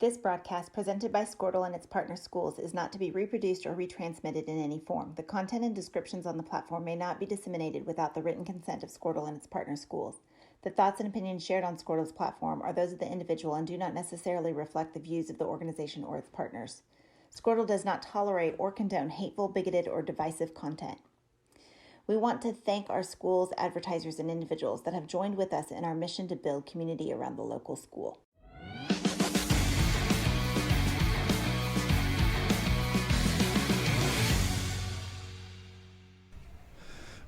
This broadcast, presented by Squirtle and its partner schools, is not to be reproduced or retransmitted in any form. The content and descriptions on the platform may not be disseminated without the written consent of Squirtle and its partner schools. The thoughts and opinions shared on Squirtle's platform are those of the individual and do not necessarily reflect the views of the organization or its partners. Squirtle does not tolerate or condone hateful, bigoted, or divisive content. We want to thank our schools, advertisers, and individuals that have joined with us in our mission to build community around the local school.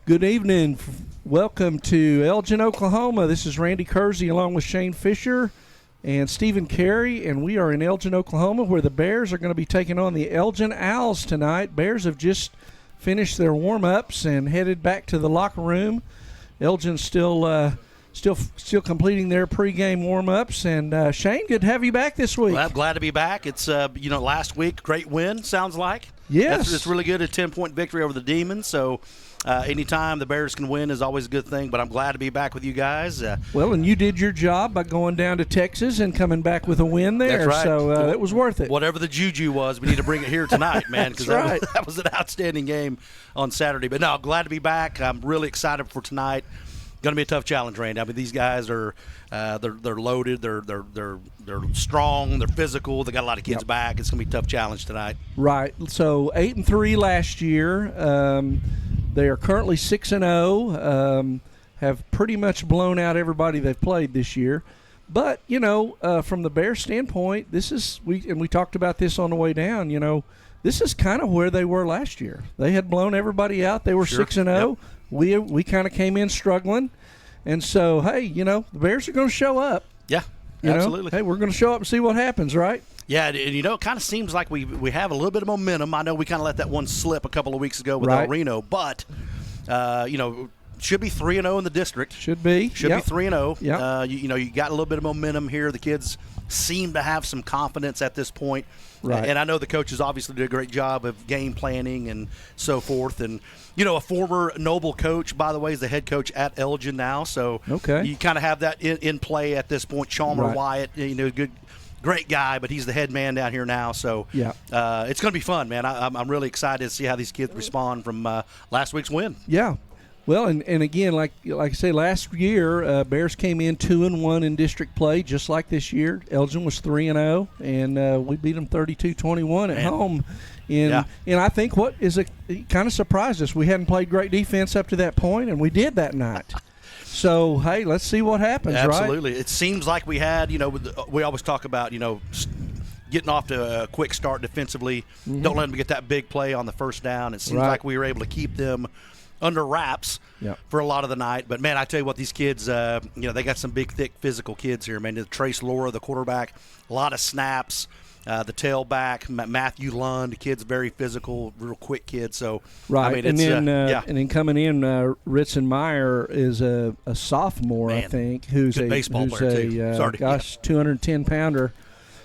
Good evening. Welcome to Elgin, Oklahoma. This is Randy Kersey along with Shane Fisher and Stephen Carey, and we are in Elgin, Oklahoma, where the Bears are going to be taking on the Elgin Owls tonight. Bears have just finished their warm-ups and headed back to the locker room. Elgin's still completing their pregame warm-ups. And Shane, good to have you back this week. Well, I'm glad to be back. It's last week, great win, sounds like. Yes. It's really good, a 10-point victory over the Demons. So anytime the Bears can win is always a good thing, but I'm glad to be back with you guys. Well, and you did your job by going down to Texas and coming back with a win there. That's right. So it was worth it. Whatever the juju was, we need to bring it here tonight, man, because right. that was an outstanding game on Saturday. But no, glad to be back. I'm really excited for tonight. Going to be a tough challenge, Randy. I mean, these guys are they're loaded, they're strong, they're physical. They got a lot of kids back. It's going to be a tough challenge tonight. Right. So 8-3 last year. They are currently 6-0. Have pretty much blown out everybody they've played this year. But from the Bears standpoint, we talked about this on the way down. This is kind of where they were last year. They had blown everybody out. They were 6-0. Yep. We kind of came in struggling, and so hey, the Bears are going to show up. Yeah, absolutely. Hey, we're going to show up and see what happens, right? Yeah, and it kind of seems like we have a little bit of momentum. I know we kind of let that one slip a couple of weeks ago with El Reno, but should be 3-0 in the district. Should be 3-0. Yeah. You got a little bit of momentum here. The kids seem to have some confidence at this point. Right. And I know the coaches obviously did a great job of game planning and so forth. And, a former Noble coach, by the way, is the head coach at Elgin now. So you kind of have that in play at this point. Chalmer Wyatt, great guy, but he's the head man down here now. So it's going to be fun, man. I'm really excited to see how these kids respond from last week's win. Yeah. Well, and again, like I say, last year Bears came in 2-1 in district play, just like this year. Elgin was 3-0, and we beat them 32-21 at home. And I think it kind of surprised us. We hadn't played great defense up to that point, and we did that night. So hey, let's see what happens. Absolutely. Right? It seems like we had. We always talk about getting off to a quick start defensively. Mm-hmm. Don't let them get that big play on the first down. It seems like we were able to keep them under wraps for a lot of the night. But, man, I tell you what, these kids, they got some big, thick, physical kids here, man. Trace Laura, the quarterback, a lot of snaps. The tailback, Matthew Lund, the kid's very physical, real quick kid. So, right. I mean, and then coming in, Ritzenmeyer is a sophomore, man, I think, who's good baseball player too. 210-pounder.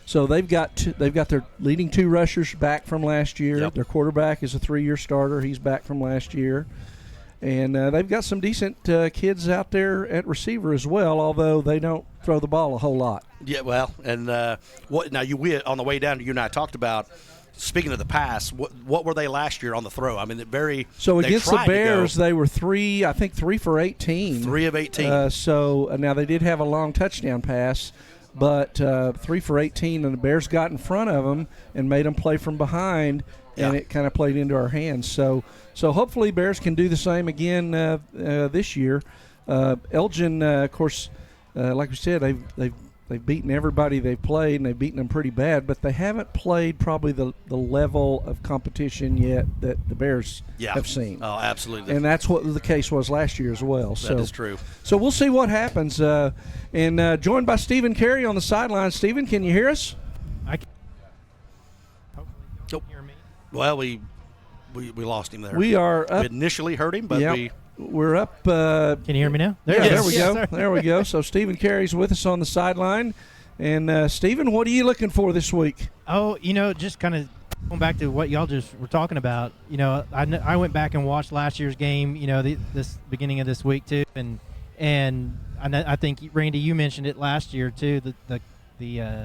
So they've got their leading two rushers back from last year. Yep. Their quarterback is a 3-year starter. He's back from last year. And they've got some decent kids out there at receiver as well, although they don't throw the ball a whole lot. Yeah, well, and on the way down, you and I talked about, speaking of the pass, what were they last year on the throw? I mean, So against the Bears, they were 3 for 18. 3 of 18. So now they did have a long touchdown pass, but 3 for 18, and the Bears got in front of them and made them play from behind, and it kind of played into our hands. So hopefully Bears can do the same again this year. Elgin, of course, like we said, they've beaten everybody they've played, and they've beaten them pretty bad, but they haven't played probably the level of competition yet that the Bears have seen. Oh, absolutely. And that's what the case was last year as well. That is true. So we'll see what happens. And joined by Stephen Carey on the sideline. Stephen, can you hear us? I can. Hopefully you can hear me. Well, we lost him there. We are up. We initially heard him, but we're up. Can you hear me now? There we go. There we go. So Stephen Carey's with us on the sideline. And, Stephen, what are you looking for this week? Oh, just kind of going back to what y'all just were talking about. I went back and watched last year's game, this beginning of this week too. And I think, Randy, you mentioned it last year too, the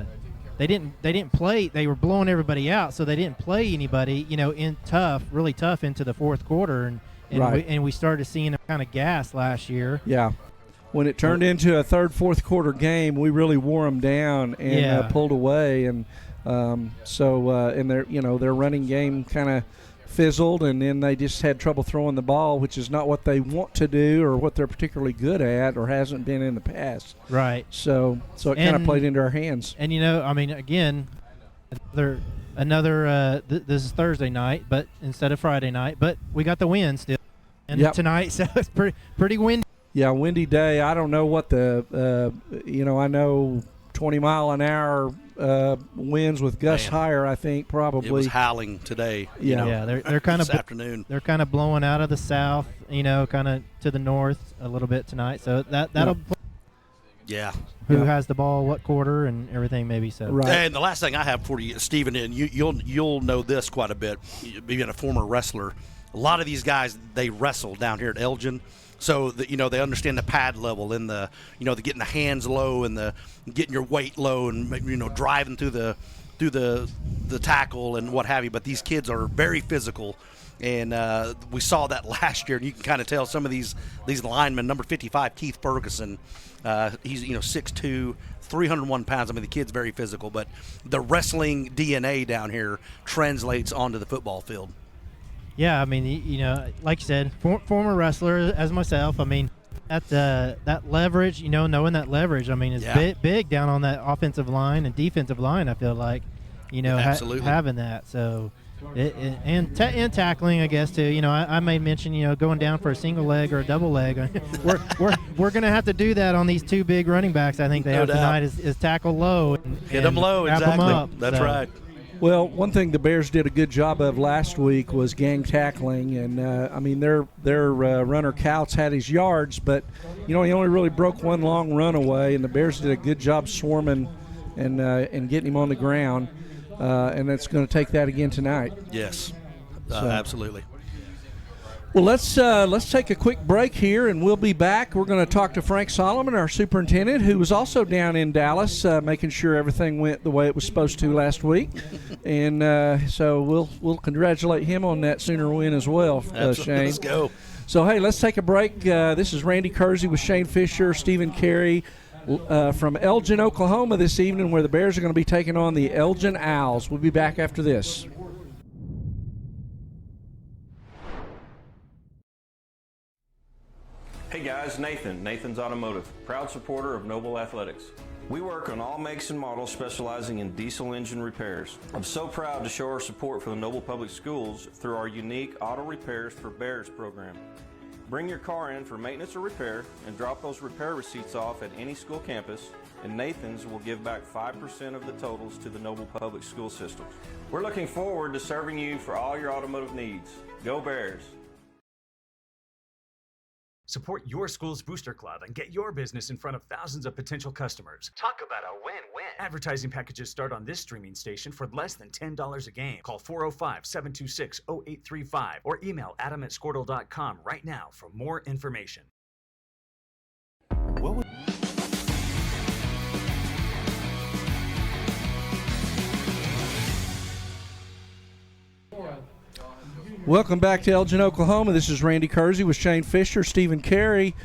they didn't play. They were blowing everybody out, so they didn't play anybody, really tough into the fourth quarter, and we started seeing them kind of gas last year. Yeah. When it turned into a third, fourth quarter game, we really wore them down and pulled away, and and their running game kind of fizzled, and then they just had trouble throwing the ball, which is not what they want to do or what they're particularly good at or hasn't been in the past. Right. So it kind of played into our hands. And again, another this is Thursday night, but instead of Friday night, but we got the win still. And tonight, so it's pretty windy. Yeah, windy day. I don't know what I know 20 mile an hour winds with gusts higher, I think, probably. It was howling today. Yeah, they're kind of this afternoon. They're kind of blowing out of the south, kind of to the north a little bit tonight. So that'll Yeah. Who has the ball, what quarter, and everything maybe. So right. And the last thing I have for you, Stephen, and you'll know this quite a bit, being a former wrestler. A lot of these guys, they wrestle down here at Elgin. So that they understand the pad level and the getting the hands low and the getting your weight low and driving through the tackle and what have you. But these kids are very physical, and we saw that last year. And you can kind of tell some of these linemen. Number 55, Keith Ferguson, he's 6'2", 301 pounds. I mean, the kid's very physical, but the wrestling DNA down here translates onto the football field. Yeah, I mean, like you said, former wrestler as myself. I mean, that leverage, knowing that leverage, I mean, is big down on that offensive line and defensive line. I feel like, having that. So, and tackling, I guess too. I may mention, going down for a single leg or a double leg. we're gonna have to do that on these two big running backs. I think they have tonight is tackle low, and hit them low. Exactly. Them up, That's right. Well, one thing the Bears did a good job of last week was gang tackling, and their runner Couts had his yards, but he only really broke one long run away, and the Bears did a good job swarming and getting him on the ground, and it's going to take that again tonight. Yes, absolutely. Well, let's take a quick break here, and we'll be back. We're going to talk to Frank Solomon, our superintendent, who was also down in Dallas, making sure everything went the way it was supposed to last week. And so we'll congratulate him on that Sooner win as well, Shane. Let's go. So, hey, let's take a break. This is Randy Kersey with Shane Fisher, Stephen Carey from Elgin, Oklahoma this evening, where the Bears are going to be taking on the Elgin Owls. We'll be back after this. Hey guys, Nathan's Automotive, proud supporter of Noble Athletics. We work on all makes and models specializing in diesel engine repairs. I'm so proud to show our support for the Noble Public Schools through our unique Auto Repairs for Bears program. Bring your car in for maintenance or repair and drop those repair receipts off at any school campus, and Nathan's will give back 5% of the totals to the Noble Public School system. We're looking forward to serving you for all your automotive needs. Go Bears! Support your school's booster club and get your business in front of thousands of potential customers. Talk about a win-win. Advertising packages start on this streaming station for less than $10 a game. Call 405-726-0835 or email adam@squirtle.com right now for more information. What would... Welcome back to Elgin, Oklahoma. This is Randy Kersey with Shane Fisher, Stephen Carey,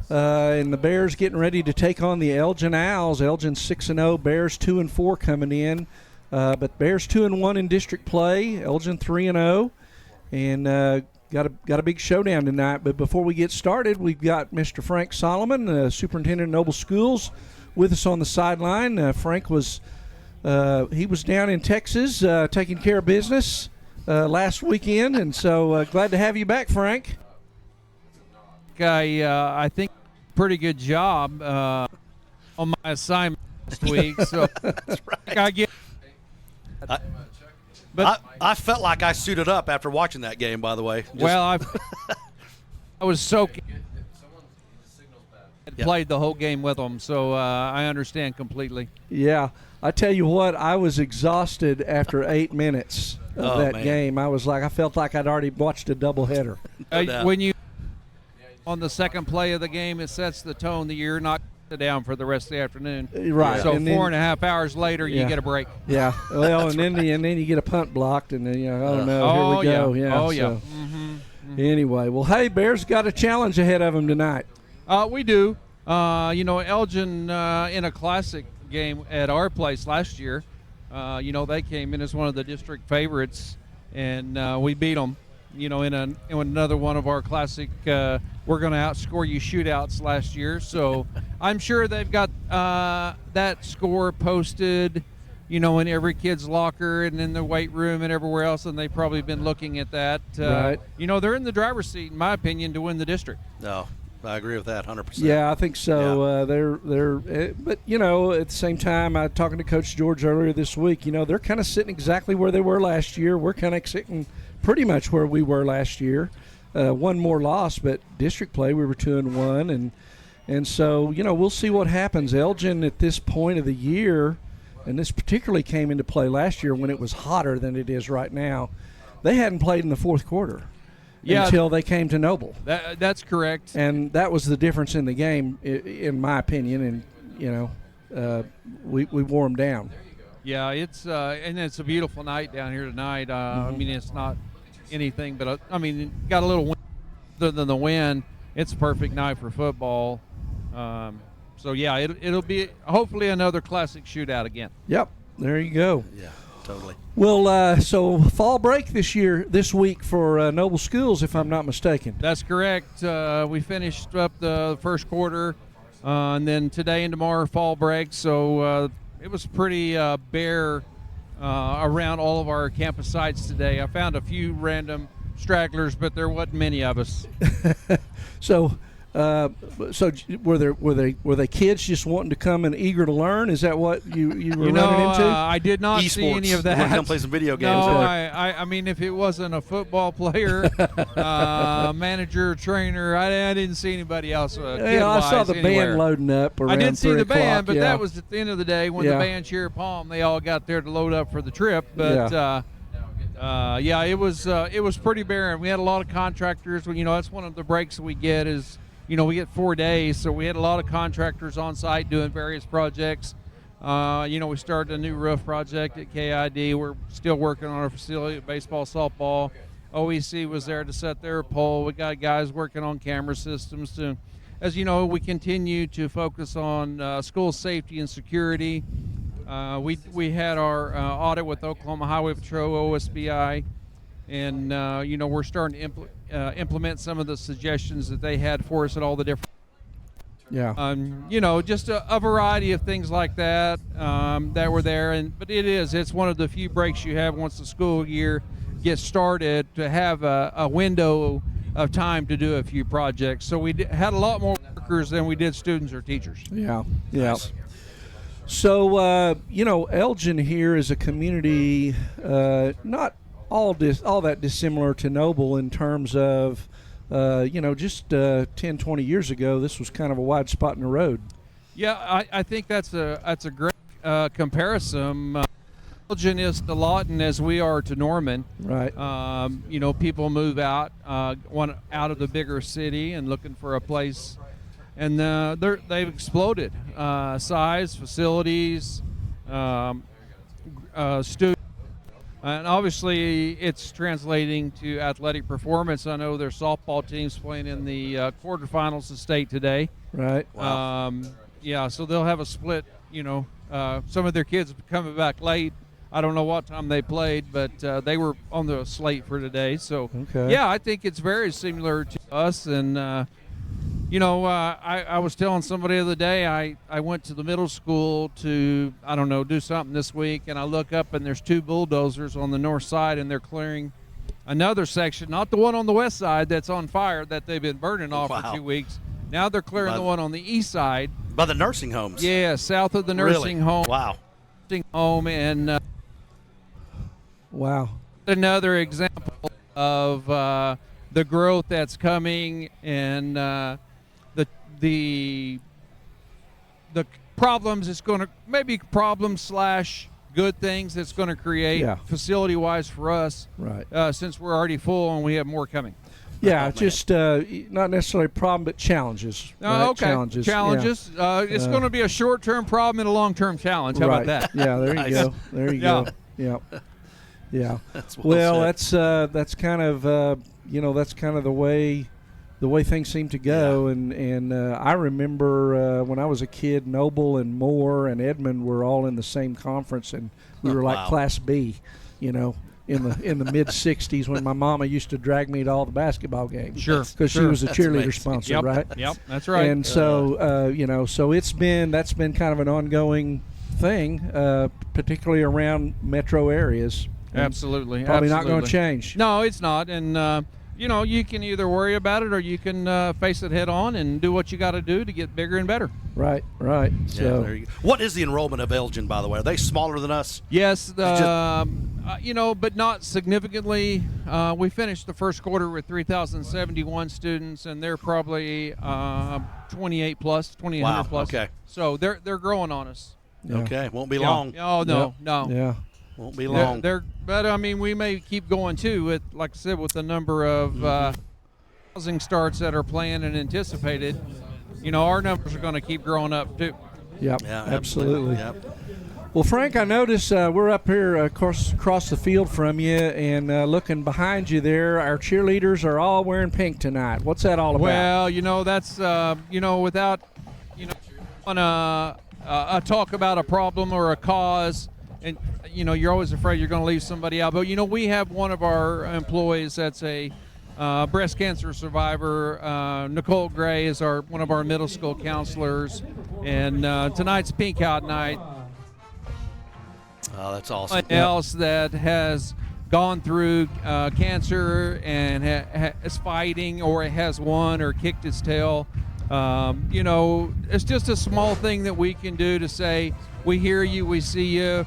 and the Bears getting ready to take on the Elgin Owls. Elgin 6-0, Bears 2-4 coming in, but Bears 2-1 in district play. Elgin 3-0, and got a big showdown tonight. But before we get started, we've got Mr. Frank Solomon, superintendent of Noble Schools, with us on the sideline. Frank was down in Texas taking care of business last weekend, and so glad to have you back, Frank. I think pretty good job on my assignment last week. So that's right. I felt like I suited up after watching that game. By the way, I was soaking. Played the whole game with them, so I understand completely. Yeah, I tell you what, I was exhausted after 8 minutes of that game. I felt like I'd already watched a doubleheader. When you on the second play of the game, it sets the tone that you're not sit down for the rest of the afternoon. Right. So And 4.5 hours later, you get a break. Yeah. Well, and then you get a punt blocked, and then oh no, here we go. Yeah. Yeah. So. Anyway, well, hey, Bears got a challenge ahead of them tonight. We do. Elgin in a classic game at our place last year, they came in as one of the district favorites, and we beat them. In another one of our classic, we're going to outscore you shootouts last year. So I'm sure they've got that score posted, in every kid's locker and in the weight room and everywhere else, and they've probably been looking at that. Right. They're in the driver's seat, in my opinion, to win the district. No, I agree with that 100%. Yeah, I think so. Yeah. But at the same time, I talking to Coach George earlier this week. They're kind of sitting exactly where they were last year. We're kind of sitting pretty much where we were last year. One more loss, but district play we were 2-1, and so we'll see what happens. Elgin at this point of the year, and this particularly came into play last year when it was hotter than it is right now. They hadn't played in the fourth quarter until they came to Noble. That's correct. And that was the difference in the game, in my opinion. And we wore them down. Yeah, it's a beautiful night down here tonight. I mean, it's not anything but got a little wind other than the wind. It's a perfect night for football. So yeah, it'll be hopefully another classic shootout again. Yep, there you go. Yeah, totally. Well, so fall break this week for Noble Schools, if I'm not mistaken. That's correct. We finished up the first quarter, and then today and tomorrow fall break. So it was pretty bare around all of our campus sites today. I found a few random stragglers, but there wasn't many of us. So were they kids just wanting to come and eager to learn? Is that what you were running into? I did not see any of that. Want to come play some video games? No, I mean, if it wasn't a football player, manager, trainer, I didn't see anybody else. I saw the band loading up around 3 o'clock. I did see the band, but that was at the end of the day when the band cheered Palm. They all got there to load up for the trip. But it was pretty barren. We had a lot of contractors. That's one of the breaks we get is. We get 4 days, so we had a lot of contractors on site doing various projects. We started a new roof project at KID. We're still working on our facility at baseball, softball. OEC was there to set their pole. We got guys working on camera systems. As you know, we continue to focus on school safety and security. We had our audit with Oklahoma Highway Patrol, OSBI. And, we're starting to implement some of the suggestions that they had for us at all the different. Yeah. Just a variety of things like that that were there. But it's one of the few breaks you have once the school year gets started to have a window of time to do a few projects. So we had a lot more workers than we did students or teachers. Yeah. Yeah. Nice. So, Elgin here is a community not all that dissimilar to Noble in terms of, just 10, 20 years ago, this was kind of a wide spot in the road. Yeah, I think that's a great comparison. Elgin is to Lawton as we are to Norman. Right. People move out of the bigger city and looking for a place, and they've exploded. Size, facilities, students. And obviously, it's translating to athletic performance. I know their softball team's playing in the quarterfinals of state today. Right. Wow. So they'll have a split. Some of their kids are coming back late. I don't know what time they played, but they were on the slate for today. So, yeah, I think it's very similar to us. And, I was telling somebody the other day, I went to the middle school to, do something this week, and I look up and there's 2 bulldozers on the north side, and they're clearing another section, not the one on the west side that's on fire that they've been burning off for 2 weeks. Now they're clearing the one on the east side. By the nursing homes? Yeah, south of the nursing home. Wow. Nursing home, and wow. Another example of the growth that's coming, and the problems it's going to maybe problems / good things that's going to create facility wise for us, right? Since we're already full and we have more coming. Yeah, Oh, just not necessarily a problem, but challenges. Right? Okay. Challenges. Challenges. It's going to be a short-term problem and a long-term challenge. How right. about that? Yeah, there Nice. you go. There you Yeah. go. Yeah. Yeah. That's Well, said. that's kind of that's kind of the way things seem to go. And I remember when I was a kid, Noble and Moore and Edmond were all in the same conference, and we were like Wow. Class B, in the mid '60s when my mama used to drag me to all the basketball games. Sure. Because she Sure. was a That's cheerleader amazing. sponsor, Yep. right? Yep. That's right. And so so that's been kind of an ongoing thing, particularly around metro areas. And Absolutely. Probably not Absolutely. going to change. No, it's not. And, you can either worry about it or you can face it head on and do what you got to do to get bigger and better. Right. Right. Yeah, So there you go. What is the enrollment of Elgin, by the way? Are they smaller than us? Yes, but not significantly. We finished the first quarter with 3,071 students, and they're probably 2,800 plus. Wow, okay. So they're growing on us. yeah. Okay, won't be Yeah. long. Oh no, no. Yeah. Won't be long. But I mean, we may keep going too. With, like I said, with the number of housing starts that are planned and anticipated, our numbers are going to keep growing up too. Yep. Yeah, Absolutely. Yep. Well, Frank, I notice we're up here across the field from you, and looking behind you there, our cheerleaders are all wearing pink tonight. What's that all about? Well, that's without on a talk about a problem or a cause, and you're always afraid you're going to leave somebody out. But we have one of our employees that's a breast cancer survivor. Nicole Gray is one of our middle school counselors, and tonight's Pink Out Night. Oh, that's awesome. Someone else that has gone through cancer and is fighting or has won or kicked his tail. It's just a small thing that we can do to say, we hear you, we see you,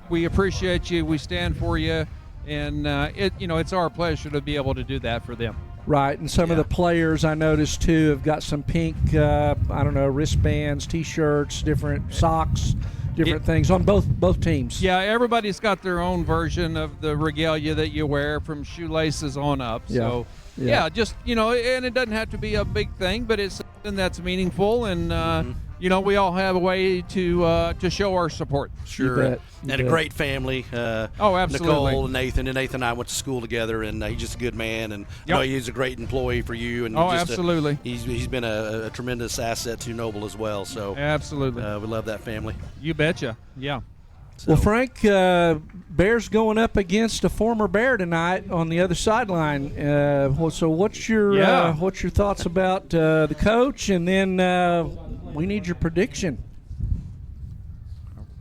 we appreciate you, we stand for you, and it's our pleasure to be able to do that for them. Right, and some of the players I noticed too have got some pink, wristbands, T-shirts, different socks, different things on both teams. Yeah, everybody's got their own version of the regalia that you wear, from shoelaces on up. So, just and it doesn't have to be a big thing, but it's something that's meaningful, and we all have a way to show our support. Sure. bet. You And a bet. great family. Absolutely. Nicole and Nathan. And Nathan and I went to school together, and he's just a good man. And he's a great employee for you. And Absolutely. He's been a tremendous asset to Noble as well. So Absolutely. we love that family. You betcha. Yeah. So, Well, Frank, Bears going up against a former Bear tonight on the other sideline. So what's your thoughts about the coach? And then we need your prediction.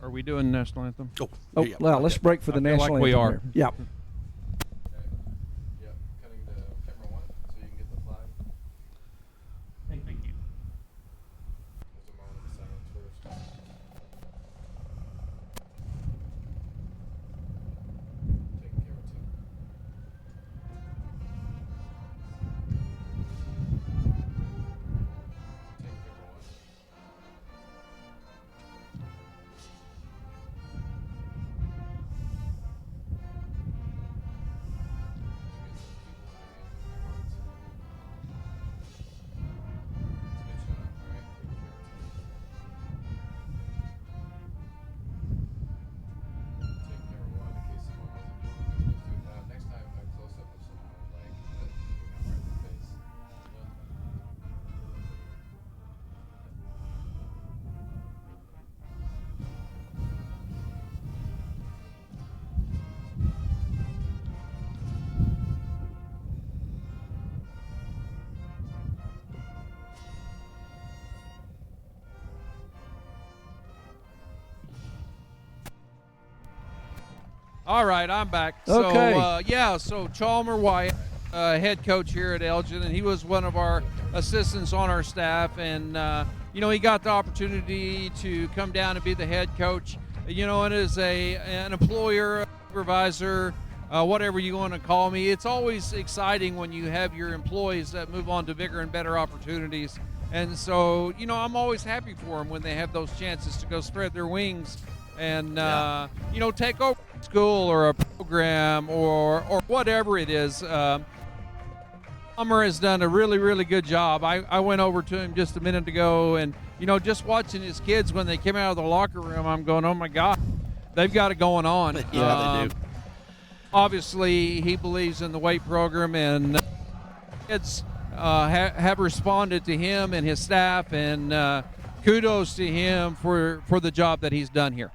Are we doing national anthem? Oh, well, let's break for the I feel national like we anthem are. here. Yeah. Cutting to camera 1 so you can get the flag. Thank you. There's a moment of silence first. Taking camera 2. Taking camera 1. Next time, a close up of someone like that you have right in the face. All right, I'm back. Okay. So Chalmer Wyatt, head coach here at Elgin, and he was one of our assistants on our staff, and he got the opportunity to come down and be the head coach. And as an employer, a supervisor, whatever you want to call me, it's always exciting when you have your employees that move on to bigger and better opportunities. And so, I'm always happy for them when they have those chances to go spread their wings and take over a school or a program or whatever it is. Palmer has done a really, really good job. I went over to him just a minute ago, and, just watching his kids when they came out of the locker room, I'm going, oh, my God, they've got it going on. Yeah, they do. Obviously, he believes in the weight program, and kids have responded to him and his staff, and kudos to him for the job that he's done here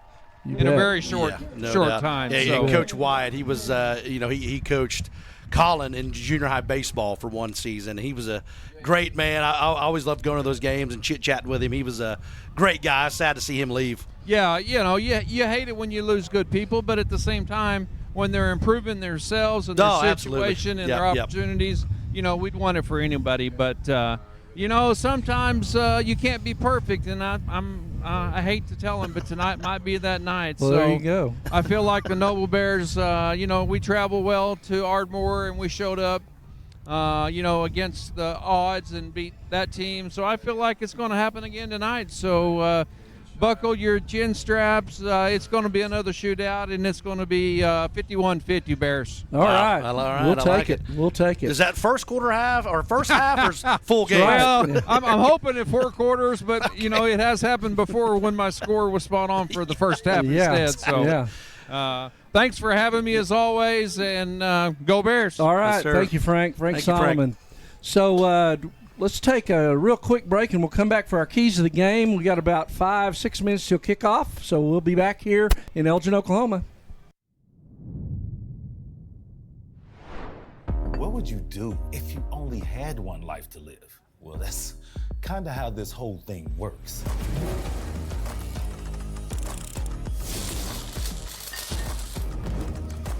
in a very short time. Yeah, so. Coach Wyatt, he was, he coached Colin in junior high baseball for one season. He was a great man. I always loved going to those games and chit-chatting with him. He was a great guy. Sad to see him leave. Yeah, you hate it when you lose good people, but at the same time, when they're improving themselves and their situation and their opportunities, we'd want it for anybody. But, sometimes you can't be perfect, and I hate to tell him, but tonight might be that night. Well, so there you go. I feel like the Noble Bears, we travel well to Ardmore, and we showed up, against the odds and beat that team. So I feel like it's going to happen again tonight. So buckle your chin straps. It's going to be another shootout, and it's going to be 51-50 Bears. All right. All right. We'll take it. We'll take it. Is that first quarter half or first half or full game? Well, I'm hoping in 4 quarters, but, it has happened before when my score was spot on for the first half instead. So, thanks for having me as always, and go Bears. All right. Yes, sir. Thank you, Frank. Frank Solomon. So let's take a real quick break, and we'll come back for our keys of the game. We got about 5-6 minutes till kickoff, so we'll be back here in Elgin, Oklahoma. What would you do if you only had one life to live? Well, that's kind of how this whole thing works.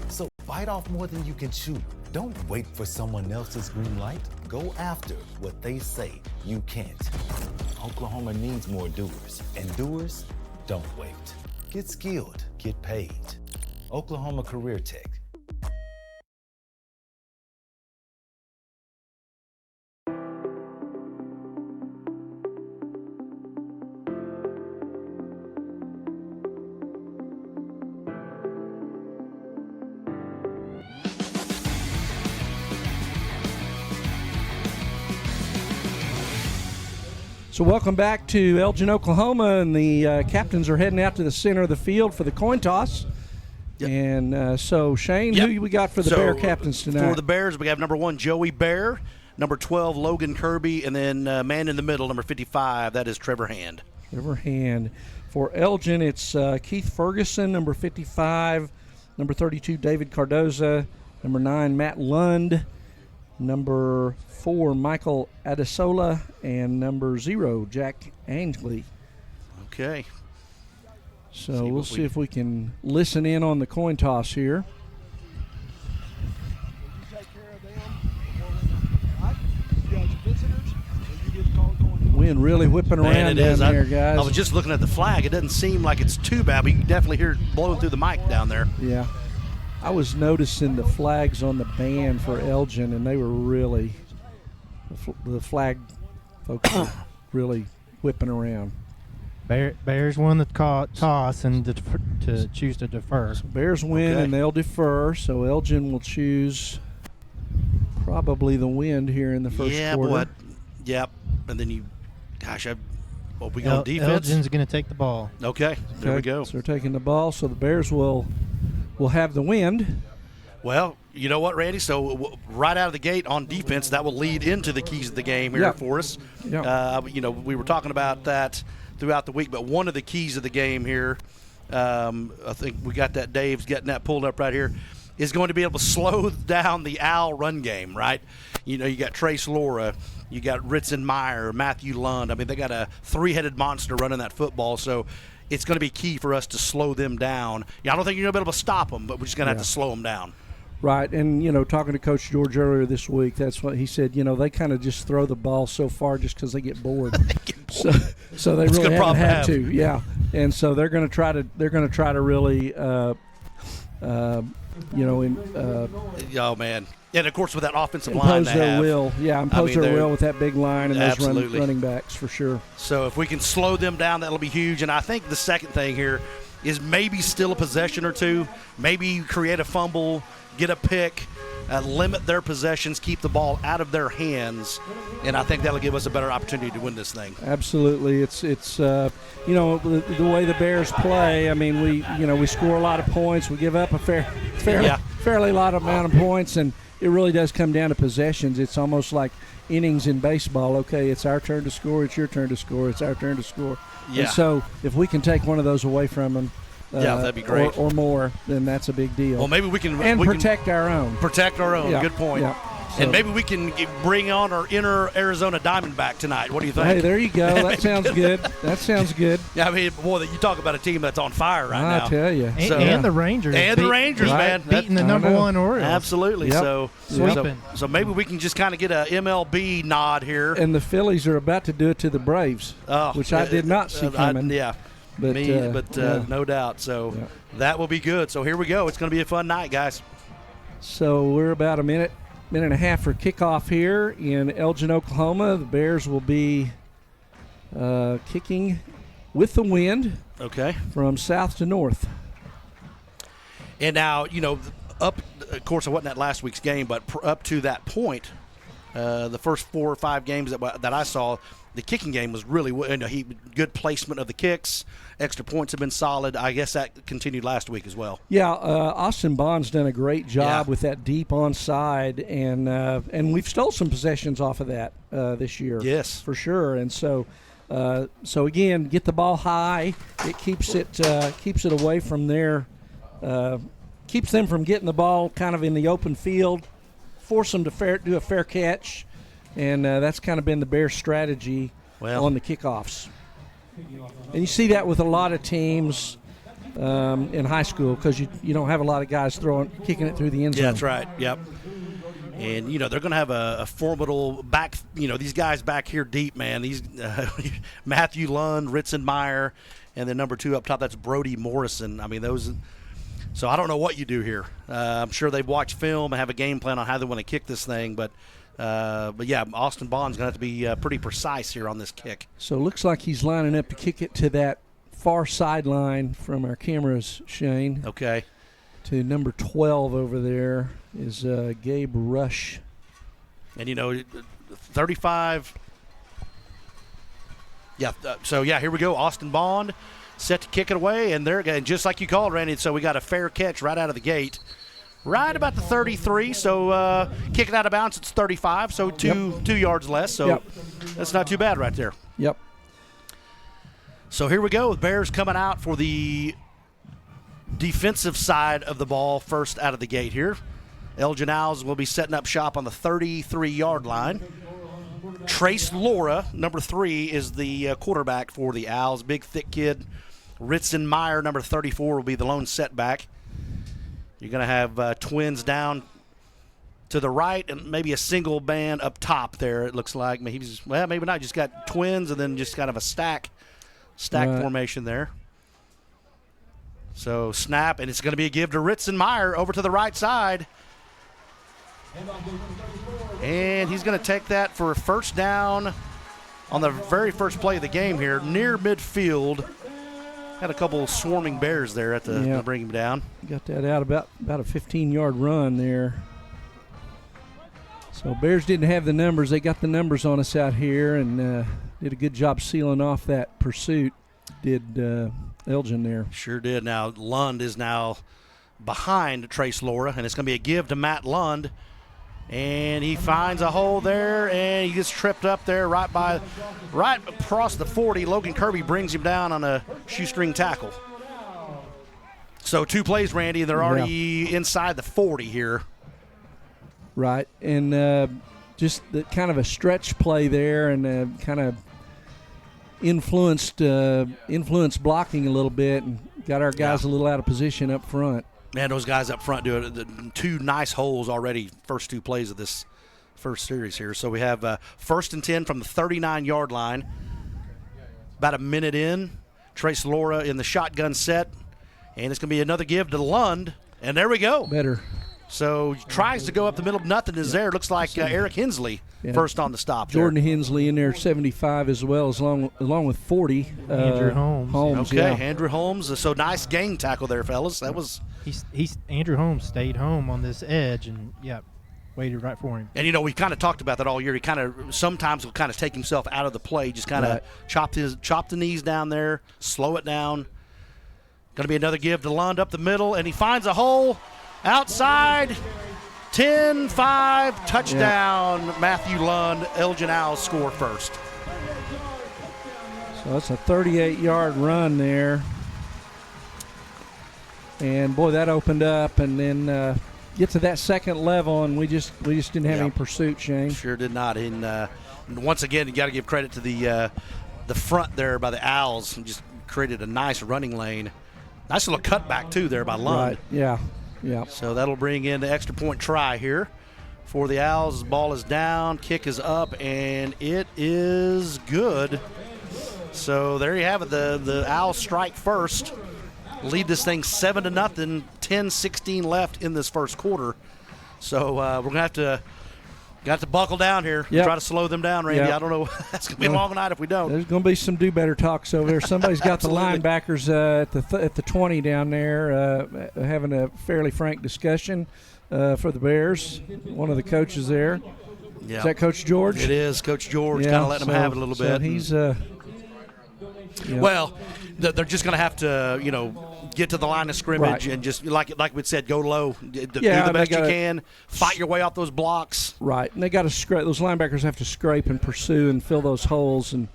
So bite off more than you can chew. Don't wait for someone else's green light. Go after what they say you can't. Oklahoma needs more doers, and doers don't wait. Get skilled, get paid. Oklahoma Career Tech. So welcome back to Elgin, Oklahoma, and the captains are heading out to the center of the field for the coin toss. Yep. And so, Shane, who we got for the Bear captains tonight? For the Bears, we have number 1, Joey Bear, number 12, Logan Kirby, and then man in the middle, number 55, that is Trevor Hand. Trevor Hand. For Elgin, it's Keith Ferguson, number 55, number 32, David Cardoza, number 9, Matt Lund, number 4, Michael Adesola, and number 0, Jack Angley. Okay. So we'll see if we can listen in on the coin toss here. Wind really whipping around down there, guys. I was just looking at the flag. It doesn't seem like it's too bad, but you can definitely hear it blowing through the mic down there. Yeah. I was noticing the flags on the band for Elgin, and they were really, the flag folks were really whipping around. Bears won the toss and to choose to defer. So Bears win, and they'll defer, so Elgin will choose probably the wind here in the first quarter. Yep. And then you, we go defense? Elgin's going to take the ball. Okay, there we go. So they're taking the ball, so the Bears will have the wind. Well, you know what, Randy? So right out of the gate on defense, that will lead into the keys of the game here for us. Yep. We were talking about that throughout the week, but one of the keys of the game here, I think we got that, Dave's getting that pulled up right here, is going to be able to slow down the Owl run game, right? You got Trace Laura, you got Ritson Meyer, Matthew Lund. I mean, they got a 3-headed monster running that football, so it's going to be key for us to slow them down. I don't think you're going to be able to stop them, but we're just going to have to slow them down. Right, and, talking to Coach George earlier this week, that's what he said, they kind of just throw the ball so far just because they get bored. So they really haven't had to. Yeah, and so they're going to try to really, oh, man. And, of course, with that offensive line impose their will. Yeah, impose their will with that big line and those running backs for sure. So if we can slow them down, that'll be huge. And I think the second thing here, is maybe still a possession or two, maybe create a fumble, get a pick, limit their possessions, keep the ball out of their hands, and I think that'll give us a better opportunity to win this thing. Absolutely. It's the way the Bears play. I mean, we score a lot of points. We give up a fairly lot amount of points, and it really does come down to possessions. It's almost like innings in baseball. Okay, it's our turn to score. It's your turn to score. It's our turn to score. Yeah. And so if we can take one of those away from them, that'd be great. Or more, then that's a big deal. Well, maybe we can protect our own. Protect our own. Yeah. Good point. Yeah. So, and maybe we can bring on our inner Arizona Diamondback tonight. What do you think? Hey, there you go. That sounds good. That sounds good. Yeah, I mean, boy, you talk about a team that's on fire right now. I tell you. And the Rangers. And the Rangers, man. Beating the number one Orioles. Absolutely. Yep. So maybe we can just kind of get a MLB nod here. And the Phillies are about to do it to the Braves, which I did not see coming. But no doubt. So that will be good. So here we go. It's going to be a fun night, guys. So we're about a minute and a half for kickoff here in Elgin, Oklahoma. The Bears will be kicking with the wind. Okay. From south to north. And now, up, of course, it wasn't that last week's game, but up to that point, the first 4 or 5 games that I saw, the kicking game was really good placement of the kicks. Extra points have been solid. I guess that continued last week as well. Yeah, Austin Bond's done a great job with that deep onside, and we've stole some possessions off of that this year. Yes, for sure. And so again, get the ball high. It keeps it away from their, keeps them from getting the ball kind of in the open field. Force them to do a fair catch. And that's kind of been the Bears' strategy on the kickoffs. And you see that with a lot of teams in high school because you don't have a lot of guys kicking it through the end zone. Yeah, that's right. Yep. And, they're going to have a formidable back, these guys back here deep, man. These Matthew Lund, Ritzenmeyer, and then number 2 up top, that's Brody Morrison. I mean, those – so I don't know what you do here. I'm sure they've watched film and have a game plan on how they want to kick this thing, but yeah, Austin Bond's going to have to be pretty precise here on this kick. So it looks like he's lining up to kick it to that far sideline from our cameras, Shane. Okay. To number 12 over there is Gabe Rush. And, 35. Yeah, here we go. Austin Bond set to kick it away, and just like you called, Randy, so we got a fair catch right out of the gate. Right about the 33, so kicking out of bounds, it's 35, so two yards less. So that's not too bad right there. Yep. So here we go. The Bears coming out for the defensive side of the ball first out of the gate here. Elgin Owls will be setting up shop on the 33-yard line. Trace Laura, number 3, is the quarterback for the Owls. Big, thick kid. Ritzenmeyer, number 34, will be the lone setback. You're going to have twins down to the right and maybe a single band up top there, it looks like. Maybe not. Just got twins and then just kind of a stack formation there. So snap, and it's going to be a give to Ritzenmeyer over to the right side. And he's going to take that for a first down on the very first play of the game here, near midfield. Had a couple swarming Bears there to bring him down. Got that out about a 15-yard run there. So Bears didn't have the numbers. They got the numbers on us out here and did a good job sealing off that pursuit. Did Elgin there. Sure did. Now Lund is now behind Trace Laura, and it's going to be a give to Matt Lund. And he finds a hole there, and he gets tripped up there right across the 40. Logan Kirby brings him down on a shoestring tackle. So 2 plays, Randy, and they're already inside the 40 here. Right, and just kind of a stretch play there, and kind of influenced blocking a little bit, and got our guys a little out of position up front. Man, those guys up front do it. 2 nice holes already, first 2 plays of this first series here. So we have 1st and 10 from the 39-yard line. About a minute in. Trace Laura in the shotgun set. And it's going to be another give to Lund. And there we go. Better. So tries to go up the middle. Nothing is there. Looks like Eric Hensley Yeah. first on the stop there. Jordan Hensley in there, 75 as well, along with 40. Andrew Holmes. Okay, yeah. Andrew Holmes. So nice gang tackle there, fellas. That was. He's Andrew Holmes stayed home on this edge and waited right for him. And we kind of talked about that all year. He kind of sometimes will kind of take himself out of the play, just kind of chop the knees down there, slow it down. Going to be another give to Lund up the middle, and he finds a hole outside. 10-5 touchdown, Matthew Lund. Elgin Owls score first. So that's a 38-yard run there. And, boy, that opened up. And then get to that second level, and we just didn't have any pursuit, Shane. Sure did not. And once again, you got to give credit to the front there by the Owls. Just created a nice running lane. Nice little cutback, too, there by Lund. Right, yeah. Yeah. So that'll bring in the extra point try here for the Owls. Ball is down, kick is up, and it is good. So there you have it. The Owls strike first, lead this thing 7-0, 10-16 left in this first quarter. So we're gonna have to buckle down here. Yep. Try to slow them down, Randy. Yep. I don't know. That's gonna be a long night if we don't. There's going to be some do-better talks over there. Somebody's got the linebackers at the 20 down there having a fairly frank discussion for the Bears. One of the coaches there. Yeah. Is that Coach George? It is. Coach George kind of letting them have it a little bit. He's well, they're just going to have to, get to the line of scrimmage and just, like we said, go low. Do the best you can. Fight your way off those blocks. Right. And they got to scrape. Those linebackers have to scrape and pursue and fill those holes. And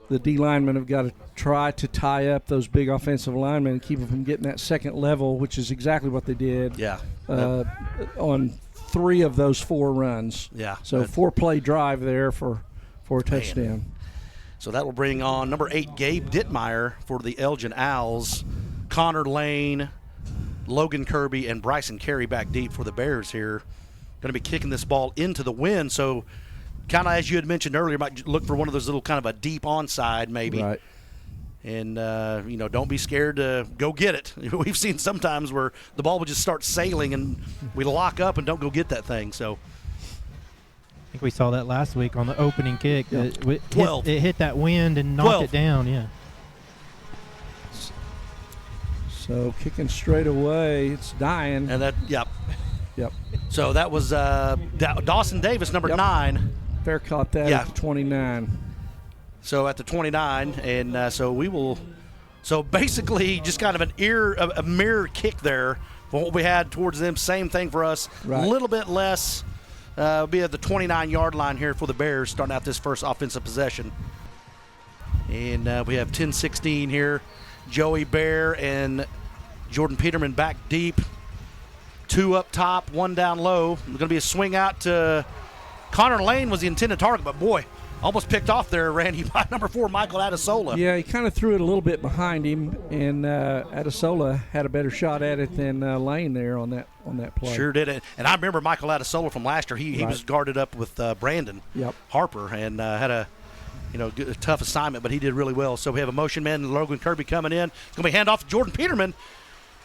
the D linemen have got to try to tie up those big offensive linemen and keep them from getting that second level, which is exactly what they did. Yeah. On 3 of those 4 runs. Yeah. So 4-play drive there for a touchdown. So that will bring on number 8, Gabe Dittmeyer for the Elgin Owls. Connor Lane, Logan Kirby, and Bryson Carey back deep for the Bears here. Going to be kicking this ball into the wind. So kind of as you had mentioned earlier, might look for one of those little kind of a deep onside maybe. Right. And, don't be scared to go get it. We've seen sometimes where the ball will just start sailing and we lock up and don't go get that thing. So I think we saw that last week on the opening kick. Yeah. It hit that wind and knocked it down, yeah. So kicking straight away, it's dying. And that, Yep. So that was Dawson Davis, number 9. Fair caught that at the 29. So at the 29, and so we will. So basically, just kind of a mirror kick there for what we had towards them. Same thing for us. Right. A little bit less. Be at the 29-yard line here for the Bears, starting out this first offensive possession. And we have 10-16 here. Joey Bear and Jordan Peterman back deep. 2 up top, 1 down low. There's going to be a swing out to Connor Lane was the intended target, but boy, almost picked off there, Randy, by number 4, Michael Adesola. Yeah, he kind of threw it a little bit behind him, and Adesola had a better shot at it than Lane there on that play. Sure did it. And I remember Michael Adesola from last year. He was guarded up with Brandon Harper and had a tough assignment, but he did really well. So we have a motion man, Logan Kirby coming in. It's going to be handoff to Jordan Peterman.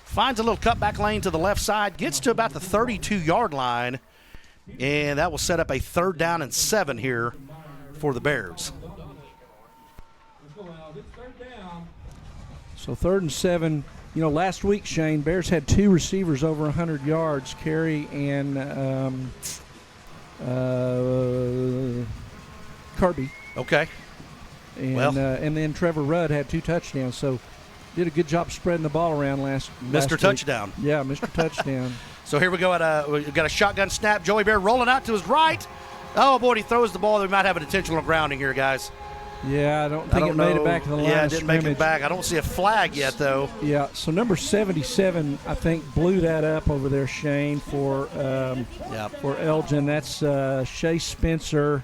Finds a little cutback lane to the left side, gets to about the 32-yard line, and that will set up a 3rd down and 7 here for the Bears. So 3rd and 7. Last week, Shane, Bears had 2 receivers over 100 yards, Carey and Kirby. Okay. And then Trevor Rudd had 2 touchdowns. So did a good job spreading the ball around last Mr. Touchdown. Week. Yeah, Mr. Touchdown. So here we go. We've got a shotgun snap. Joey Bear rolling out to his right. Oh, boy, he throws the ball. We might have an intentional grounding here, guys. Yeah, I don't think it made it back to the line. Yeah, it didn't make it back. I don't see a flag yet, though. Yeah, so number 77, I think, blew that up over there, Shane, for Elgin. That's Shea Spencer,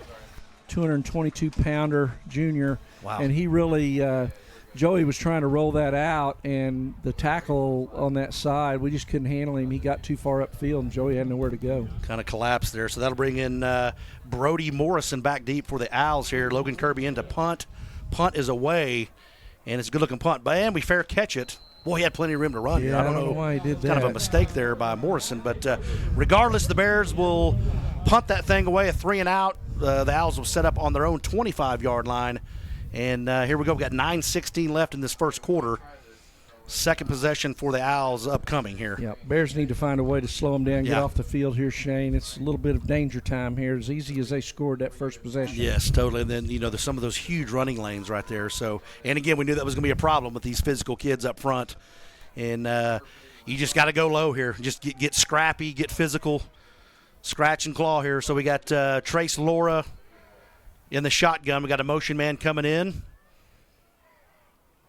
222-pounder junior. Wow. And he really Joey was trying to roll that out, and the tackle on that side, we just couldn't handle him. He got too far upfield, and Joey had nowhere to go. Kind of collapsed there. So that'll bring in Brody Morrison back deep for the Owls here. Logan Kirby into punt. Punt is away, and it's a good-looking punt. And we fair catch it. Boy, he had plenty of room to run here. I don't know why he did that. Kind of a mistake there by Morrison. But regardless, the Bears will punt that thing away, a 3-and-out. the Owls will set up on their own 25-yard line. And here we go. We've got 9:16 left in this first quarter. Second possession for the Owls upcoming here. Yeah, Bears need to find a way to slow them down, get off the field here, Shane. It's a little bit of danger time here, as easy as they scored that first possession. Yes, totally. And then, there's some of those huge running lanes right there. So, and again, we knew that was going to be a problem with these physical kids up front. And you just got to go low here. Just get scrappy, get physical, scratch and claw here. So we got Trace Laura in the shotgun. We got a motion man coming in.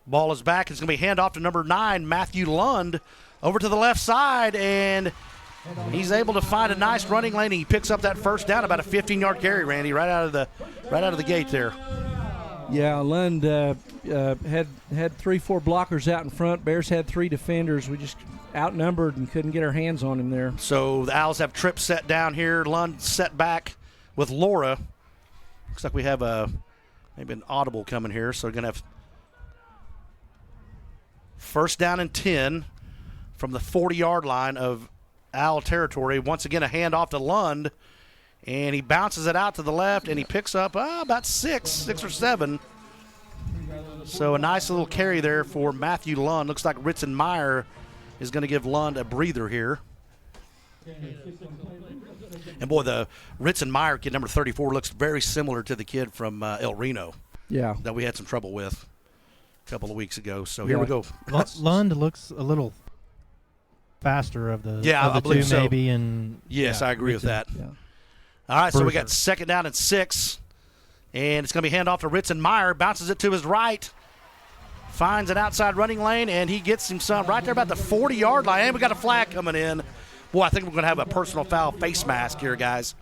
Ball is back. It's going to be handoff to number 9, Matthew Lund, over to the left side, and he's able to find a nice running lane. He picks up that first down, about a 15-yard carry, Randy, right out of the gate there. Yeah, Lund had 3-4 blockers out in front. Bears had 3 defenders. We just outnumbered and couldn't get our hands on him there. So the Owls have Tripp set down here. Lund set back with Laura. Looks like we have maybe an audible coming here, so we're going to have first down and 10 from the 40-yard line of Owl territory. Once again, a handoff to Lund, and he bounces it out to the left, and he picks up about 6 or 7. So a nice little carry there for Matthew Lund. Looks like Ritzenmeyer is going to give Lund a breather here. And, boy, the Ritzenmeyer kid, number 34, looks very similar to the kid from El Reno that we had some trouble with a couple of weeks ago. So here we go. Lund looks a little faster of the I two, believe so. maybe. And yes, I agree with that. Yeah. All right, so we got second down and 6, and it's going to be handoff to Ritzenmeyer. Bounces it to his right, finds an outside running lane, and he gets him some right there about the 40-yard line. And we got a flag coming in. Boy, I think we're going to have a personal foul face mask here, guys.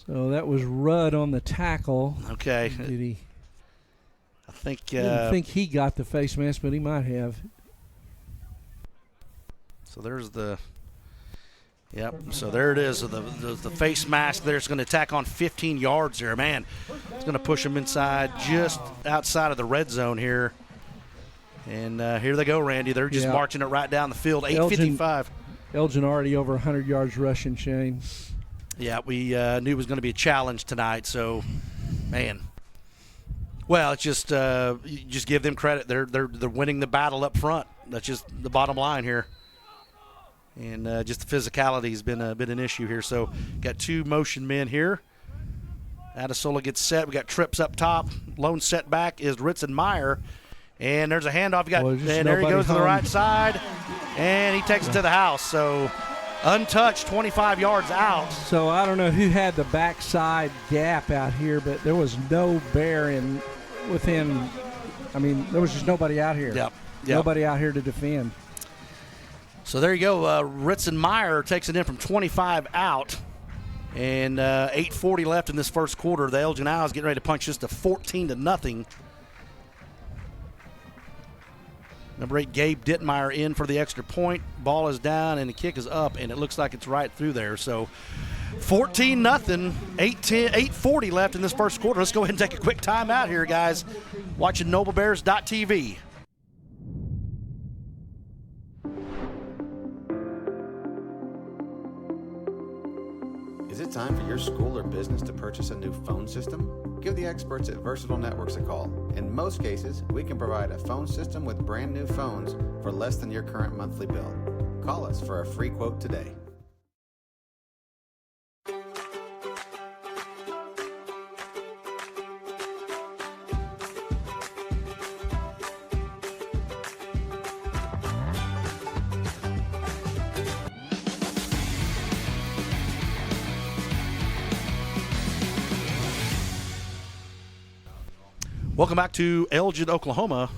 So that was Rudd on the tackle. Okay. Did he? I didn't think he got the face mask, but he might have. So there's the – yep, so there it is. So the face mask there is going to tack on 15 yards there. Man, it's going to push him inside just outside of the red zone here. And here they go, Randy. They're just marching it right down the field, 8:55. Elgin already over 100 yards rushing, Shane. Yeah, we knew it was going to be a challenge tonight. So, man. Well, it's just you just give them credit. They're winning the battle up front. That's just the bottom line here. And just the physicality has been an issue here. So, got 2 motion men here. Adesola gets set. We got Trips up top. Lone setback is Ritzenmeyer. And there's a handoff. And there he goes to the right side, and he takes it to the house. So untouched, 25 yards out. So I don't know who had the backside gap out here, but there was no bear within. I mean, there was just nobody out here. Yep. Nobody out here to defend. So there you go. Ritzenmeyer takes it in from 25 out. And 8:40 left in this first quarter. The Elgin Owls getting ready to punch just a 14-0. Number 8, Gabe Dittmeyer in for the extra point. Ball is down, and the kick is up, and it looks like it's right through there. So 14-0, 8:40 left in this first quarter. Let's go ahead and take a quick timeout here, guys. Watching NobleBears.tv. Is it time for your school or business to purchase a new phone system? Give the experts at Versatile Networks a call. In most cases, we can provide a phone system with brand new phones for less than your current monthly bill. Call us for a free quote today. Welcome back to Elgin, Oklahoma.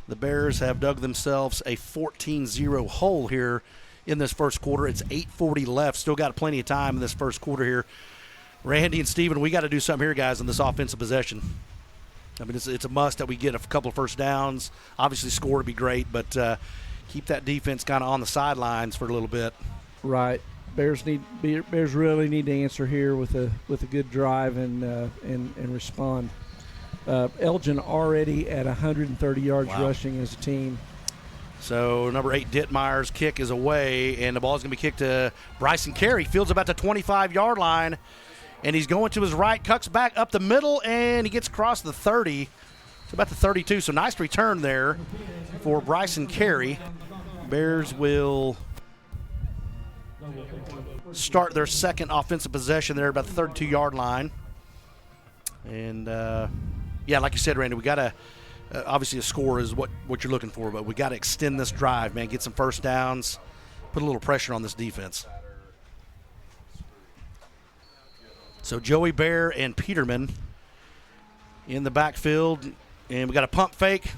The Bears have dug themselves a 14-0 hole here in this first quarter. It's 8:40 left. Still got plenty of time in this first quarter here. Randy and Steven, we got to do something here, guys, on this offensive possession. I mean, it's a must that we get a couple of first downs. Obviously, score would be great, but keep that defense kind of on the sidelines for a little bit. Right. Bears really need to answer here with a good drive and respond. Elgin already at 130 yards rushing as a team. So number 8, Dittmeyer's kick is away, and the ball is going to be kicked to Bryson Carey. Fields about the 25-yard line, and he's going to his right, cuts back up the middle, and he gets across the 30. It's about the 32, so nice return there for Bryson Carey. Bears will start their second offensive possession there about the 32-yard line. And, like you said, Randy, we got to obviously a score is what you're looking for, but we got to extend this drive, man, get some first downs, put a little pressure on this defense. So Joey Bear and Peterman in the backfield, and we got a pump fake.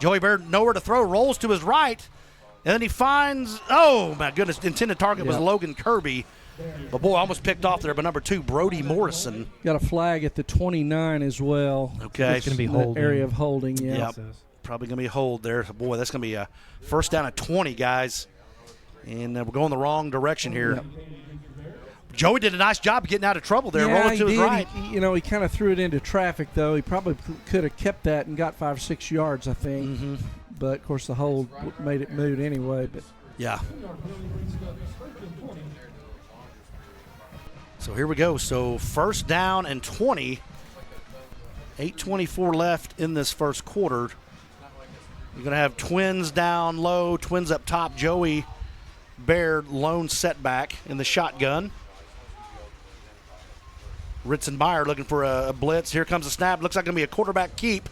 Joey Bear nowhere to throw, rolls to his right, and then he finds, oh my goodness, intended target was Logan Kirby. But boy, almost picked off there by number 2, Brody Morrison. Got a flag at the 29 as well. Okay. It's going to be holding. Area of holding, yeah. Yep. Probably going to be a hold there. Boy, that's going to be a first down at 20, guys. And we're going the wrong direction here. Yep. Joey did a nice job of getting out of trouble there, rolling to his right. He kind of threw it into traffic, though. He probably could have kept that and got 5 or 6 yards, I think. Mm-hmm. But, of course, the hold made it moot anyway. But yeah. So here we go. So first down and 20. 8:24 left in this first quarter. You're going to have Twins down low, Twins up top. Joey Bear lone setback in the shotgun. Ritzenmeyer looking for a blitz. Here comes a snap. Looks like going to be a quarterback keep.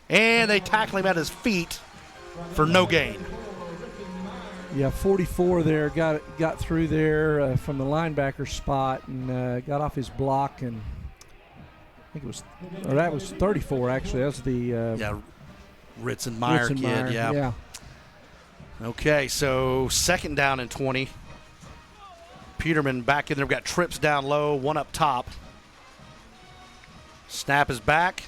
And they tackle him at his feet for no gain. Yeah, 44 there, got through there from the linebacker spot and got off his block, and I think that was 34 actually. That was the Ritzenmeyer kid. Yeah. Okay, so second down and 20. Peterman back in there. We've got trips down low, one up top. Snap is back.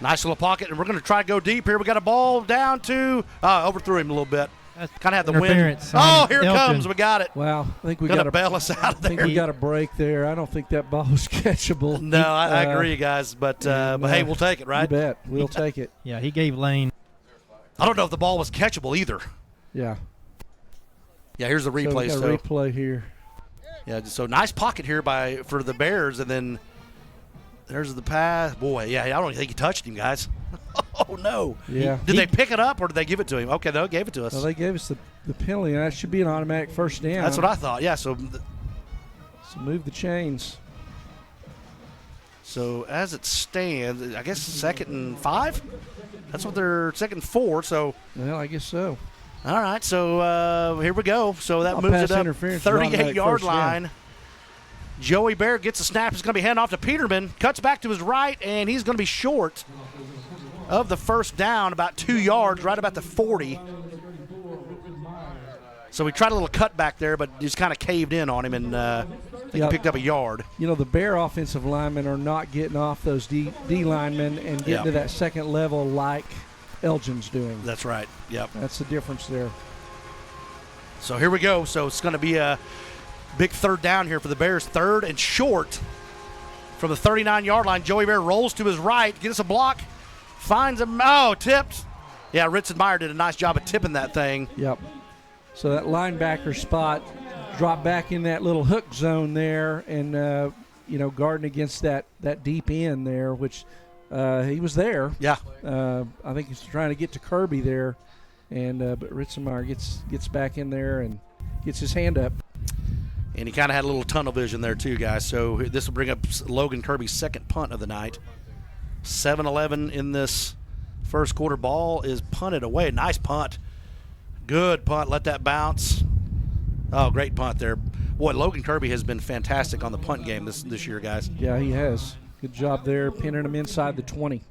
Nice little pocket, and we're going to try to go deep here. We got a ball down to overthrew him a little bit. Kind of had the wind. Oh, here it comes. We got it. Wow. I think we got to bail us out of there. I think we got a break there. I don't think that ball was catchable. No, I agree, guys. But hey, we'll take it, right? You bet. We'll take it. Yeah, he gave lane. I don't know if the ball was catchable either. Yeah. Yeah, here's the replay. So we got a replay here. Yeah, so nice pocket here for the Bears, and then there's the pass. Boy, yeah, I don't even think he touched him, guys. Oh, no. Yeah. Did they pick it up or did they give it to him? Okay, they gave it to us. Well, they gave us the penalty, and that should be an automatic first down. That's what I thought, yeah. So move the chains. So as it stands, I guess 2nd and 5? That's what they're 2nd and 4, so. Well, I guess so. All right, so here we go. So that moves it up 38-yard line. Joey Bear gets a snap. He's going to be handing off to Peterman. Cuts back to his right, and he's going to be short of the first down, about 2 yards, right about the 40. So we tried a little cutback there, but just kind of caved in on him, and he picked up a yard. You know, the Bear offensive linemen are not getting off those D linemen and getting to that second level like Elgin's doing. That's right. Yep. That's the difference there. So here we go. So it's going to be a big third down here for the Bears. 3rd and short from the 39-yard line. Joey Bear rolls to his right, gets a block, finds him. Oh, tipped. Yeah, Ritzenmeyer did a nice job of tipping that thing. Yep. So that linebacker spot dropped back in that little hook zone there, and guarding against that deep end there, which he was there. Yeah. I think he's trying to get to Kirby there, and but Ritzenmeyer gets back in there and gets his hand up. And he kind of had a little tunnel vision there too, guys. So this will bring up Logan Kirby's second punt of the night. 7-11 in this first quarter. Ball is punted away. Nice punt. Good punt. Let that bounce. Oh, great punt there. Boy, Logan Kirby has been fantastic on the punt game this year, guys. Yeah, he has. Good job there, pinning him inside the 20.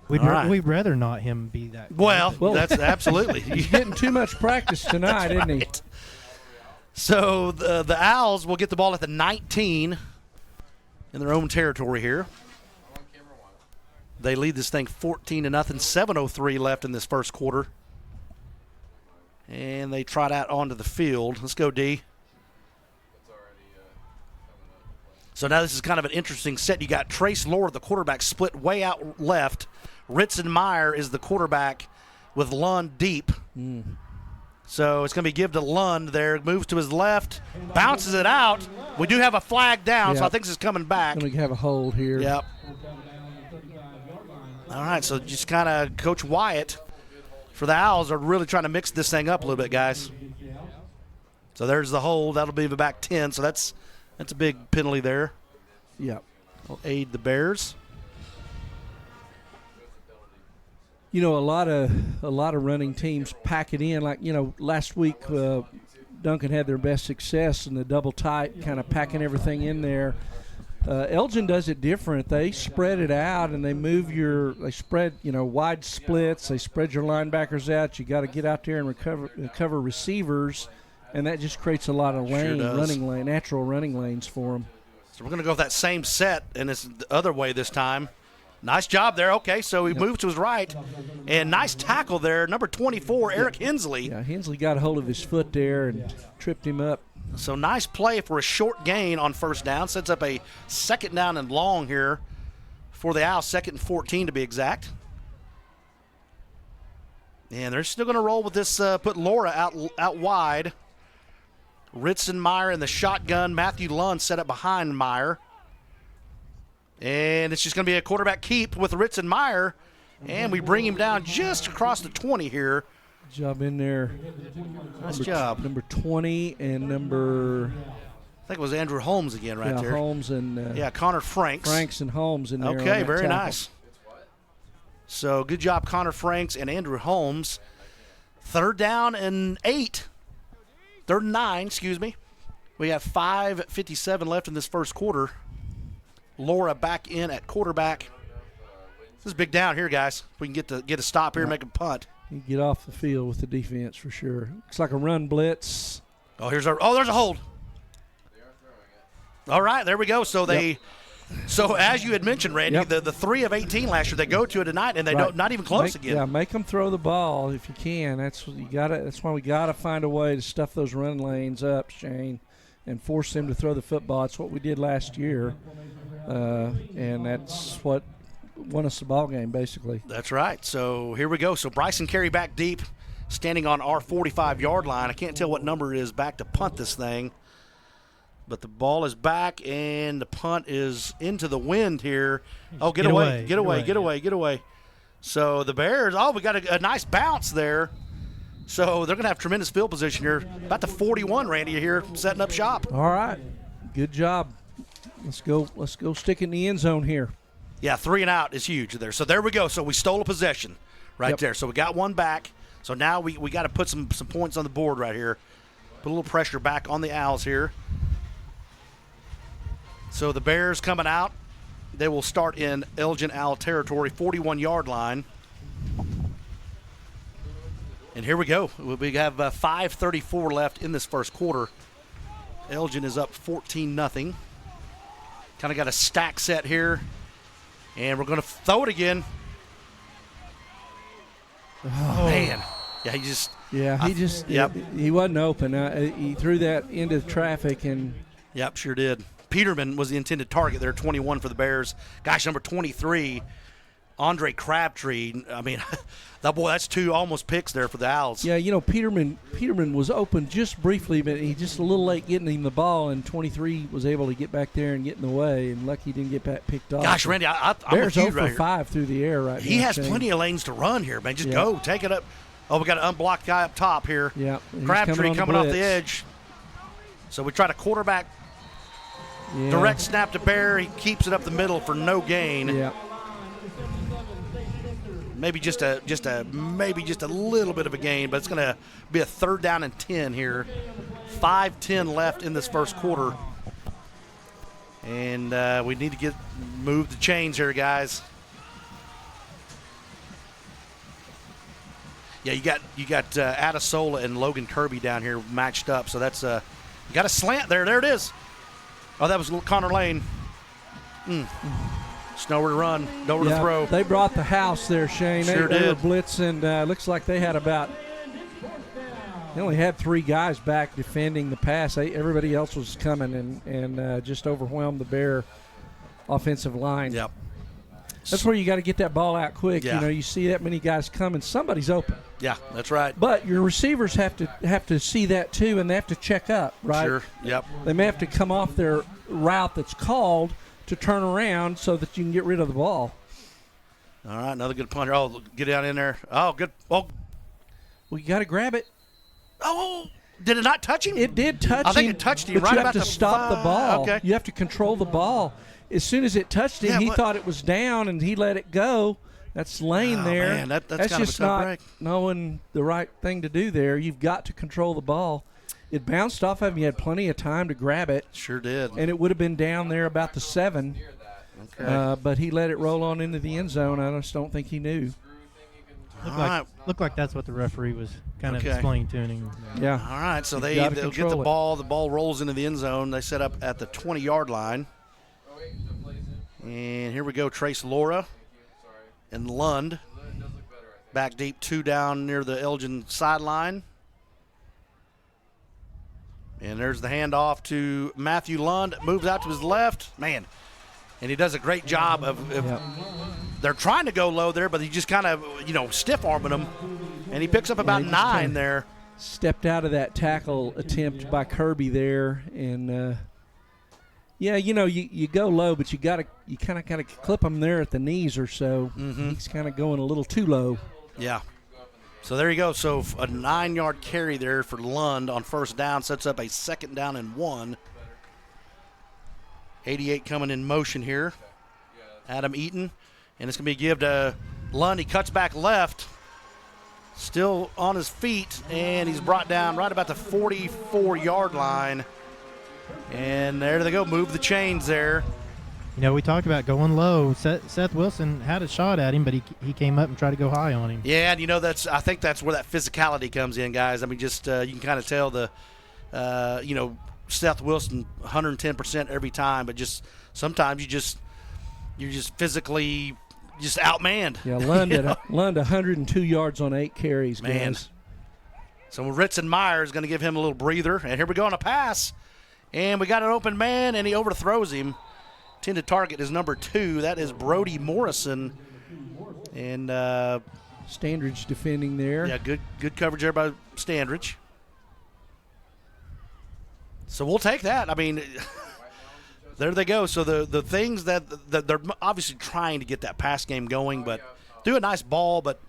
We'd rather not him be that. Well, that's absolutely. He's getting too much practice tonight, isn't he? So the Owls will get the ball at the 19 in their own territory here. They lead this thing 14-0. 7:03 left in this first quarter. And they trot out onto the field. Let's go, D. So now this is kind of an interesting set. You got Trace Lord, the quarterback, split way out left. Ritzenmeyer is the quarterback with Lund deep. So it's going to be give to Lund there. Moves to his left, bounces it out. We do have a flag down, so I think this is coming back. Going to have a hold here. Yep. All right, so just kind of Coach Wyatt for the Owls are really trying to mix this thing up a little bit, guys. So there's the hold. That'll be the back 10, so that's a big penalty there. Yep. Will aid the Bears. You know, a lot of running teams pack it in. Like, you know, last week Duncan had their best success in the double tight, kind of packing everything in there. Elgin does it different. They spread it out and they spread, you know, wide splits. They spread your linebackers out. You got to get out there and recover receivers, and that just creates a lot of natural running lanes for them. So we're going to go with that same set, and it's the other way this time. Nice job there. Okay, so he moved to his right. And nice tackle there, number 24, Eric Hensley. Yeah, Hensley got a hold of his foot there and tripped him up. So nice play for a short gain on first down. Sets up a second down and long here for the Owls, 2nd and 14 to be exact. And they're still going to roll with this, put Laura out wide. Ritzenmeyer in the shotgun. Matthew Lund set up behind Meyer. And it's just going to be a quarterback keep with Ritzenmeyer. And we bring him down just across the 20 here. Good job in there. Nice job. Number 20 and number... I think it was Andrew Holmes again there. Holmes and... Connor Franks. Franks and Holmes in there. Okay, very nice. So good job, Connor Franks and Andrew Holmes. 3rd down and 8. 3rd and 9, excuse me. We have 5:57 left in this first quarter. Laura back in at quarterback. This is big down here, guys. If we can get a stop here and make a punt. You get off the field with the defense for sure. Looks like a run blitz. Oh, there's a hold. All right, there we go. So so as you had mentioned, Randy, the 3 of 18 last year, they go to it tonight and they don't, not even close again. Yeah, make them throw the ball if you can. That's why we gotta find a way to stuff those run lanes up, Shane, and force them to throw the football. It's what we did last year. And that's what won us the ball game, basically. That's right. So here we go. So Bryson Carey back deep, standing on our 45-yard line. I can't tell what number it is back to punt this thing. But the ball is back, and the punt is into the wind here. Oh, get away. So the Bears, we got a nice bounce there. So they're going to have tremendous field position here. About the 41, Randy, here, setting up shop. All right. Good job. Let's go stick in the end zone here. Yeah, 3 and out is huge there. So there we go. So we stole a possession right there. So we got one back. So now we got to put some points on the board right here. Put a little pressure back on the Owls here. So the Bears coming out. They will start in Elgin Owl territory, 41-yard line. And here we go. We have 5:34 left in this first quarter. Elgin is up 14-0. Kind of got a stack set here. And we're going to throw it again. Oh, man. Yeah, he wasn't open. He threw that into traffic. Yep, sure did. Peterman was the intended target there, 21 for the Bears. Gosh, number 23, Andre Crabtree. I mean, that's 2 almost picks there for the Owls. Yeah, you know, Peterman was open just briefly, but he just a little late getting him the ball, and 23 was able to get back there and get in the way, and lucky he didn't get picked off. Gosh, Randy, I'm Bears with you 0 for 5 through the air right now. He has plenty of lanes to run here, man. Just go, take it up. Oh, we got an unblocked guy up top here. Yeah, Crabtree coming off the edge. So we try to quarterback. Yeah. Direct snap to Bear. He keeps it up the middle for no gain. Yeah. Maybe just a little bit of a gain, but it's going to be a 3rd down and 10 here. 5:10 left in this first quarter, and we need to move the chains here, guys. Yeah, you got Adesola and Logan Kirby down here matched up, so that's you got a slant there. There it is. Oh, that was Connor Lane. Just nowhere to run, nowhere to throw. They brought the house there, Shane. Sure they did. were blitzing. Looks like they only had 3 guys back defending the pass. Everybody else was coming and just overwhelmed the Bear offensive line. Yep. That's where you got to get that ball out quick. Yeah. You know, you see that many guys coming, somebody's open. Yeah, that's right. But your receivers have to see that too, and they have to check up, right? Sure. Yep. They may have to come off their route that's called to turn around so that you can get rid of the ball. All right, another good punter. Oh, get down in there. Oh, good. Oh, well, you got to grab it. Oh, did it not touch him? It did touch him. I think it touched him but right you about have to the stop the ball. Okay. You have to control the ball. As soon as it touched him, he thought it was down, and he let it go. That's laying there. Man, that's kind just of a tough not break. knowing the right thing to do there. You've got to control the ball. It bounced off of him. You had plenty of time to grab it. Sure did. And it would have been down there about the 7. Okay. But he let it roll on into the end zone. I just don't think he knew. Looked like that's what the referee was kind of explaining to him. Yeah. All right, so they'll get the control it. ball. The ball rolls into the end zone. They set up at the 20-yard line. And here we go, Trace Laura and Lund. Back deep, 2 down near the Elgin sideline. And there's the handoff to Matthew Lund. Moves out to his left. Man, and he does a great job of they're trying to go low there, but he just kind of, stiff-arming them. And he picks up about 9 there. Stepped out of that tackle attempt by Kirby there, and you go low, but you kind of got to clip him there at the knees or so. Mm-hmm. He's kind of going a little too low. Yeah. So there you go. So a 9-yard carry there for Lund on first down sets up a 2nd down and 1. 88 coming in motion here. Adam Eaton, and it's going to be give to Lund. He cuts back left. Still on his feet, and he's brought down right about the 44-yard line. And there they go. Move the chains there. We talked about going low. Seth Wilson had a shot at him, but he came up and tried to go high on him. Yeah, and I think that's where that physicality comes in, guys. I mean, just you can kind of tell Seth Wilson 110% every time, but just sometimes you're just physically just outmanned. Yeah, Lund 102 yards on 8 carries, man. Guys. So Ritzenmeyer is going to give him a little breather, and here we go on a pass, and we got an open man, and he overthrows him. Intended target is number 2. That is Brody Morrison, and Standridge defending there. Yeah, good coverage there by Standridge. So we'll take that. I mean, there they go. So the things that they're obviously trying to get that pass game going, but do a nice ball, but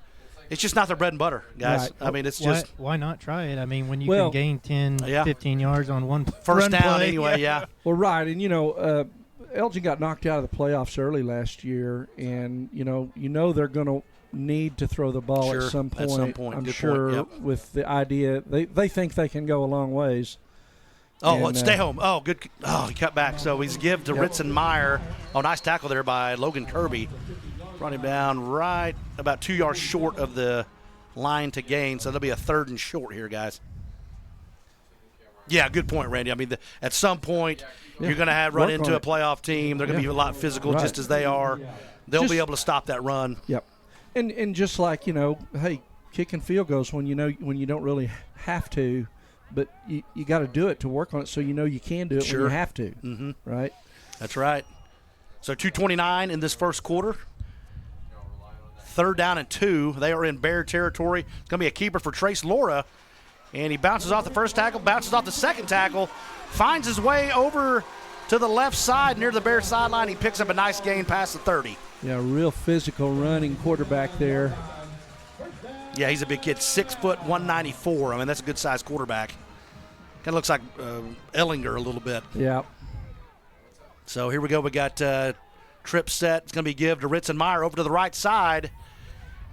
it's just not their bread and butter, guys. Right. I mean, it's why not try it? I mean, when you can gain 10, 15 yards on one first down play. anyway, yeah. Well, right, and Elgin got knocked out of the playoffs early last year, and they're going to need to throw the ball at some point. I'm Good sure point. Yep. with the idea they think they can go a long ways. Oh, and, let's stay home. Oh, good. Oh, he cut back. So he's give to Ritzenmeyer. Oh, nice tackle there by Logan Kirby. Brought him down right about 2 yards short of the line to gain. So there'll be a 3rd and short here, guys. Yeah, good point, Randy. I mean, at some point, you're going to run into a playoff team. They're going to be a lot physical, just as they are. They'll be able to stop that run. Yep. And just like, hey, kicking field goals when you don't really have to, but you got to do it to work on it so you can do it when you have to. Mm-hmm. Right? That's right. So 2:29 in this first quarter. 3rd down and 2. They are in Bear territory. It's going to be a keeper for Trace Laura. And he bounces off the first tackle, bounces off the second tackle, finds his way over to the left side near the Bear sideline. He picks up a nice gain past the 30. Yeah, real physical running quarterback there. Yeah, he's a big kid, 6 foot, 194. I mean, that's a good-sized quarterback. Kind of looks like Ellinger a little bit. Yeah. So here we go. We got trip set. It's going to be give to Ritzenmeyer over to the right side.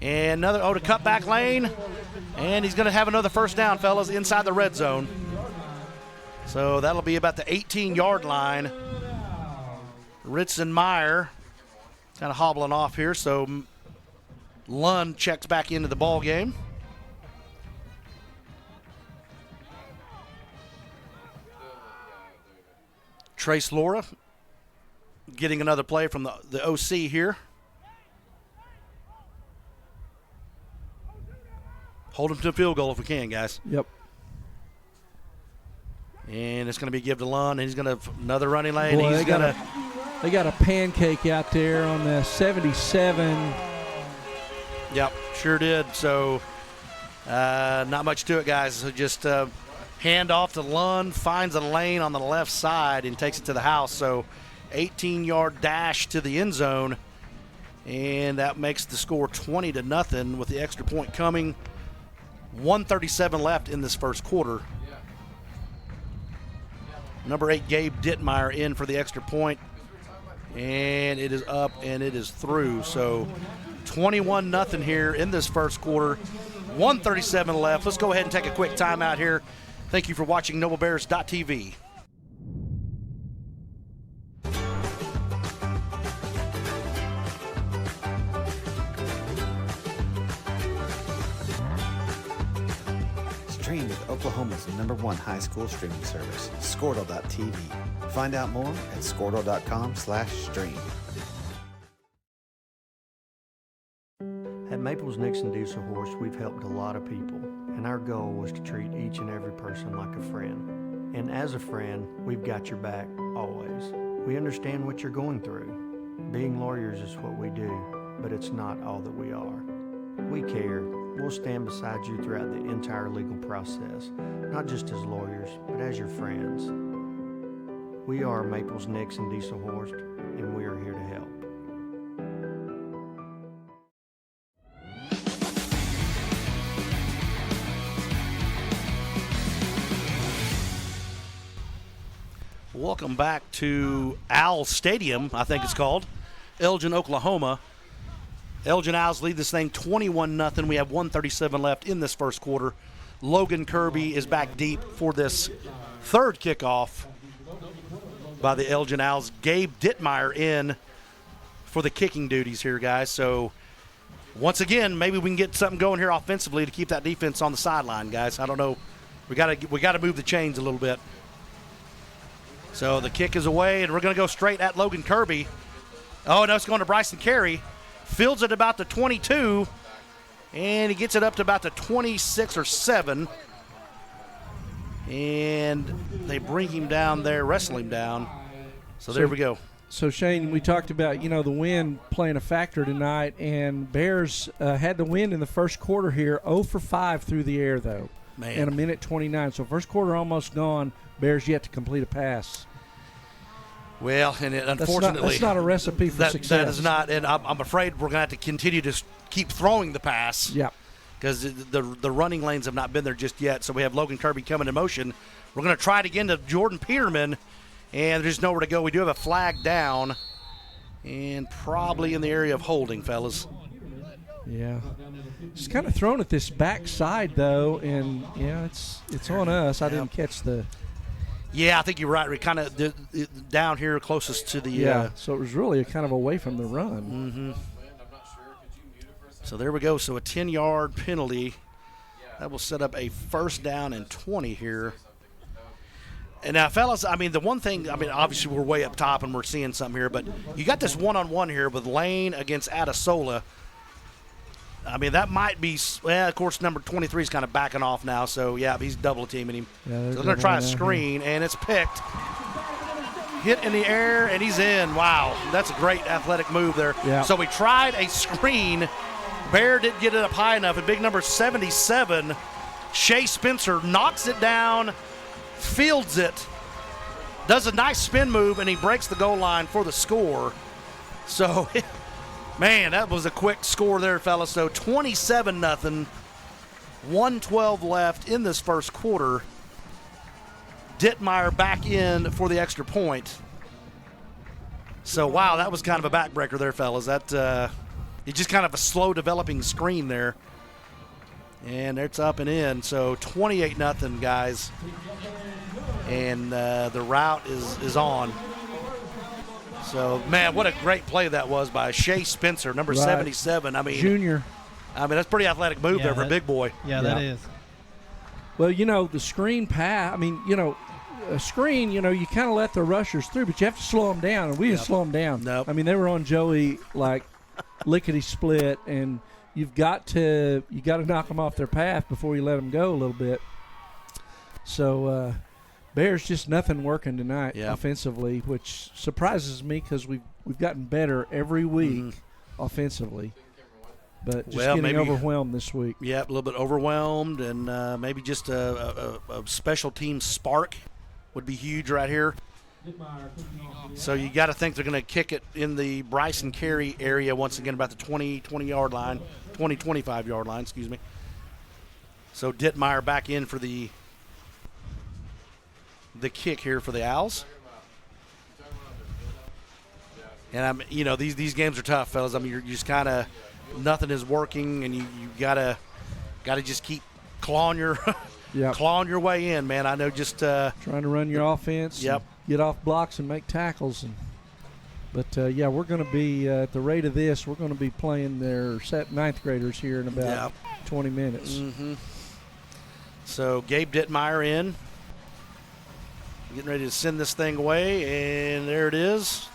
And another to cut back lane. And he's going to have another first down, fellas, inside the red zone. So that'll be about the 18-yard line. Ritzenmeyer kind of hobbling off here. So Lund checks back into the ball game. Trace Laura getting another play from the OC here. Hold him to a field goal if we can, guys. Yep. And it's going to be give to Lund, and he's going to another running lane. Boy, he's going to They got a pancake out there on the 77. Yep, sure did. So not much to it, guys. So just hand off to Lund, finds a lane on the left side and takes it to the house. So 18-yard dash to the end zone, and that makes the score 20-0 with the extra point coming. 1:37 left in this first quarter. Number 8, Gabe Dittmeyer in for the extra point, and it is up and it is through. So 21-0 here in this first quarter. 1:37 left. Let's go ahead and take a quick timeout here. Thank you for watching NobleBears.tv. Stream with Oklahoma's #1 high school streaming service, Squirtle.tv. Find out more at Squirtle.com/stream. At Maples Nixon Diesel Horse, we've helped a lot of people, and our goal was to treat each and every person like a friend. And as a friend, we've got your back, always. We understand what you're going through. Being lawyers is what we do, but it's not all that we are. We care. We'll stand beside you throughout the entire legal process, not just as lawyers, but as your friends. We are Maples Nixon Diesel Horse, and we are here to help. Welcome back to Owl Stadium, I think it's called, Elgin, Oklahoma. Elgin Owls lead this thing 21-0. We have 1:37 left in this first quarter. Logan Kirby is back deep for this third kickoff by the Elgin Owls. Gabe Dittmeyer in for the kicking duties here, guys. So once again, maybe we can get something going here offensively to keep that defense on the sideline, guys. I don't know. We gotta move the chains a little bit. So the kick is away, and we're going to go straight at Logan Kirby. Oh, no, it's going to Bryson Carey. Fields it about the 22, and he gets it up to about the 26 or 7. And they bring him down there, wrestle him down. So there we go. So, Shane, we talked about, the wind playing a factor tonight, and Bears had the wind in the first quarter here, 0 for 5 through the air, though, Man. and a minute 29. So first quarter almost gone. Bears yet to complete a pass. Well, and unfortunately, that's not a recipe for success. That is not, and I'm afraid we're going to have to continue to keep throwing the pass. Yeah. Because the running lanes have not been there just yet. So we have Logan Kirby coming in motion. We're going to try it again to Jordan Peterman, and there's nowhere to go. We do have a flag down, and probably in the area of holding, fellas. Yeah. It's kind of thrown at this backside, though, and, it's on us. I didn't catch the – Yeah, I think you're right. We kind of down here closest to the so it was really kind of away from the run. Mm-hmm. So there we go. So a 10-yard penalty. That will set up a first down and 20 here. And now, fellas, the one thing, obviously we're way up top and we're seeing something here, but you got this one-on-one here with Lane against Adesola. That might be, of course, number 23 is kind of backing off now, so, he's double teaming him. Yeah, so they're going to try a screen, and it's picked. Hit in the air, and he's in. Wow, that's a great athletic move there. Yeah. So we tried a screen. Bear didn't get it up high enough, and big number 77, Shea Spencer, knocks it down, fields it, does a nice spin move, and he breaks the goal line for the score. So man, that was a quick score there, fellas. So 27-0, 1:12 left in this first quarter. Dittmeyer back in for the extra point. So, wow, that was kind of a backbreaker there, fellas. That it's just kind of a slow developing screen there. And it's up and in. So 28-0, guys. And the route is on. So, man, what a great play that was by Shea Spencer, number 77. Junior. That's a pretty athletic move there for a big boy. Yeah, that is. Well, the screen pass, a screen, you kind of let the rushers through, but you have to slow them down, and we didn't slow them down. Nope. They were on Joey like lickety-split, and you got to knock them off their path before you let them go a little bit. So, Bears just nothing working tonight Yeah. offensively, which surprises me because we've gotten better every week offensively, but just getting maybe overwhelmed this week. Yeah, a little bit overwhelmed, and maybe just a special team spark would be huge right here. So you got to think they're going to kick it in the Bryson Carey area once again, about the 20-yard line, 25-yard line, excuse me. So Dittmeyer back in for the kick here for the Owls. And these games are tough, fellas. I mean, you're just kind of nothing is working, and you gotta just keep clawing your clawing your way in, man. I know just trying to run your offense. Yep. Get off blocks and make tackles. But we're going to be at the rate of this. We're going to be playing their ninth graders here in about 20 minutes. Mm-hmm. So Gabe Dittmeyer in, getting ready to send this thing away, and there it is.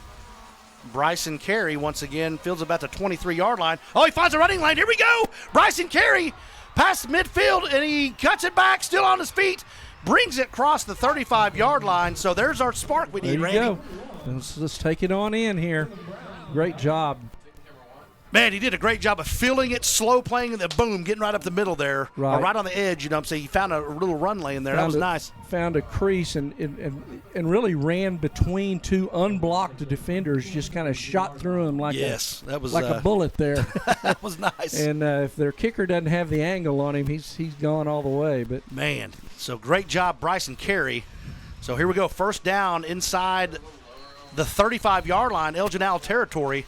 Bryson Carey once again fields about the 23-yard line. Oh, he finds a running lane. Here we go. Bryson Carey past midfield, and he cuts it back, still on his feet, brings it across the 35-yard line. So there's our spark we need, Randy. Randy. Let's take it on in here. Great job. Man, he did a great job of filling it, slow playing, and then boom, getting right up the middle there. Right. Or right on the edge, I'm saying. He found a little run lane there. That was nice. Found a crease and really ran between two unblocked defenders, just kind of shot through them like that was a bullet there. That was nice. And if their kicker doesn't have the angle on him, he's gone all the way. But man, so great job, Bryson Carey. So here we go, first down inside the 35-yard line, Elgin Owl territory.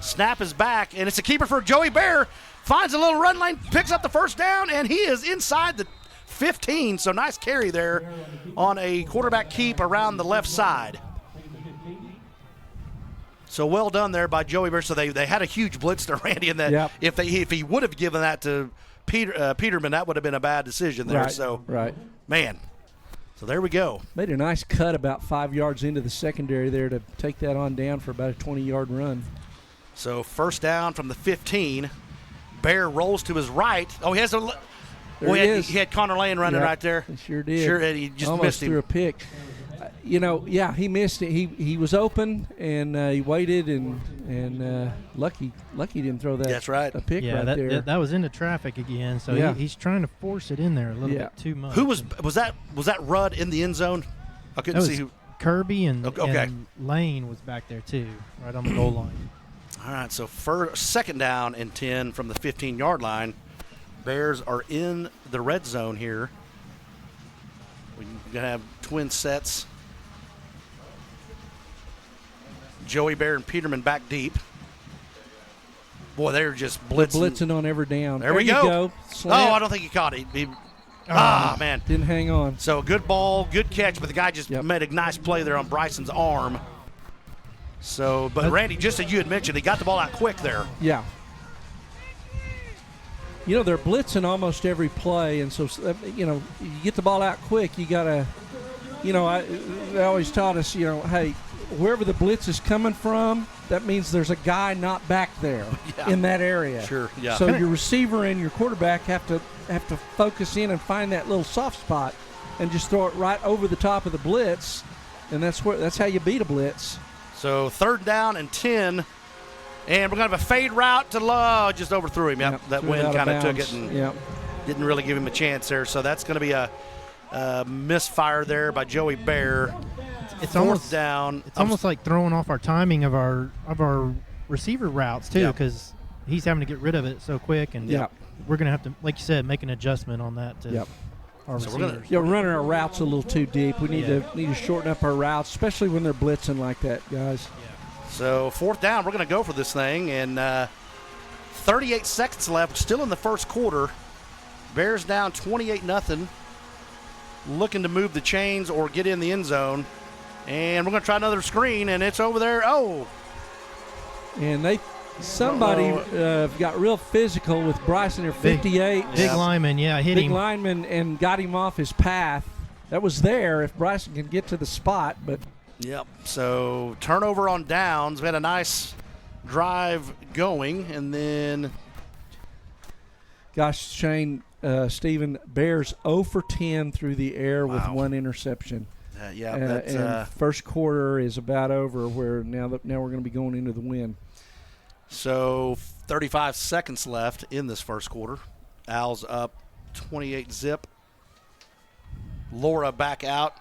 Snap is back, and it's a keeper for Joey Bear. Finds a little run lane, picks up the first down, and he is inside the 15. So nice carry there on a quarterback keep around the left side. So well done there by Joey Bear. So they had a huge blitz there, Randy, in that if he would have given that to Peterman, that would have been a bad decision there. Man. So there we go. Made a nice cut about 5 yards into the secondary there to take that on down for about a 20-yard run. So first down from the 15. Bear rolls to his right. Oh, he has he had Connor Lane running right there. He sure did. Sure, he just almost missed him. Threw a pick. He missed it. He was open and he waited and lucky didn't throw that. That's right. A pick right there. That was into traffic again. So he's trying to force it in there a little bit too much. Who was that Rudd in the end zone? I couldn't see who. Kirby and Lane was back there too, right on the goal line. All right, so second down and 10 from the 15-yard line. Bears are in the red zone here. We're going to have twin sets. Joey Bear and Peterman back deep. Boy, they're just blitzing. They're blitzing on every down. There we go. Oh, I don't think he caught it. Man. Didn't hang on. So good ball, good catch, but the guy just made a nice play there on Bryson's arm. So, but Randy, just as you had mentioned, he got the ball out quick there. Yeah. They're blitzing almost every play, and so, you get the ball out quick, you got to, they always taught us, hey, wherever the blitz is coming from, that means there's a guy not back there in that area. Sure, yeah. So your receiver and your quarterback have to focus in and find that little soft spot and just throw it right over the top of the blitz, and that's how you beat a blitz. So third down and 10, and we're going to have a fade route to just overthrew him. Yep, that wind kind of took it and didn't really give him a chance there. So that's going to be a misfire there by Joey Bear. It's fourth almost down. It's almost like throwing off our timing of our receiver routes too, because he's having to get rid of it so quick, and we're going to have to, like you said, make an adjustment on that. Our so receivers. we're running our routes a little too deep. We need to shorten up our routes, especially when they're blitzing like that, guys. So fourth down, we're going to go for this thing, and 38 seconds left, still in the first quarter. Bears down 28-0, looking to move the chains or get in the end zone. And we're going to try another screen, and it's over there. Oh! And somebody got real physical with Bryson, 58. Big lineman, hit him. Big lineman, and got him off his path. That was there if Bryson can get to the spot, but. Yep, so turnover on downs. We had a nice drive going, and then. Gosh, Shane, Stephen, Bears 0 for 10 through the air with one interception. And first quarter is about over. Where now we're going to be going into the win. So 35 seconds left in this first quarter. Owls up 28-zip. Laura back out.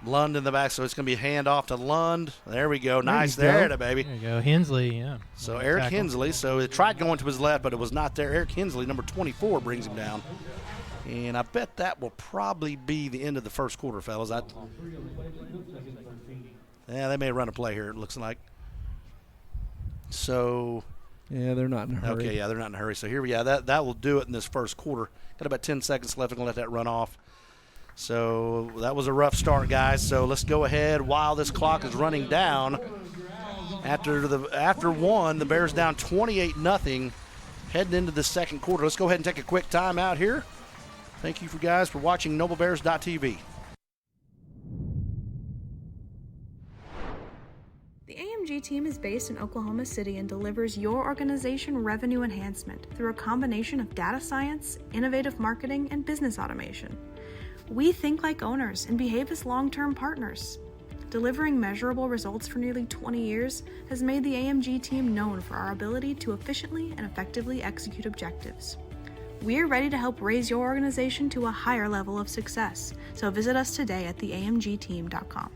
Lund in the back, so it's going to be a handoff to Lund. There we go. Nice there, baby. There you go. Hensley, yeah. So Eric Hensley. So it tried going to his left, but it was not there. Eric Hensley, number 24, brings him down. And I bet that will probably be the end of the first quarter, fellas. Yeah, they may run a play here, it looks like. So. Yeah, they're not in a hurry. Okay, yeah, they're not in a hurry. So here we are. That will do it in this first quarter. Got about 10 seconds left. I'm going to let that run off. So that was a rough start, guys. So let's go ahead while this clock is running down. After one, the Bears down 28-0, heading into the second quarter. Let's go ahead and take a quick time out here. Thank you guys for watching NobleBears.tv. The AMG team is based in Oklahoma City and delivers your organization revenue enhancement through a combination of data science, innovative marketing, and business automation. We think like owners and behave as long-term partners. Delivering measurable results for nearly 20 years has made the AMG team known for our ability to efficiently and effectively execute objectives. We're ready to help raise your organization to a higher level of success, so visit us today at theamgteam.com.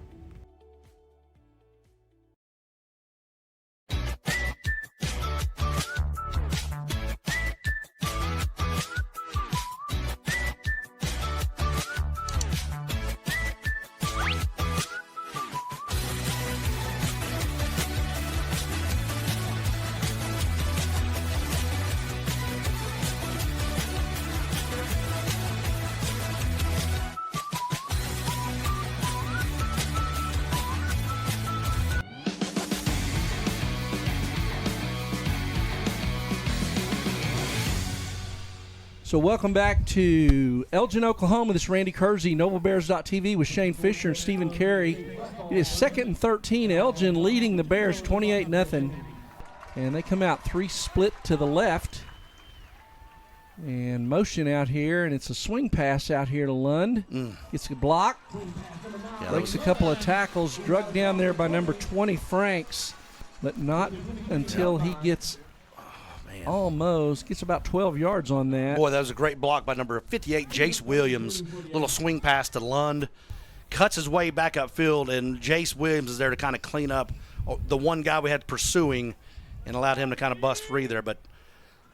So welcome back to Elgin, Oklahoma. This is Randy Kersey, NobleBears.tv with Shane Fisher and Stephen Carey. It is 2nd and 13. Elgin leading the Bears 28-0. And they come out 3 split to the left. And motion out here, and it's a swing pass out here to Lund. Gets a block. Breaks a couple of tackles. Drugged down there by number 20, Franks. But not until he gets... Almost gets about 12 yards on that. Boy, that was a great block by number 58, Jace Williams. Little swing pass to Lund. Cuts his way back upfield, and Jace Williams is there to kind of clean up the one guy we had pursuing and allowed him to kind of bust free there. But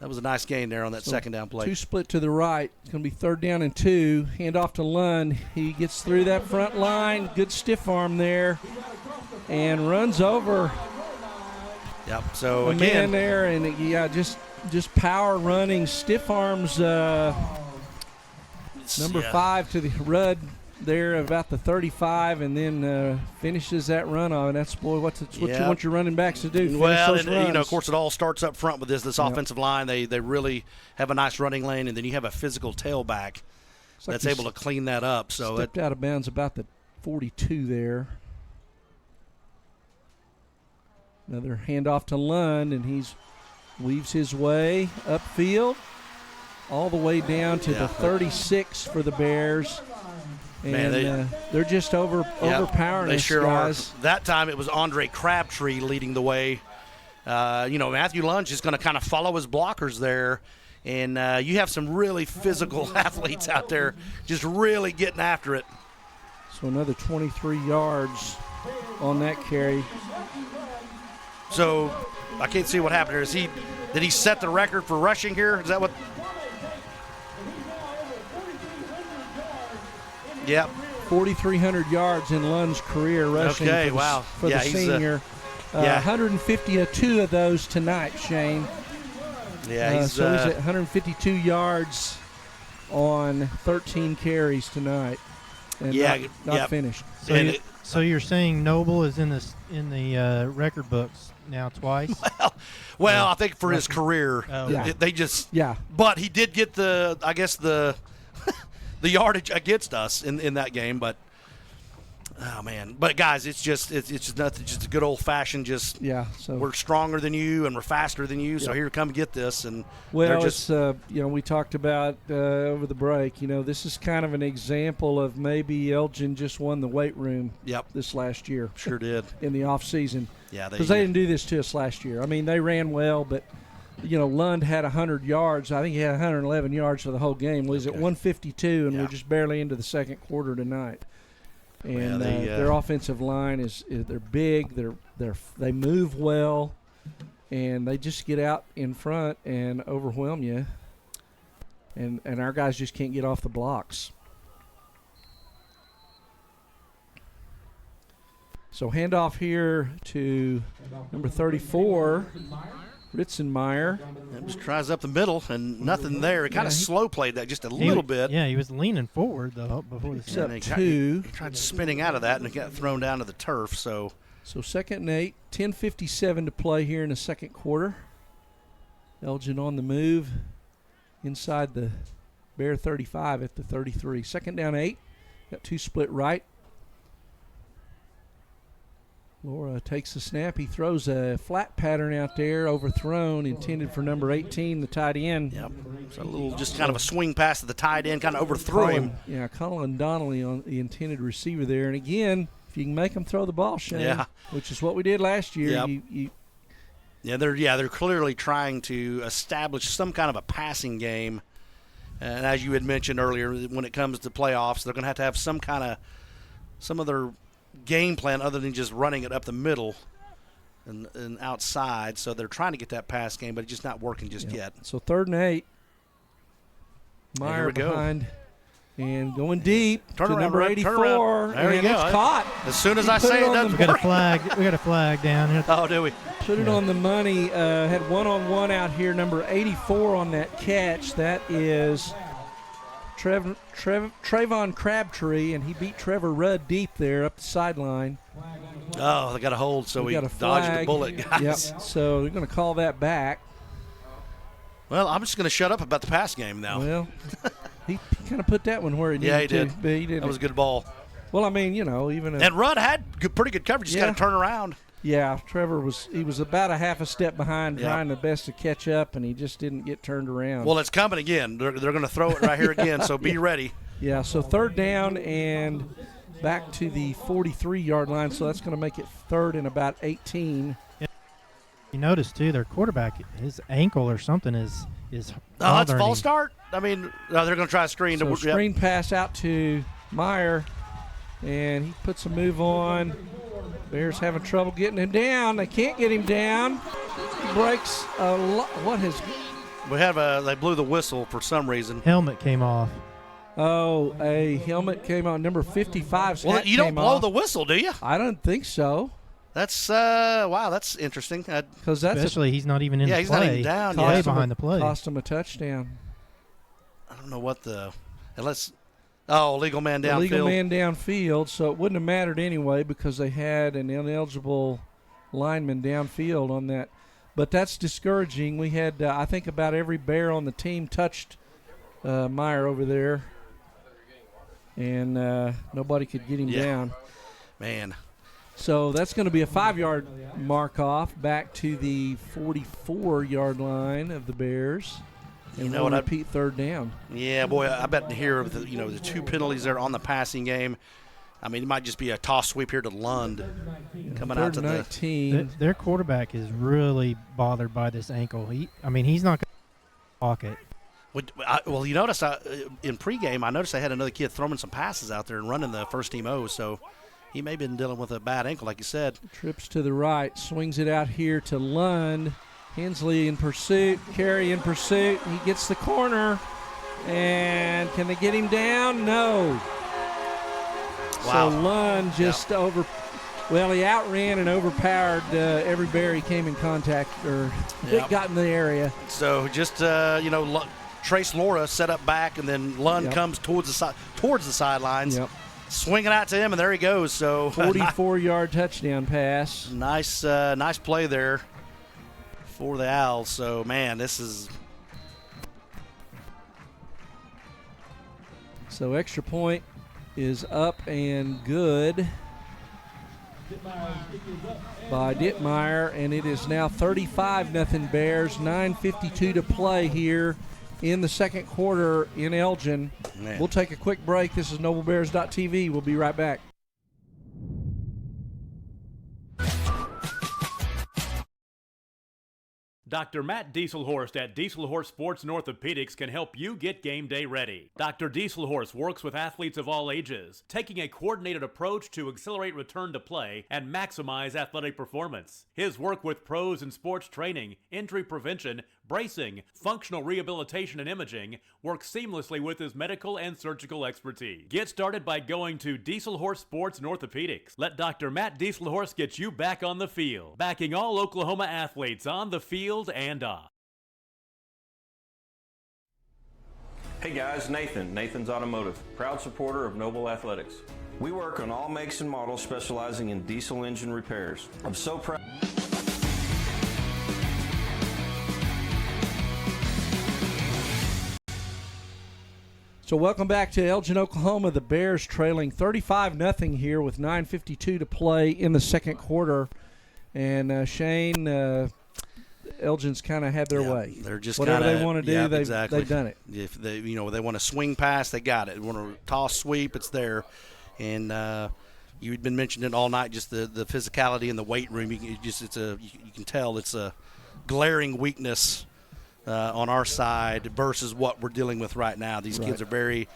that was a nice gain there on that second down play. 2 split to the right. It's going to be 3rd down and 2. Hand off to Lund. He gets through that front line. Good stiff arm there. And runs over. Yep. So a again man there, and just power running, stiff arms. Number 5 to the Rudd there, about the 35, and then finishes that run on. That's what you want your running backs to do. Well, and of course, it all starts up front with this offensive line. They really have a nice running lane, and then you have a physical tailback that's able to clean that up. So stepped out of bounds about the 42 there. Another handoff to Lund, and he weaves his way upfield all the way down to the 36 for the Bears. And man, they're just overpowering they sure guys. Are. That time it was Andre Crabtree leading the way. Matthew Lunge is going to kind of follow his blockers there. And you have some really physical athletes out there just really getting after it. So another 23 yards on that carry. So I can't see what happened here. Did he set the record for rushing here? Is that what? Yep. 4,300 yards in Lund's career rushing for the senior. 152 of those tonight, Shane. Yeah, so he's at 152 yards on 13 carries tonight. And not finished. So you're saying Noble is in the record books now twice? Well, I think for his career, But he did get the yardage against us in that game. But Oh man! But guys, it's just nothing. Just a good old fashioned. Just So we're stronger than you and we're faster than you. So here, come get this. And well, it's we talked about over the break. This is kind of an example of maybe Elgin just won the weight room. This last year, sure did in the off season. Yeah, because they didn't do this to us last year. I mean, they ran well, but Lund had 100 yards. I think he had 111 yards for the whole game. Was at 152, and we're just barely into the second quarter tonight. And their offensive line is they're big. They move well, and they just get out in front and overwhelm you. And our guys just can't get off the blocks. So handoff here to number 34, Ritzenmeyer. Just tries up the middle and nothing there. He kind of slow played that just a little bit. Yeah, he was leaning forward though before the snap. He tried spinning out of that and it got thrown down to the turf. So 2nd and 8, 10:57 to play here in the second quarter. Elgin on the move inside the Bear 35 at the 33. 2nd down 8. Got 2 split right. Laura takes the snap. He throws a flat pattern out there, overthrown, intended for number 18, the tight end. Yep. So a little, just kind of a swing pass to the tight end, kind of overthrew him. Yeah, Colin Donnelly on the intended receiver there. And again, if you can make them throw the ball, Shane, which is what we did last year. Yep. They're clearly trying to establish some kind of a passing game. And as you had mentioned earlier, when it comes to playoffs, they're going to have some other game plan other than just running it up the middle and outside. So they're trying to get that pass game, but it's just not working just yet. So 3rd and 8. Meyer behind and going deep to number 84. There you go. It's caught. As soon as I say it doesn't work. We got a flag down here. Oh, do we? Put it on the money. Had one-on-one out here. Number 84 on that catch. That is Trayvon Crabtree, and he beat Trevor Rudd deep there up the sideline. Oh, they got a hold, so we dodged the bullet, guys. Yep. So they're going to call that back. Well, I'm just going to shut up about the pass game now. Well, he kind of put that one where he needed he did. to. But he didn't. That was a good ball. Well, I mean, even and Rudd had pretty good coverage. Just got to turn around. Yeah, Trevor was about a half a step behind, trying the best to catch up, and he just didn't get turned around. Well, it's coming again. They're going to throw it right here again, so be ready. Yeah, so 3rd down and back to the 43-yard line, so that's going to make it 3rd and about 18. You notice, too, their quarterback, his ankle or something is that's a false start? I mean, no, they're going to try a screen. So screen pass out to Meyer, and he puts a move on. Bears having trouble getting him down. They can't get him down. He breaks a lot. What has... They blew the whistle for some reason. Helmet came off. Oh, a helmet came on. Number 55's Well, hat you don't came blow off. the whistle, do you? I don't think so. That's wow, that's interesting. Because that's especially he's not even in the play. He's not even down yet. Behind the play. Cost him a touchdown. I don't know what legal man downfield. Legal man downfield, so it wouldn't have mattered anyway because they had an ineligible lineman downfield on that. But that's discouraging. We had, I think, about every Bear on the team touched Meyer over there, and nobody could get him down. Man. So that's going to be a 5-yard mark off back to the 44-yard line of the Bears. And we'll repeat 3rd down. Yeah, boy, I bet to hear of the 2 penalties there on the passing game. I mean, it might just be a toss sweep here to Lund coming out to 19. Their quarterback is really bothered by this ankle. He's not going to pocket. Well, you notice in pregame, I noticed I had another kid throwing some passes out there and running the first team O, so he may have been dealing with a bad ankle, like you said. Trips to the right, swings it out here to Lund. Hensley in pursuit, Carey in pursuit. He gets the corner, and can they get him down? No. Wow. So Lund just he outran and overpowered every Bear he came in contact or got in the area. So just, Trace Laura set up back, and then Lund comes towards the sidelines. Yep. Swinging out to him, and there he goes. So 44-yard touchdown pass. Nice play there for the Owls. So, man, this is... So extra point is up and good. by Dittmeyer, and it is now 35-0 Bears, 9:52 to play here in the second quarter in Elgin. Man. We'll take a quick break. This is NobleBears.tv. We'll be right back. Dr. Matt Dieselhorst at Dieselhorst Sports and Orthopedics can help you get game day ready. Dr. Dieselhorst works with athletes of all ages, taking a coordinated approach to accelerate return to play and maximize athletic performance. His work with pros in sports training, injury prevention, bracing, functional rehabilitation, and imaging works seamlessly with his medical and surgical expertise. Get started by going to Dieselhorst Sports and Orthopedics. Let Dr. Matt Dieselhorst get you back on the field, backing all Oklahoma athletes on the field and off. Hey guys, Nathan's Automotive, proud supporter of Noble Athletics. We work on all makes and models specializing in diesel engine repairs. I'm so proud. So welcome back to Elgin, Oklahoma. The Bears trailing 35-0 here with 9:52 to play in the second quarter. And Shane, Elgin's kind of had their way. They're just whatever kinda, they want to do. They've done it. If they want to swing pass, they got it. They want to toss sweep, it's there. And you'd been mentioning it all night, just the physicality in the weight room. You can tell it's a glaring weakness on our side versus what we're dealing with right now. These kids are very,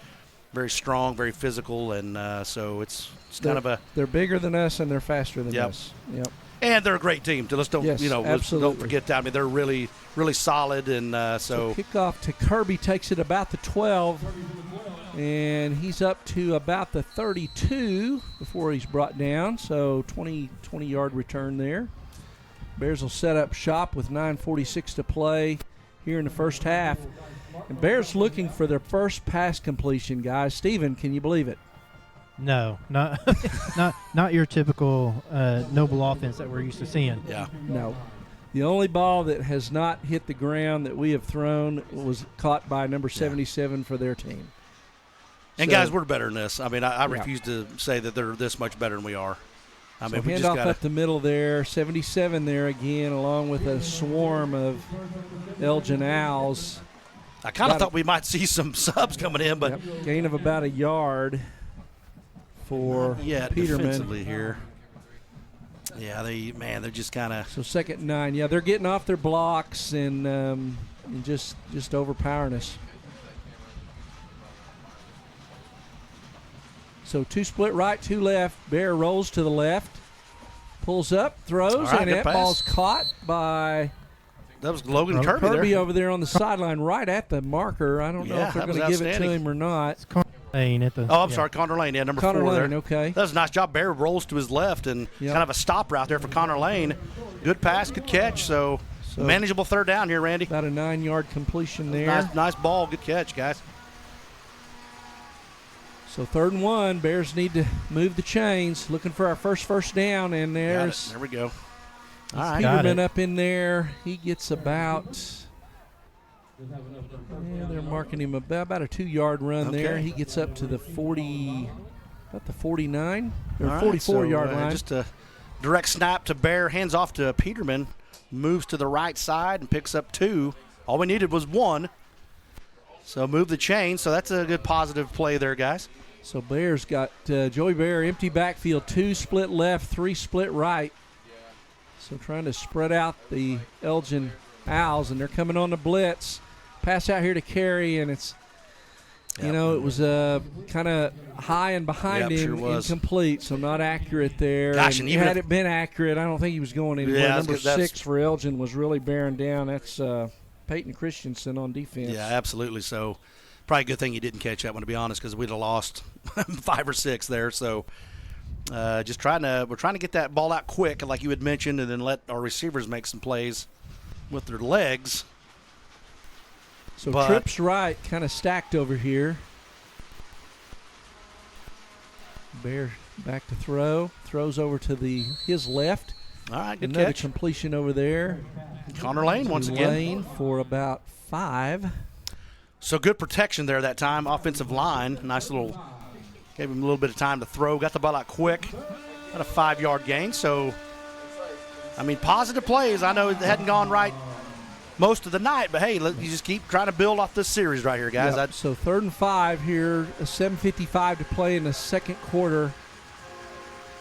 very strong, very physical, and so it's kind of a. They're bigger than us and they're faster than us. Yep. And they're a great team. Let's don't don't forget that. I mean, they're really, really solid, and so kickoff to Kirby takes it about the 12, and he's up to about the 32 before he's brought down. So 20-yard return there. Bears will set up shop with 9:46 to play here in the first half. And Bears looking for their first pass completion, guys. Steven, can you believe it? No, not not your typical Noble offense that we're used to seeing. Yeah. No. The only ball that has not hit the ground that we have thrown was caught by number 77 for their team. And guys, we're better than this. I mean, I refuse to say that they're this much better than we are. I mean, we just handoff got up the middle there, 77 there again, along with a swarm of Elgin Owls. I kind of thought we might see some subs coming in, but gain of about a yard for Peterman defensively here. Yeah, they're just kind of. So second and 9. Yeah, they're getting off their blocks and just overpowering us. So 2 split right, 2 left. Bear rolls to the left, pulls up, throws, and that ball's caught by. That was Logan Kirby there. Over there on the sideline, right at the marker. I don't know if they're going to give it to him or not. Lane at the, sorry, Connor Lane. Yeah, number Connor 4 Lane, there. Okay. That was a nice job. Bear rolls to his left and kind of a stop route there for Connor Lane. Good pass, good catch. So manageable third down here, Randy. About a 9-yard completion there. Nice ball, good catch, guys. So 3rd and 1. Bears need to move the chains. Looking for our first down, and there we go. All right. Peterman up in there. He gets about. They're marking him about a 2-yard run there. He gets up to the 40, about the 49 or 44-yard line. Just a direct snap to Bear, hands off to Peterman, moves to the right side and picks up 2. All we needed was 1. So move the chain. So that's a good positive play there, guys. So Bears got Joey Bear, empty backfield, 2 split left, 3 split right. So trying to spread out the Elgin Owls, and they're coming on the blitz. Pass out here to Carey, and it's, it was kind of high and behind him, incomplete, so not accurate there. Gosh, and had it been accurate, I don't think he was going anywhere. Yeah, Number 6 for Elgin was really bearing down. That's Peyton Christensen on defense. Yeah, absolutely. So probably a good thing you didn't catch that one, to be honest, because we'd have lost 5 or 6 there. So we're trying to get that ball out quick, like you had mentioned, and then let our receivers make some plays with their legs. So trips right, kind of stacked over here. Bear back to throw. Throws over to his left. All right, good Another catch. completion over there. Connor Lane once again. Lane for about 5. So good protection there that time. Offensive line, nice little, gave him a little bit of time to throw. Got the ball out quick. Got a 5-yard gain. So, I mean, positive plays. I know it hadn't gone right most of the night, but hey, you just keep trying to build off this series right here, guys. Yep. So 3rd and 5 here, 7:55 to play in the second quarter.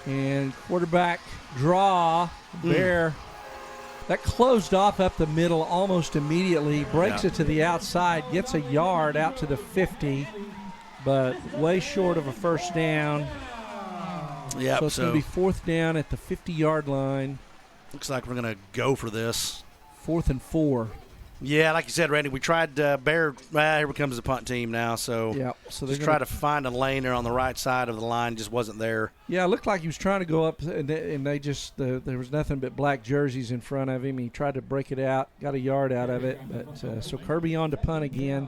And quarterback draw, Bear. That closed off up the middle almost immediately, breaks it to the outside, gets a yard out to the 50, but way short of a first down. Yeah, so it's going to be 4th down at the 50-yard line. Looks like we're going to go for this. 4th and 4. Yeah, like you said, Randy, we tried Bear. Here comes the punt team now. So, so just try to find a lane there on the right side of the line. Just wasn't there. Yeah, it looked like he was trying to go up, and they just there was nothing but black jerseys in front of him. He tried to break it out, got a yard out of it. But so Kirby on to punt again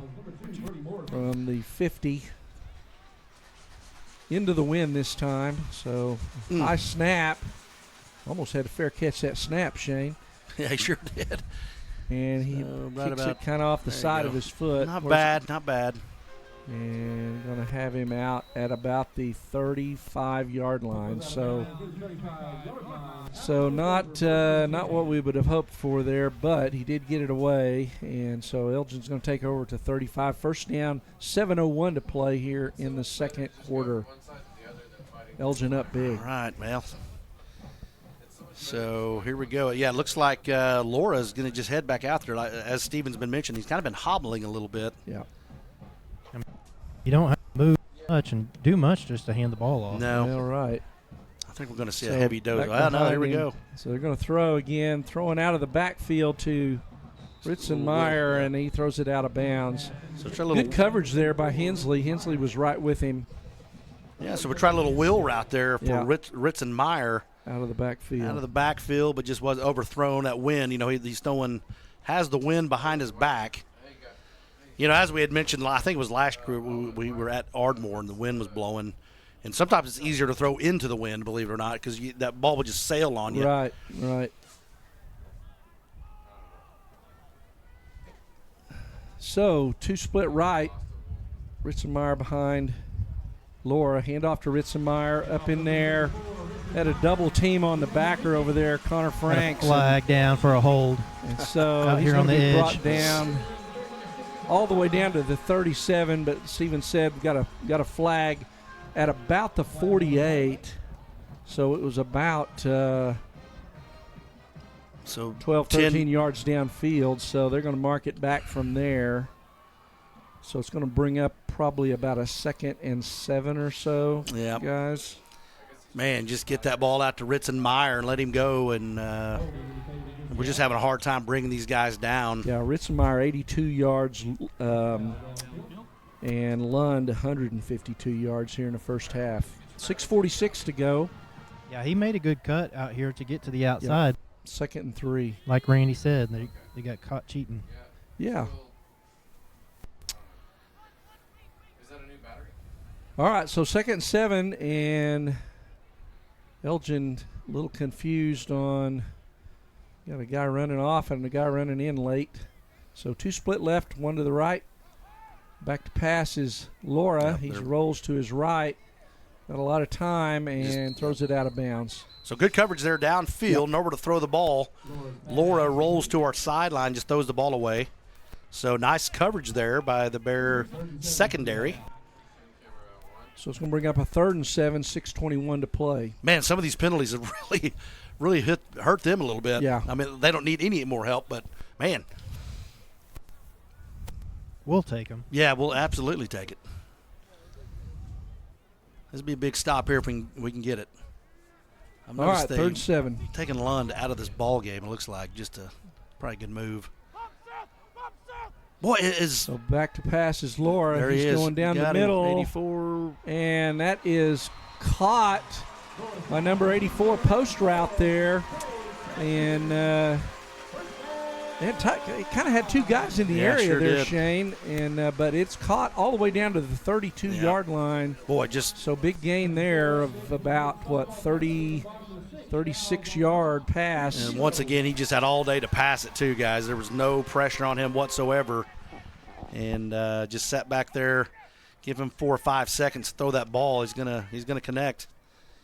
from the 50 into the wind this time. So high snap. Almost had a fair catch that snap, Shane. Yeah, he sure did. And he kicks it kind of off the side of his foot. Not bad, not bad. And going to have him out at about the 35-yard line. So not what we would have hoped for there, but he did get it away. And so Elgin's going to take over to 35. First down, 7:01 to play here in the second quarter. Elgin up big. All right, well. So here we go. Yeah, it looks like Laura's going to just head back out there. As Steven's been mentioning, he's kind of been hobbling a little bit. Yeah. You don't have to move much and do much just to hand the ball off. No. All right. I think we're going to see a heavy dose. Oh, no, here we go. So they're going to throw again, throwing out of the backfield to Ritzenmeyer, and he throws it out of bounds. So good coverage there by Hensley. Hensley was right with him. Yeah, so we tried a little wheel route there for Ritzenmeyer. Out of the backfield. Out of the backfield, but just was overthrown. That wind, he's throwing, has the wind behind his back. As we had mentioned, I think it was last year, we were at Ardmore and the wind was blowing. And sometimes it's easier to throw into the wind, believe it or not, because that ball would just sail on you. Right. So, 2 split right. Ritzenmeyer behind Laura. Handoff to Ritzenmeyer up in there. Had a double team on the backer over there, Connor Franks. Flag down for a hold. And so out he's here on the edge. Brought down all the way down to the 37, but Steven said we got a flag at about the 48. So it was about 12, 13 yards downfield. So they're going to mark it back from there. So it's going to bring up probably about a 2nd and 7 or so, guys. Man, just get that ball out to Ritzenmeyer and let him go. And we're just having a hard time bringing these guys down. Yeah, Ritzenmeyer 82 yards and Lund 152 yards here in the first half. 6:46 to go. Yeah, he made a good cut out here to get to the outside. 2nd and 3. Like Randy said, they got caught cheating. Yeah. Is that a new battery? All right, so 2nd and 7, and Elgin a little confused on got a guy running off and a guy running in late. So 2 split left, 1 to the right. Back to pass is Laura. He rolls to his right. Got a lot of time and throws it out of bounds. So good coverage there downfield. Nowhere to throw the ball. Laura rolls to our sideline, just throws the ball away. So nice coverage there by the Bear secondary. So it's going to bring up a 3rd and 7, 6:21 to play. Man, some of these penalties have really hurt them a little bit. Yeah. I mean, they don't need any more help, but, man. We'll take them. Yeah, we'll absolutely take it. This will be a big stop here if we can get it. All right, 3rd and 7. Taking Lund out of this ball game, it looks like. Just a probably good move. Boy, it is. So back to pass is Laura. There He's he is. going down the Got middle. him, 84. And that is caught by number 84, post route there. And it kind of had 2 guys in the area sure there, did. Shane. And but it's caught all the way down to the 32-yard line. Boy, just. So big gain there of about, 36-yard pass. And once again, he just had all day to pass it too, guys. There was no pressure on him whatsoever. And just sat back there, give him 4 or 5 seconds to throw that ball. He's gonna connect.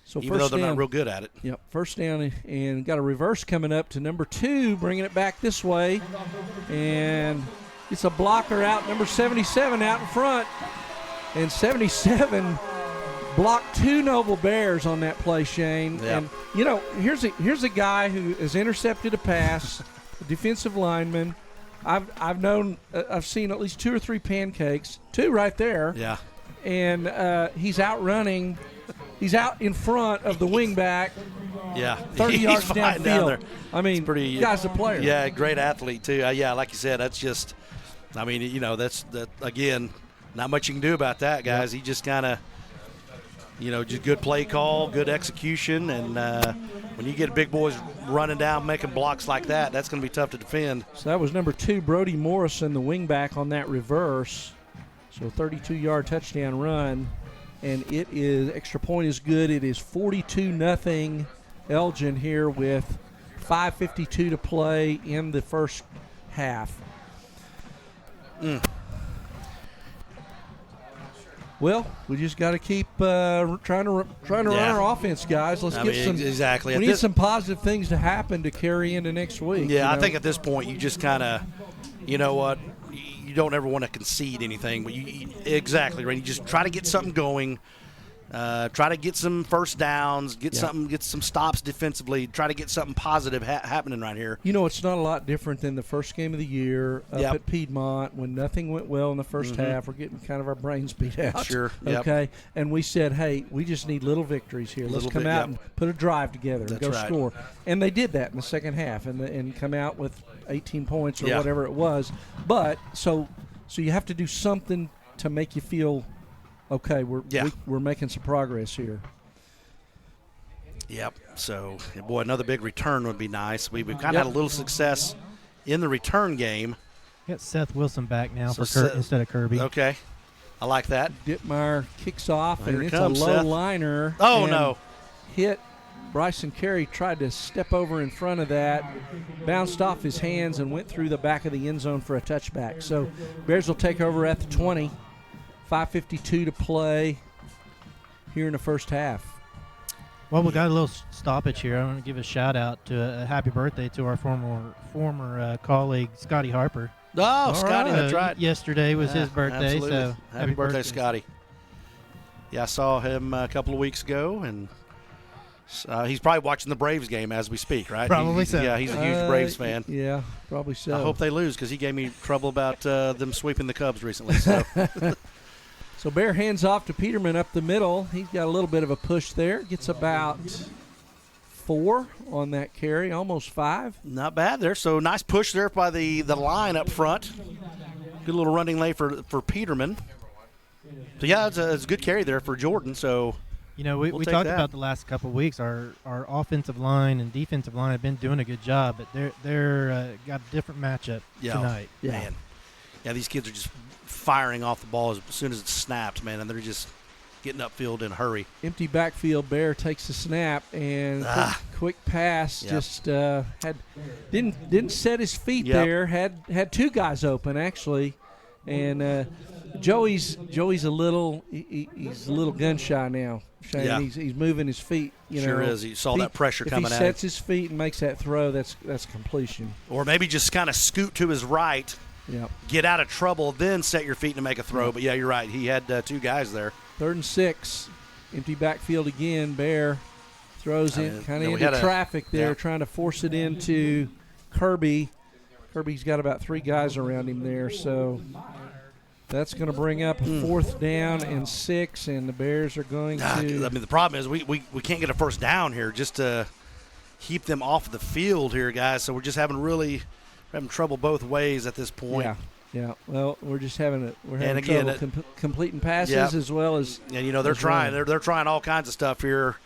So even though they're not real good at it. Yep, first down, and got a reverse coming up to number 2, bringing it back this way. And it's a blocker out, number 77 out in front. And 77 blocked 2 Noble Bears on that play, Shane. Yep. And, here's a guy who has intercepted a pass, a defensive lineman. I've seen at least 2 or 3 pancakes, 2 right there. Yeah. And he's outrunning. He's out in front of the wingback. Yeah. 30 yards down downfield. there. I mean, guy's a player. Yeah, great athlete, too. Yeah, like you said, that's just, that's again, not much you can do about that, guys. He just kind of, just good play call, good execution. And when you get big boys running down, making blocks like that, that's going to be tough to defend. So that was number 2, Brody Morrison, the wingback on that reverse. So 32-yard touchdown run. And it is, extra point is good. It is 42-0 Elgin here with 5:52 to play in the first half. Well, we just got to keep trying to run our offense, guys. Let's get some exactly. We need some positive things to happen to carry into next week. Yeah, I think at this point you just kind of, you know what, you don't ever want to concede anything, but exactly right. You just try to get something going. Try to get some first downs, get some stops defensively. Try to get something positive happening right here. It's not a lot different than the first game of the year up at Piedmont when nothing went well in the first half. We're getting kind of our brains beat out. Sure. Okay. And we said, hey, we just need little victories here. Let's come out and put a drive together and go score. And they did that in the second half and come out with 18 points or whatever it was. But so you have to do something to make you feel okay, we're making some progress here. Yep. So, boy, another big return would be nice. We've kind of had a little success in the return game. Got Seth Wilson back now instead of Kirby. Okay. I like that. Dittmeyer kicks off, and it's comes a low Seth. liner. Oh, no. Hit. Bryson Carey tried to step over in front of that, bounced off his hands, and went through the back of the end zone for a touchback. So, Bears will take over at the 20. 5:52 to play here in the first half. Well, we got a little stoppage here. I want to give a shout out to a happy birthday to our former colleague Scotty Harper. Oh, Scotty, that's right. Yesterday was his birthday, absolutely. so happy birthday, Scotty. Yeah, I saw him a couple of weeks ago, and he's probably watching the Braves game as we speak, right? Probably so. Yeah, he's a huge Braves fan. Yeah, probably so. I hope they lose because he gave me trouble about them sweeping the Cubs recently. So. So Bear hands off to Peterman up the middle. He's got a little bit of a push there. Gets about 4 on that carry, almost 5. Not bad there. So nice push there by the line up front. Good little running lane for Peterman. So, yeah, it's a good carry there for Jordan. So, we talked about the last couple of weeks. Our offensive line and defensive line have been doing a good job, but they're got a different matchup tonight. Yeah. Man. Yeah, these kids are just firing off the ball as soon as it's snapped, man, and they're just getting upfield in a hurry. Empty backfield. Bear takes the snap and quick pass. Yep. Just didn't set his feet there. Had 2 guys open actually, and Joey's a little he's a little gun shy now. Shane. Yeah. He's moving his feet. Sure is. He saw that pressure coming at him. If he sets his feet and makes that throw, that's completion. Or maybe just kind of scoot to his right. Yep. Get out of trouble, then set your feet to make a throw. Yep. But, yeah, you're right. He had 2 guys there. 3rd and 6. Empty backfield again. Bear throws in kind of into traffic there, trying to force it into Kirby. Kirby's got about 3 guys around him there. So that's going to bring up a 4th down and 6, and the Bears are going to. I mean, the problem is we can't get a first down here just to keep them off the field here, guys. So we're just having trouble both ways at this point. Yeah. Well, we're just having trouble completing passes as well as. And they're trying. They're trying all kinds of stuff here,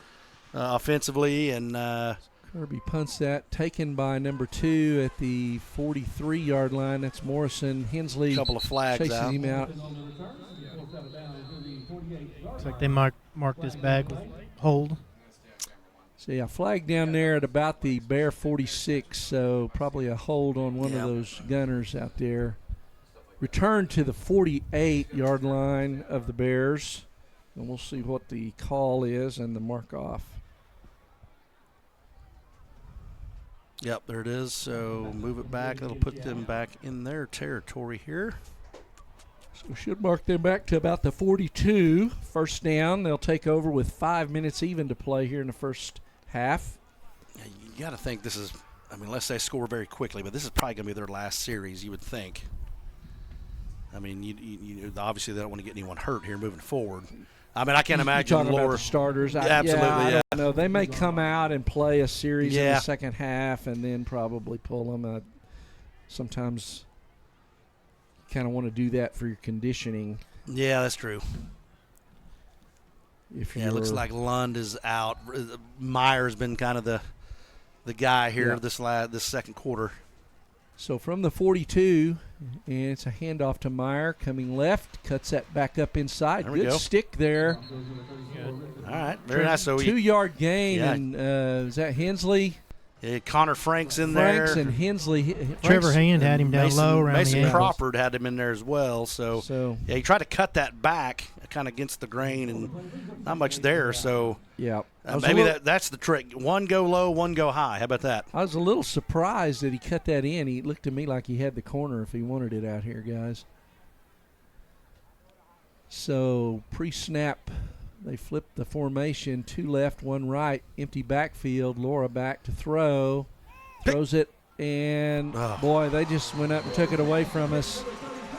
offensively, and Kirby punts that, taken by number 2 at the 43-yard line. That's Morrison. Hensley. A couple of flags chases out. him out. Looks like they marked this bag with hold. So, yeah, flag down there at about the Bear 46, so probably a hold on one of those gunners out there. Return to the 48-yard line of the Bears. And we'll see what the call is and the mark off. Yep, there it is. So move it back. That'll put them back in their territory here. So we should mark them back to about the 42. First down. They'll take over with 5 minutes even to play here in the first half. Yeah, you got to think this is, I mean, unless they score very quickly, but this is probably going to be their last series, you would think. I mean, you obviously they don't want to get anyone hurt here moving forward. I mean, I can't imagine talking Laura. about the starters. Absolutely, I yeah. don't know. They may come out and play a series in the second half and then probably pull them. Sometimes you kind of want to do that for your conditioning. Yeah, that's true. If it looks like Lund is out. Meyer's been kind of the guy here this second quarter. So from the 42, and it's a handoff to Meyer coming left, cuts that back up inside. Good stick there. All right, very nice. So 2-yard gain, and is that Hensley? Yeah, Connor Franks in Franks there. and Hensley. Trevor Hand had him down low around Mason the ankles. Crawford had him in there as well. So yeah, he tried to cut that back kind of against the grain and not much there. So yeah, maybe that's the trick. One go low, one go high. How about that? I was a little surprised that he cut that in. He looked to me like he had the corner if he wanted it out here, guys. So pre-snap, they flipped the formation, 2 left, 1 right, empty backfield. Laura back to throw, throws it, and boy, they just went up and took it away from us.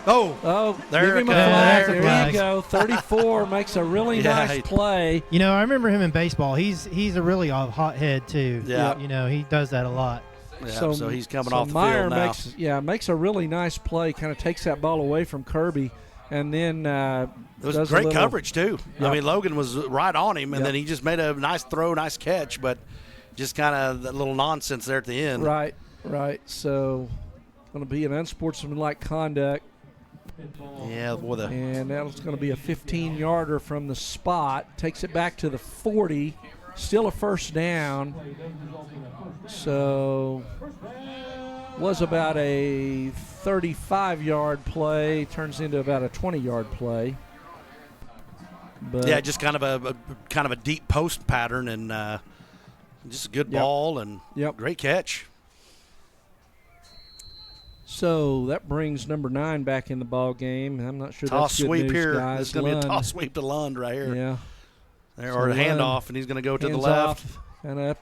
Oh, there give him a flag. There you go. 34 makes a really nice play. You know, I remember him in baseball. He's a really hot head too. Yeah. You know, he does that a lot. Yeah, so he's coming off the field now. Makes a really nice play. Kind of takes that ball away from Kirby, and then it was great coverage too. Yep. I mean, Logan was right on him, and then he just made a nice throw, nice catch, but just kind of that little nonsense there at the end. Right. So, going to be an unsportsmanlike conduct. Yeah, boy. And that's going to be a 15-yarder from the spot. Takes it back to the 40. Still a first down. So was about a 35-yard play. Turns into about a 20-yard play. But yeah, just kind of a deep post pattern and just a good ball and great catch. So that brings number 9 back in the ball game. I'm not sure toss that's good sweep news, here. guys. It's going to be a toss sweep to Lund right here. Yeah. Or a handoff, and he's going to go to the left. Kind of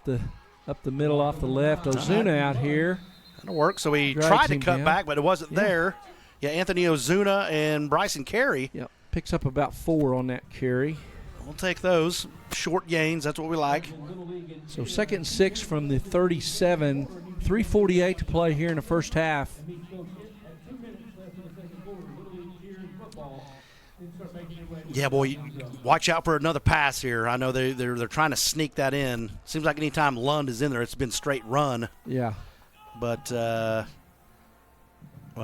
up the middle off the left. Ozuna out here. That'll work. So he tried to cut back, but it wasn't there. Yeah, Anthony Ozuna and Bryson Carey. Yep. Picks up about 4 on that carry. We'll take those. Short gains, that's what we like. So 2nd and 6 from the 37. 3:48 to play here in the first half. Yeah, boy, watch out for another pass here. I know they're trying to sneak that in. Seems like anytime Lund is in there, it's been straight run. Yeah. But, well,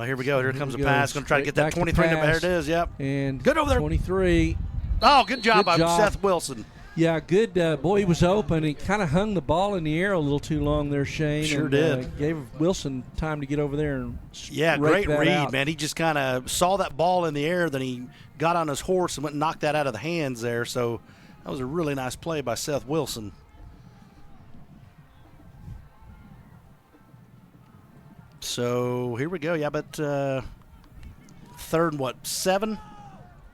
here we go. Here comes a pass. Going to try to get that 23 number. There it is, yep. And good over there. 23. Oh, good job by Seth Wilson. Yeah, good. Boy, he was open. He kind of hung the ball in the air a little too long there, Shane. Sure did. Gave Wilson time to get over there and great read, out. man. He just kind of saw that ball in the air, then he got on his horse and went and knocked that out of the hands there. So that was a really nice play by Seth Wilson. So here we go. Yeah, but 3rd and 7?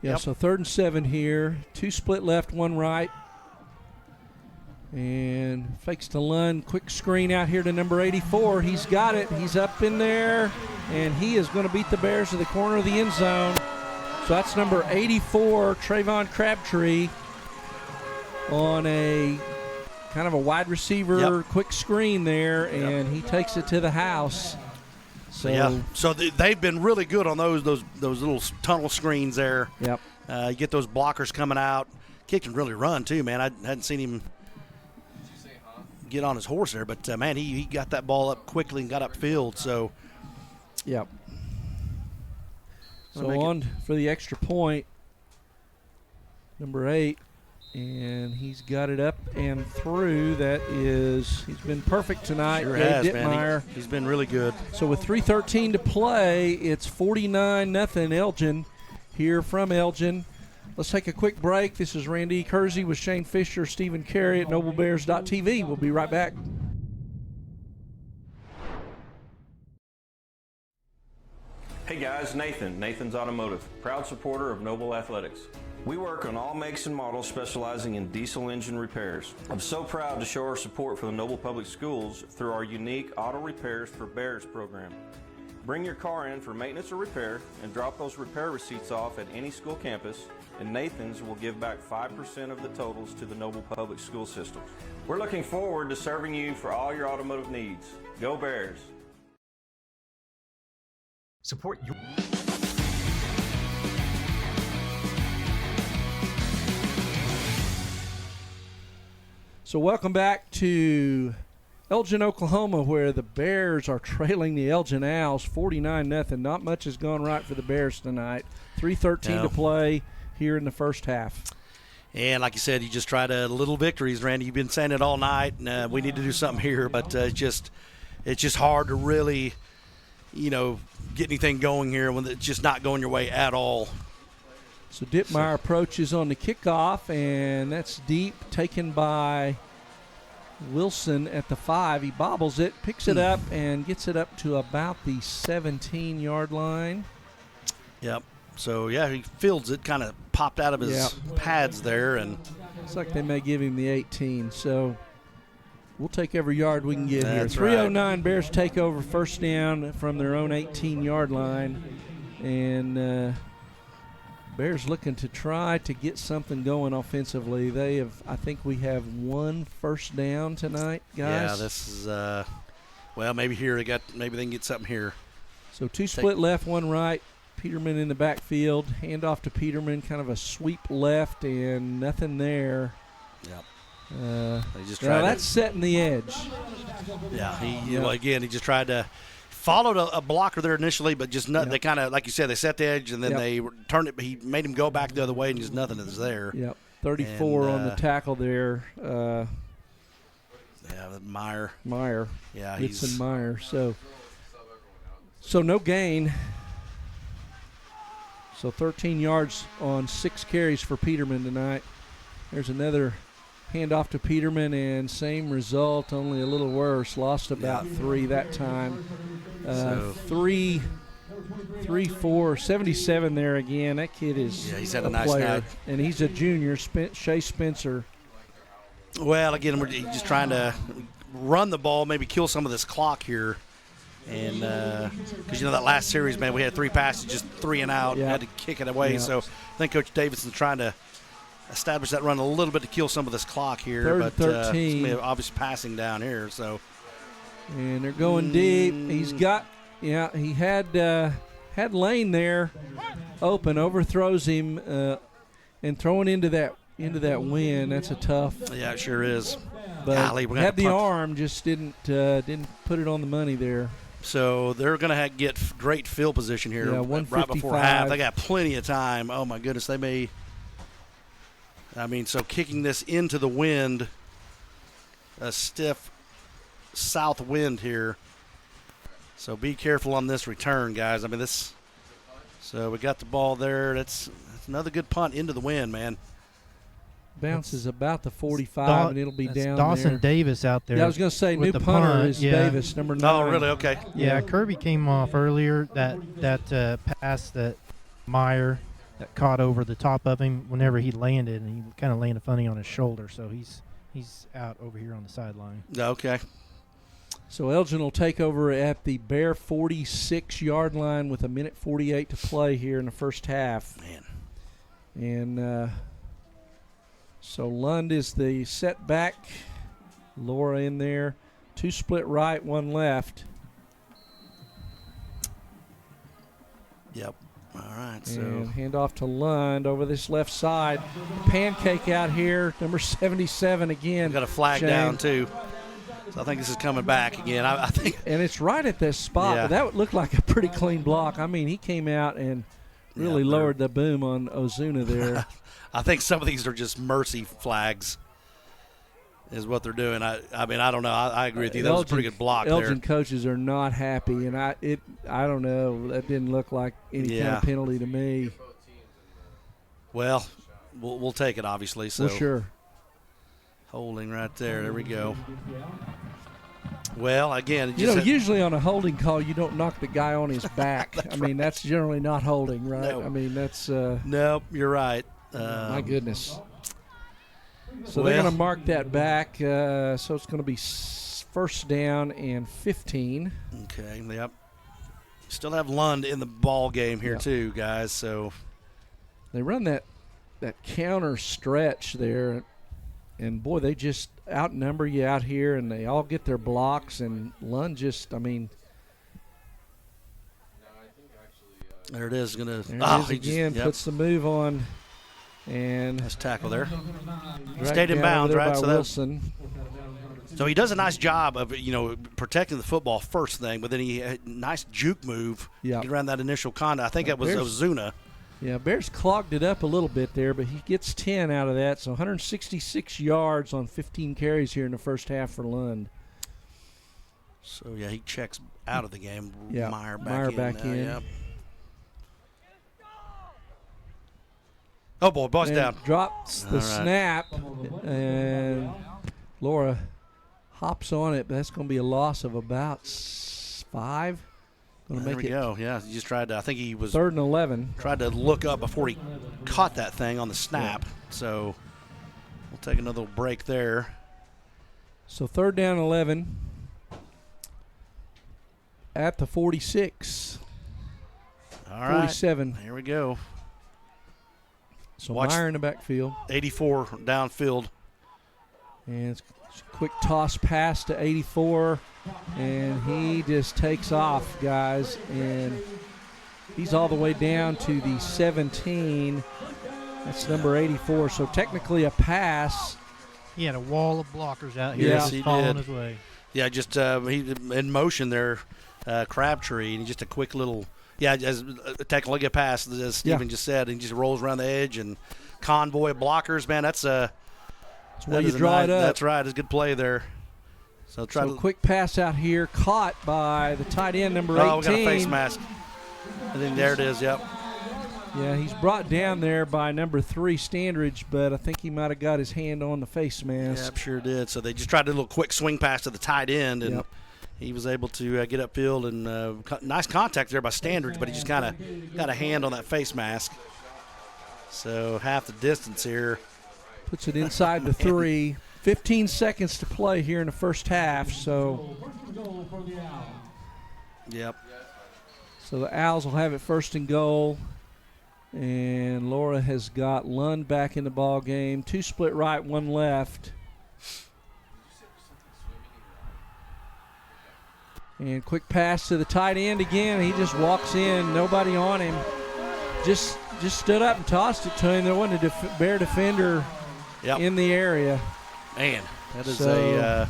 Yeah, so 3rd and 7 here. 2 split left, 1 right. And fakes to Lund. Quick screen out here to number 84. He's got it. He's up in there. And he is going to beat the Bears to the corner of the end zone. So that's number 84, Trayvon Crabtree, on a kind of a wide receiver quick screen there, and he takes it to the house. So they've been really good on those little tunnel screens there. Yep. You get those blockers coming out. Kid can really run too, man. I hadn't seen him get on his horse there, but man, he got that ball up quickly and got upfield. So, yep. So on for the extra point, number 8, and he's got it up and through. He's been perfect tonight. Sure Gabe has, man. He's been really good. So with 3:13 to play, it's 49-0 Elgin here from Elgin. Let's take a quick break. This is Randy Kersey with Shane Fisher, Stephen Carey at NobleBears.tv. We'll be right back. Hey guys, Nathan's Automotive, proud supporter of Noble Athletics. We work on all makes and models specializing in diesel engine repairs. I'm so proud to show our support for the Noble Public Schools through our unique Auto Repairs for Bears program. Bring your car in for maintenance or repair and drop those repair receipts off at any school campus, and Nathan's will give back 5% of the totals to the Noble Public School system. We're looking forward to serving you for all your automotive needs. Go Bears! Support your... So welcome back to Elgin, Oklahoma, where the Bears are trailing the Elgin Owls 49-0. Not much has gone right for the Bears tonight. 3:13 to play here in the first half. And like you said, you just try to little victories, Randy. You've been saying it all night, and we need to do something here, but it's just hard to really, get anything going here when it's just not going your way at all. So Dittmeyer approaches on the kickoff, and that's deep, taken by Wilson at the 5. He bobbles it, picks it up, and gets it up to about the 17-yard line. Yep. So, he fields it, kind of popped out of his pads there. And looks like they may give him the 18. So we'll take every yard we can get here. That's 3:09, right. Bears take over first down from their own 18-yard line. And Bears looking to try to get something going offensively. I think we have one first down tonight, guys. Yeah, this is, maybe here maybe they can get something here. So two split left, one right. Peterman in the backfield. Hand off to Peterman, kind of a sweep left and nothing there. Yep. They just that's setting the edge. Yeah, he just tried to followed a blocker there initially, but just nothing. They kind of, like you said, they set the edge and then they turned it. He made him go back the other way, and just nothing is there. Yep. 34 on the tackle there. Meyer. Yeah, Whitson Meyer. So no gain. So 13 yards on 6 carries for Peterman tonight. There's another handoff to Peterman, and same result, only a little worse. Lost about 3 that time. 3, 4, 77 there again. That kid is he's had a nice player. night. And he's a junior, Shea Spencer. Well, again, we're just trying to run the ball, maybe kill some of this clock here. And because, that last series, man, we had 3 passes, just 3 and out, had to kick it away. So I think Coach Davidson's trying to establish that run a little bit to kill some of this clock here. Third but 13. It's obviously passing down here. So, and they're going deep. He's got, he had Lane there open, overthrows him, and throwing into that wind. That's a tough. Yeah, it sure is. But Golly, we're had the arm, just didn't put it on the money there. So they're going to get great field position here right before half. They got plenty of time. Oh, my goodness. They may – so kicking this into the wind, a stiff south wind here. So be careful on this return, guys. So we got the ball there. That's another good punt into the wind, man. Bounces about the 45, and it'll be down Dawson there. Davis out there. Yeah, I was going to say, new the punter punt. is Davis, number 9. Oh, really? Okay. Yeah, Kirby came off earlier. That pass that Meyer that caught over the top of him whenever he landed, and he kind of landed funny on his shoulder. So he's out over here on the sideline. Okay. So Elgin will take over at the Bear 46-yard line with 1:48 to play here in the first half. Man. And so Lund is the setback. Laura in there. 2 split right, 1 left. Yep. All right. So and hand off to Lund over this left side. Pancake out here, number 77 again. we got a flag Shane. down, too. So I think this is coming back again. I think. And it's right at this spot. Yeah. But that looked like a pretty clean block. He came out and really lowered the boom on Ozuna there. I think some of these are just mercy flags is what they're doing. I don't know. I agree with you. That was a pretty good block Elgin there. coaches are not happy, and I don't know. That didn't look like any kind of penalty to me. Well, we'll take it, obviously. So well, sure. Holding right there. There we go. Well, again, usually on a holding call, you don't knock the guy on his back. I mean, that's generally not holding, right? No. I mean, that's. Nope, you're right. My goodness. So they're going to mark that back. So it's going to be first down and 15. Okay, yep. Still have Lund in the ball game here too, guys. So they run that counter stretch there, and boy, they just outnumber you out here, and they all get their blocks. And Lund just, I mean, there it is. Going to puts the move on, and nice tackle there. Stayed in bounds, right? So Wilson. So he does a nice job of protecting the football first thing, but then he had a nice juke move get around that initial contact. I think that was Ozuna. Yeah, Bears clogged it up a little bit there, but he gets 10 out of that, so 166 yards on 15 carries here in the first half for Lund. So yeah, he checks out of the game. Yeah, Meyer back in. Yep. Oh boy, ball's down. Drops the snap, and Laura hops on it, but that's going to be a loss of about 5. There we go. Yeah, he just tried to. I think he was 3rd and 11. Tried to look up before he caught that thing on the snap. Yeah. So we'll take another break there. So 3rd down 11 at the 46. All right. 47. Here we go. So Meyer in the backfield. 84 downfield. And it's a quick toss pass to 84. And he just takes off, guys. And he's all the way down to the 17. That's number 84. So technically a pass. He had a wall of blockers out here. Yes, he did. His way. Yeah, just he in motion there, Crabtree, and just a quick little. Yeah, as technically a pass, as Stephen just said, and he just rolls around the edge and convoy of blockers. Man, that's where you draw it up. That's right. It's a good play there. So quick pass out here, caught by the tight end, number 18. Oh, we got a face mask. I think there it is, yep. Yeah, he's brought down there by number 3, Standridge, but I think he might have got his hand on the face mask. Yep, sure did. So they just tried to do a little quick swing pass to the tight end, and he was able to get upfield, and nice contact there by Standridge, but he just kind of got a hand on that face mask. So half the distance here. Puts it inside the 3. 15 seconds to play here in the first half. So, yep. So the Owls will have it 1st and goal. And Laura has got Lund back in the ball game. 2 split right, 1 left. And quick pass to the tight end again. He just walks in, nobody on him. Just stood up and tossed it to him. There wasn't a Bear defender in the area. Man, that is so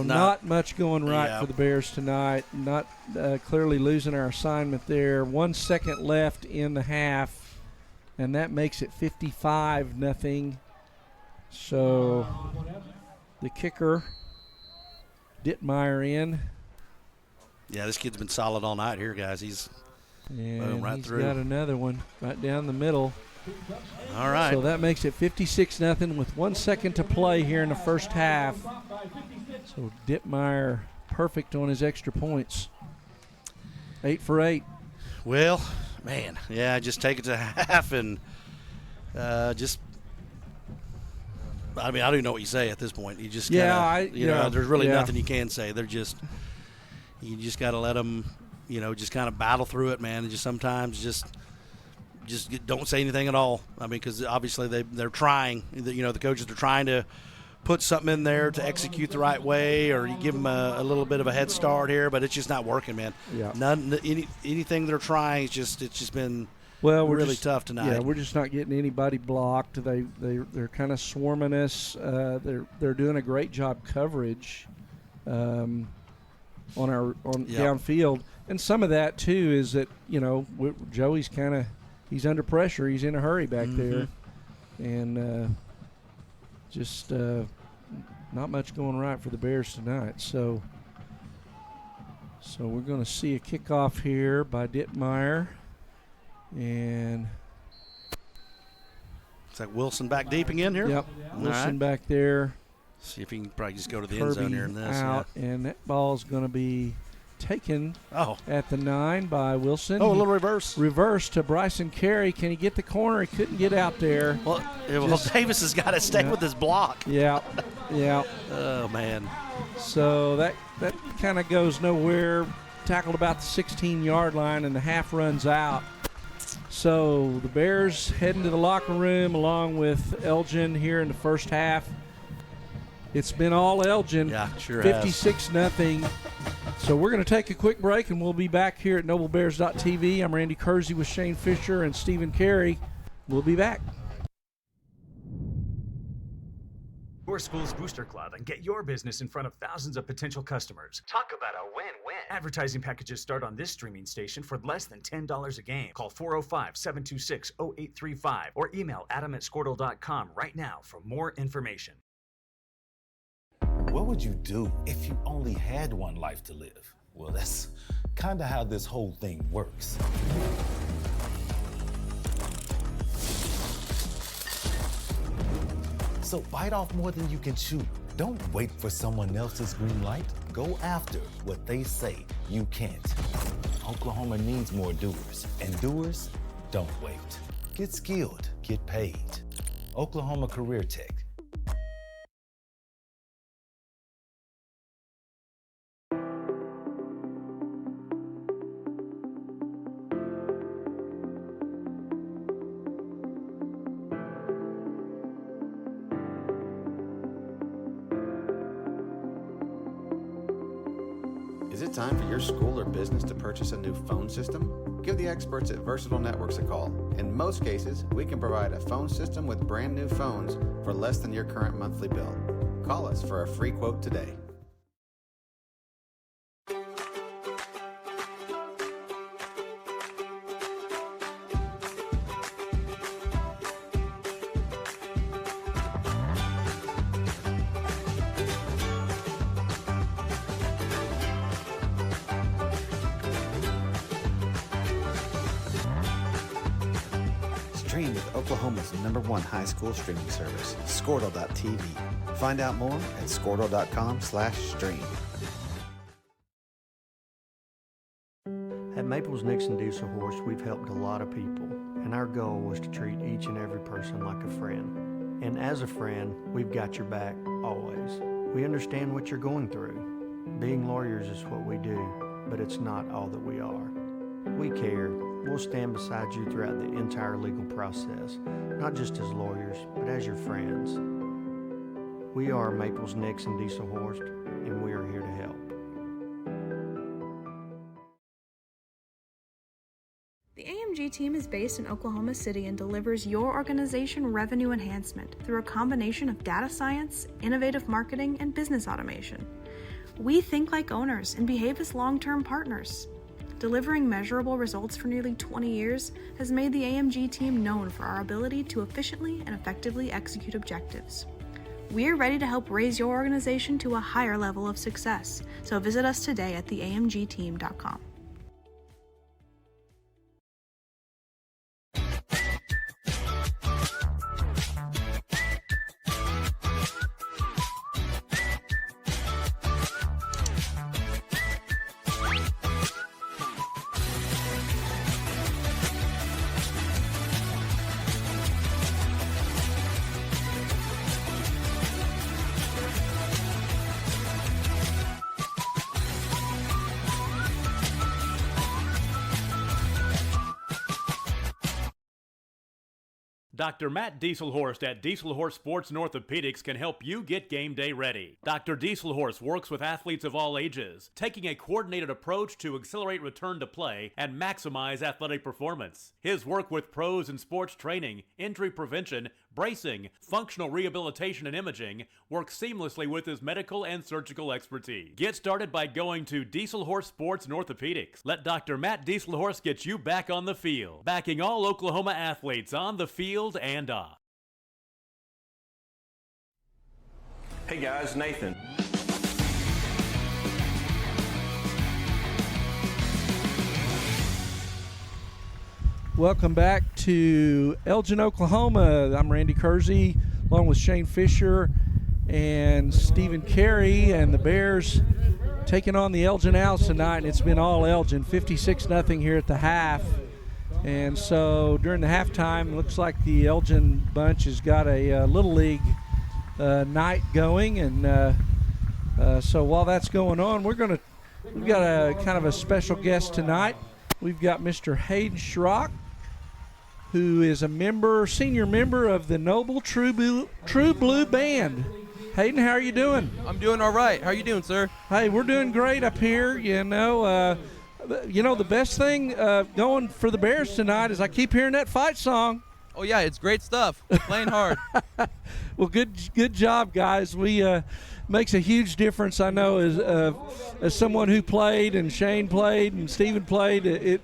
not much going right for the Bears tonight. Not clearly losing our assignment there. 1 second left in the half, and that makes it 55-0. So the kicker, Dittmeyer in. Yeah, this kid's been solid all night here, guys. He's right through. He's got another one right down the middle. All right. So that makes it 56-0 with 1 second to play here in the first half. So Dittmeyer perfect on his extra points. 8 for 8. Well, man, yeah, just take it to half and just. I mean, I don't even know what you say at this point. You just there's really nothing you can say. They're just you just got to let them, just kind of battle through it, man. And just sometimes just don't say anything at all. I mean, because obviously they're trying. The coaches are trying to put something in there to execute the right way, or you give them a little bit of a head start here, but it's just not working, man. Yeah. Anything they're trying, it's just been we're really tough tonight. Yeah, we're just not getting anybody blocked. They're kind of swarming us. They're doing a great job coverage on downfield, and some of that too is that Joey's he's under pressure. He's in a hurry back there, and just not much going right for the Bears tonight. So we're going to see a kickoff here by Dittmeyer. And it's like Wilson back deep again here. Yep, Wilson back there. See if he can probably just go to the end zone here in this. Out, and that ball's going to be taken at the 9 by Wilson. Oh, a little reverse. Reverse to Bryson Carey. Can he get the corner? He couldn't get out there. Well, Davis has got to stay with his block. Yeah. Oh, man. So that kind of goes nowhere. Tackled about the 16-yard line, and the half runs out. So the Bears heading to the locker room along with Elgin here in the first half. It's been all Elgin. Yeah, sure 56-0. So we're going to take a quick break, and we'll be back here at NobleBears.tv. I'm Randy Kersey with Shane Fisher and Stephen Carey. We'll be back. Your school's Booster Club and get your business in front of thousands of potential customers. Talk about a win-win. Advertising packages start on this streaming station for less than $10 a game. Call 405-726-0835 or email adam@squirtle.com right now for more information. What would you do if you only had one life to live? Well, that's kind of how this whole thing works. So bite off more than you can chew. Don't wait for someone else's green light. Go after what they say you can't. Oklahoma needs more doers, and doers don't wait. Get skilled, get paid. Oklahoma Career Tech. Is it time for your school or business to purchase a new phone system? Give the experts at Versatile Networks a call. In most cases, we can provide a phone system with brand new phones for less than your current monthly bill. Call us for a free quote today. Stream with Oklahoma's #1 high school streaming service, Squirtle.tv. Find out more at squirtle.com/stream. At Maples Nixon Diesel Horse, we've helped a lot of people, and our goal was to treat each and every person like a friend. And as a friend, we've got your back always. We understand what you're going through. Being lawyers is what we do, but it's not all that we are. We care. We'll stand beside you throughout the entire legal process, not just as lawyers, but as your friends. We are Maples Nixon Diesel Horse, and we are here to help. The AMG team is based in Oklahoma City and delivers your organization revenue enhancement through a combination of data science, innovative marketing, and business automation. We think like owners and behave as long-term partners. Delivering measurable results for nearly 20 years has made the AMG team known for our ability to efficiently and effectively execute objectives. We're ready to help raise your organization to a higher level of success, so visit us today at theamgteam.com. Dr. Matt Dieselhorst at Dieselhorst Sports and Orthopedics can help you get game day ready. Dr. Dieselhorst works with athletes of all ages, taking a coordinated approach to accelerate return to play and maximize athletic performance. His work with pros in sports training, injury prevention, bracing, functional rehabilitation, and imaging works seamlessly with his medical and surgical expertise. Get started by going to Dieselhorst Sports and Orthopedics. Let Dr. Matt Dieselhorst get you back on the field, backing all Oklahoma athletes on the field and off. Hey guys, Nathan. Welcome back to Elgin, Oklahoma. I'm Randy Kersey, along with Shane Fisher and Stephen Carey, and the Bears taking on the Elgin Owls tonight, and it's been all Elgin, 56-0 here at the half. And so during the halftime, looks like the Elgin bunch has got a Little League night going, and so while that's going on, we've got a kind of a special guest tonight. We've got Mr. Hayden Schrock, who is a senior member of the Noble True Blue Band. Hayden, how are you doing? I'm doing all right. How are you doing, sir? Hey, we're doing great up here. The best thing going for the Bears tonight is I keep hearing that fight song. Oh yeah, it's great stuff. We're playing hard. Well, good job, guys. We makes a huge difference. I know as someone who played, and Shane played, and Stephen played.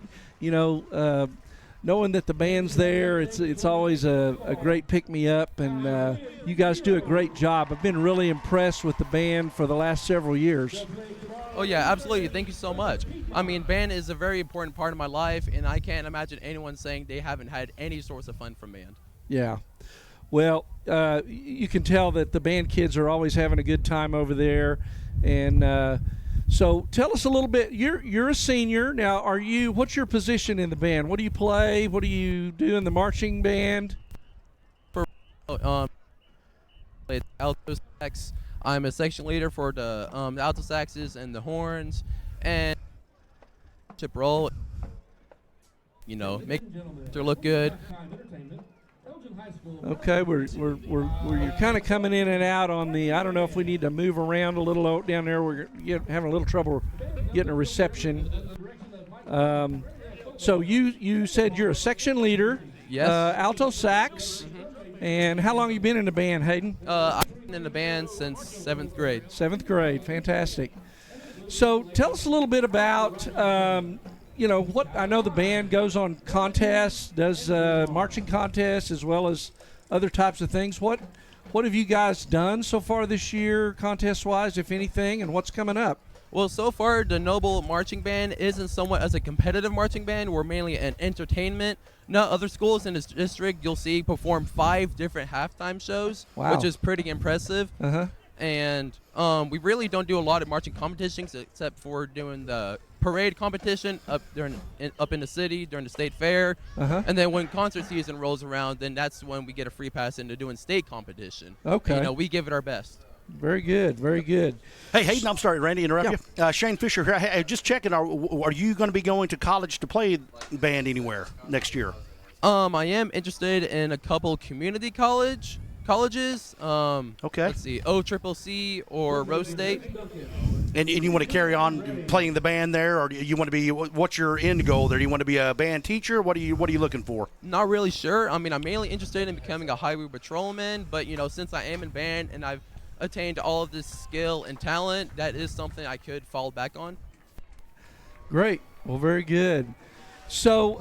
Knowing that the band's there, it's always a great pick me up, and you guys do a great job. I've been really impressed with the band for the last several years. Oh yeah, absolutely. Thank you so much. I mean, band is a very important part of my life, and I can't imagine anyone saying they haven't had any source of fun from band. Yeah. Well, you can tell that the band kids are always having a good time over there, and so tell us a little bit. You're a senior now. What's your position in the band? What do you play? What do you do in the marching band? Alto sax. I'm a section leader for the alto saxes and the horns, and chip roll. Make it look good. Okay, you're kind of coming in and out on the. I don't know if we need to move around a little down there. We're having a little trouble getting a reception. So you said you're a section leader. Yes. Alto sax. And how long have you been in the band, Hayden? I've been in the band since 7th grade. 7th grade, fantastic. So tell us a little bit about. What I know the band goes on contests, does marching contests as well as other types of things. What have you guys done so far this year, contest-wise, if anything, and what's coming up? Well, so far the Noble Marching Band isn't somewhat as a competitive marching band. We're mainly an entertainment. Now, other schools in this district you'll see perform 5 different halftime shows, wow, which is pretty impressive. Uh-huh. And we really don't do a lot of marching competitions except for doing the parade competition up in the city during the state fair. Uh-huh. And then when concert season rolls around, then that's when we get a free pass into doing state competition. Okay. We give it our best. Very good, very good. Hey, Hayden, I'm sorry, Randy, interrupt you. Shane Fisher here. Hey, just checking, are you going to be going to college to play band anywhere next year? I am interested in a couple community colleges. Okay. Let's see, OCCC or Rose State. And you want to carry on playing the band there, or do you want to be? What's your end goal there? Do you want to be a band teacher? What are you looking for? Not really sure. I mean, I'm mainly interested in becoming a highway patrolman, but since I am in band and I've attained all of this skill and talent, that is something I could fall back on. Great. Well, very good. So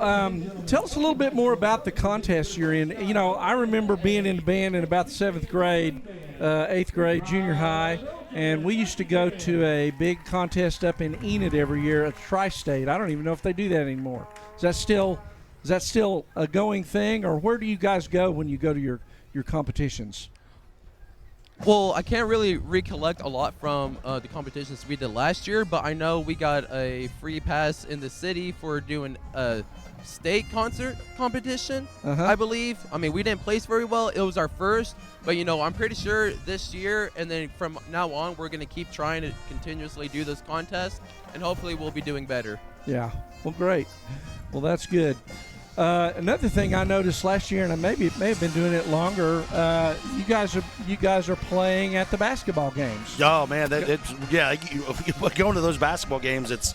tell us a little bit more about the contest you're in. I remember being in the band in about the 7th grade, 8th grade, junior high, and we used to go to a big contest up in Enid every year at Tri-State. I don't even know if they do that anymore. Is that still a going thing, or where do you guys go when you go to your competitions? Well, I can't really recollect a lot from the competitions we did last year, but I know we got a free pass in the city for doing a state concert competition, I believe. I mean, we didn't place very well. It was our first, but, I'm pretty sure this year and then from now on, we're going to keep trying to continuously do this contest, and hopefully we'll be doing better. Yeah. Well, great. Well, that's good. Another thing I noticed last year, and I may have been doing it longer. You guys are playing at the basketball games. Oh man, going to those basketball games, it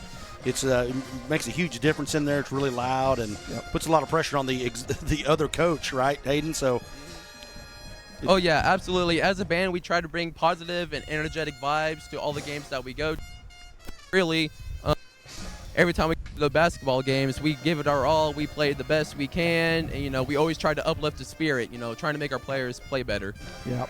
makes a huge difference in there. It's really loud and puts a lot of pressure on the other coach, right, Hayden? So. Oh yeah, absolutely. As a band, we try to bring positive and energetic vibes to all the games that we go to. Really. Every time we go to the basketball games, we give it our all. We play the best we can. And, we always try to uplift the spirit, trying to make our players play better. Yeah.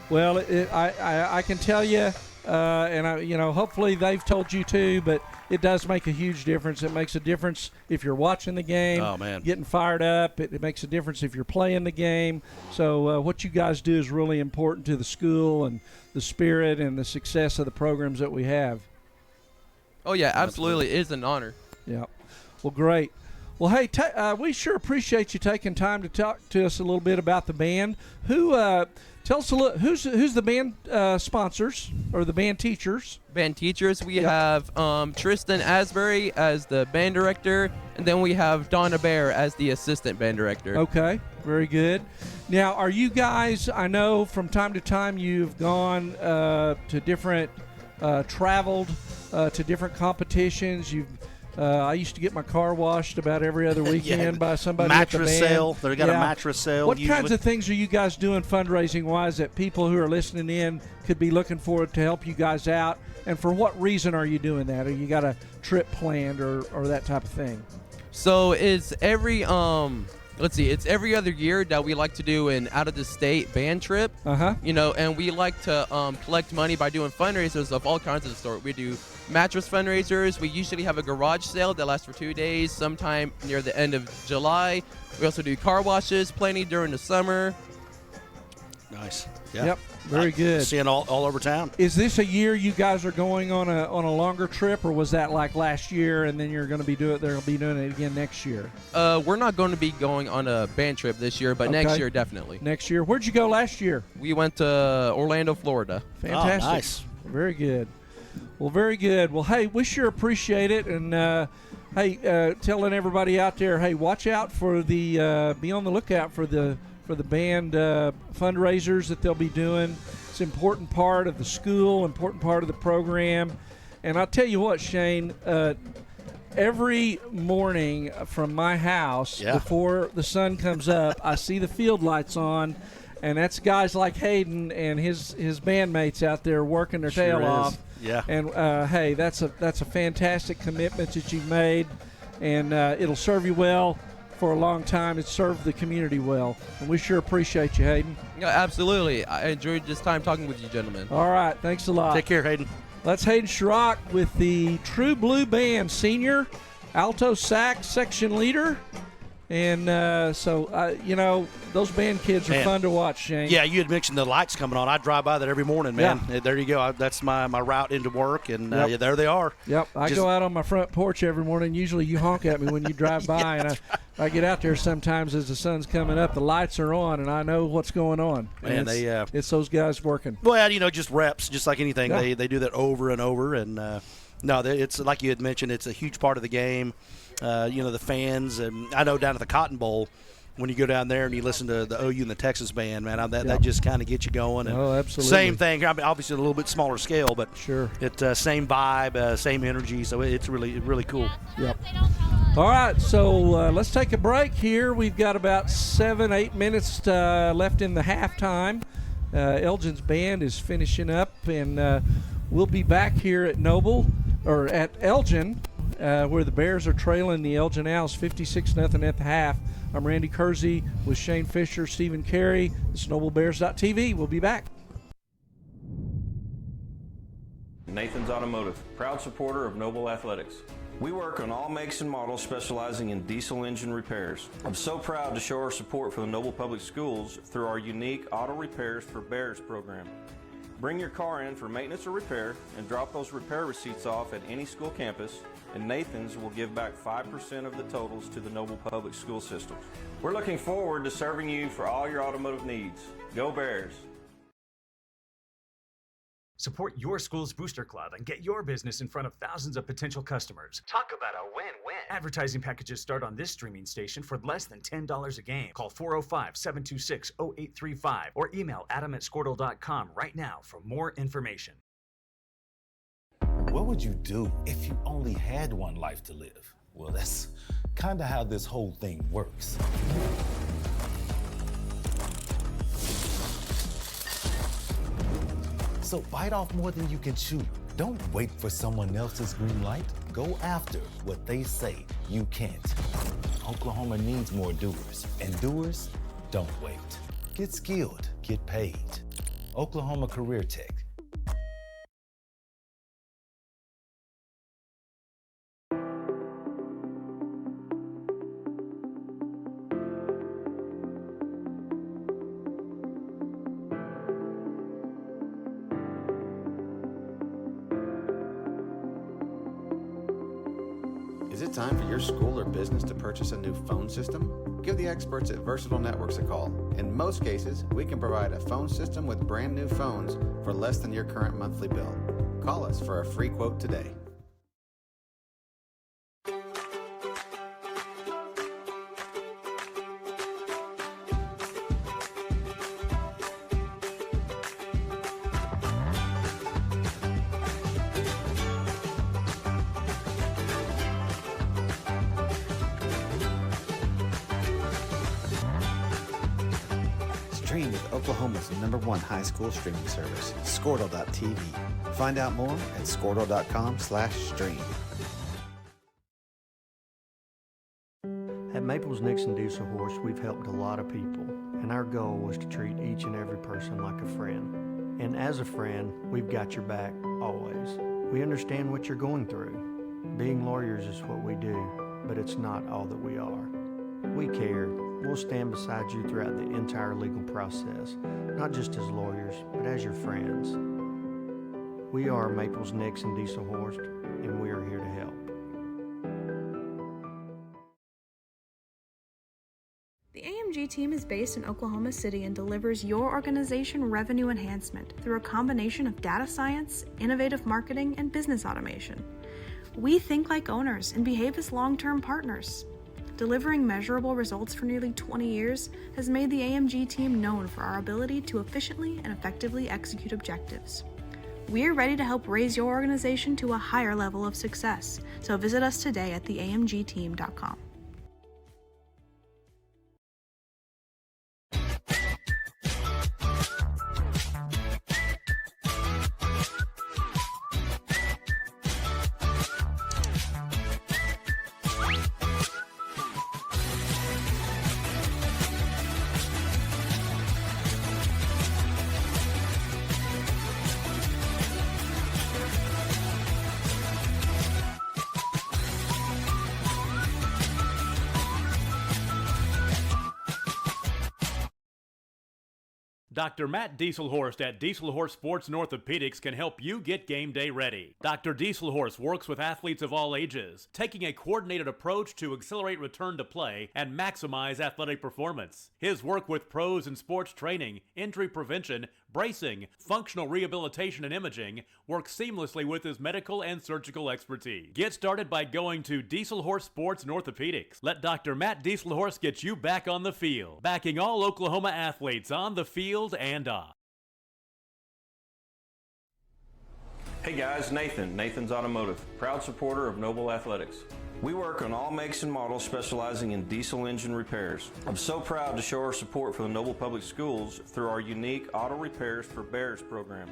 Well, I can tell you, and hopefully they've told you too. But it does make a huge difference. It makes a difference if you're watching the game, getting fired up. It makes a difference if you're playing the game. So what you guys do is really important to the school and the spirit and the success of the programs that we have. Oh yeah, absolutely. It is an honor. Yeah. Well, great. Well, hey, we sure appreciate you taking time to talk to us a little bit about the band. Tell us a little, who's the band sponsors or the band teachers? Band teachers, we have Tristan Asbury as the band director, and then we have Donna Bear as the assistant band director. Okay, very good. Now, are you guys, I know from time to time you've gone to different, traveled to different competitions. I used to get my car washed about every other weekend by somebody at the band. Mattress sale. They got a mattress sale. What usually. kinds of things are you guys doing fundraising-wise that people who are listening in could be looking forward to help you guys out? And for what reason are you doing that? Or you got a trip planned or that type of thing? So it's every it's every other year that we like to do an out-of-the-state band trip. And we like to collect money by doing fundraisers of all kinds of the sort. We do mattress fundraisers. We usually have a garage sale that lasts for 2 days, sometime near the end of July. We also do car washes, plenty during the summer. Nice. Yeah. Yep. Very good. Seeing all over town. Is this a year you guys are going on a longer trip, or was that like last year, and then you're going to be doing it again next year? We're not going to be going on a band trip this year, but next year definitely. Next year. Where'd you go last year? We went to Orlando, Florida. Fantastic. Oh, nice. Very good. Well, very good. Well, hey, we sure appreciate it, and telling everybody out there, hey, watch out for the be on the lookout for the band fundraisers that they'll be doing. It's an important part of the school, important part of the program. And I'll tell you what, Shane, every morning from my house before the sun comes up, I see the field lights on, and that's guys like Hayden and his bandmates out there working their tail off. Yeah. And hey, that's a fantastic commitment that you've made, and it'll serve you well for a long time. It served the community well, and we sure appreciate you, Hayden. Yeah, absolutely. I enjoyed this time talking with you, gentlemen. All right, thanks a lot. Take care, Hayden. That's Hayden Schrock with the True Blue Band, senior alto sax section leader. And those band kids are fun to watch, Shane. Yeah, you had mentioned the lights coming on. I drive by that every morning, man. Yeah. There you go. That's my route into work, and there they are. Yep, I go out on my front porch every morning. Usually you honk at me when you drive by, and I get out there sometimes as the sun's coming up. The lights are on, and I know what's going on. Man, it's those guys working. Well, just reps, just like anything. Yeah. They do that over and over, and it's like you had mentioned. It's a huge part of the game. The fans, and I know down at the Cotton Bowl, when you go down there and you listen to the OU and the Texas band, man, that just kind of gets you going. And absolutely. Same thing. I mean, obviously a little bit smaller scale, but sure, it's same vibe, same energy. So it's really cool. Yep. All right, so let's take a break here. We've got about 7-8 minutes left in the halftime. Elgin's band is finishing up, and we'll be back here at at Elgin. Where the Bears are trailing the Elgin Owls 56-0 at the half. I'm Randy Kersey with Shane Fisher, Stephen Carey. This is NobleBears.tv. We'll be back. Nathan's Automotive, proud supporter of Noble Athletics. We work on all makes and models specializing in diesel engine repairs. I'm so proud to show our support for the Noble Public Schools through our unique Auto Repairs for Bears program. Bring your car in for maintenance or repair and drop those repair receipts off at any school campus, and Nathan's will give back 5% of the totals to the Noble Public School System. We're looking forward to serving you for all your automotive needs. Go Bears! Support your school's booster club and get your business in front of thousands of potential customers. Talk about a win-win. Advertising packages start on this streaming station for less than $10 a game. Call 405-726-0835 or email adam@squirtle.com right now for more information. What would you do if you only had one life to live? Well, that's kind of how this whole thing works. So bite off more than you can chew. Don't wait for someone else's green light. Go after what they say you can't. Oklahoma needs more doers, and doers don't wait. Get skilled, get paid. Oklahoma Career Tech. it time for your school or business to purchase a new phone system? Give the experts at Versatile Networks a call. In most cases, we can provide a phone system with brand new phones for less than your current monthly bill. Call us for a free quote today. Stream with Oklahoma's #1 high school streaming service, Squirtle.tv. Find out more at Squirtle.com/stream. At Maples Nixon Diesel Horse, we've helped a lot of people, and our goal was to treat each and every person like a friend. And as a friend, we've got your back always. We understand what you're going through. Being lawyers is what we do, but it's not all that we are. We care. We'll stand beside you throughout the entire legal process, not just as lawyers, but as your friends. We are Maples Nixon Diesel Horse, and we are here to help. The AMG team is based in Oklahoma City and delivers your organization revenue enhancement through a combination of data science, innovative marketing, and business automation. We think like owners and behave as long-term partners. Delivering measurable results for nearly 20 years has made the AMG team known for our ability to efficiently and effectively execute objectives. We're ready to help raise your organization to a higher level of success, so visit us today at theamgteam.com. Dr. Matt Dieselhorst at Dieselhorst Sports and Orthopedics can help you get game day ready. Dr. Dieselhorst works with athletes of all ages, taking a coordinated approach to accelerate return to play and maximize athletic performance. His work with pros in sports training, injury prevention, bracing, functional rehabilitation, and imaging works seamlessly with his medical and surgical expertise. Get started by going to Dieselhorst Sports and Orthopedics. Let Dr. Matt Dieselhorst get you back on the field, backing all Oklahoma athletes on the field and off. Hey guys, Nathan's Automotive, proud supporter of Noble Athletics. We work on all makes and models specializing in diesel engine repairs. I'm so proud to show our support for the Noble Public Schools through our unique Auto Repairs for Bears program.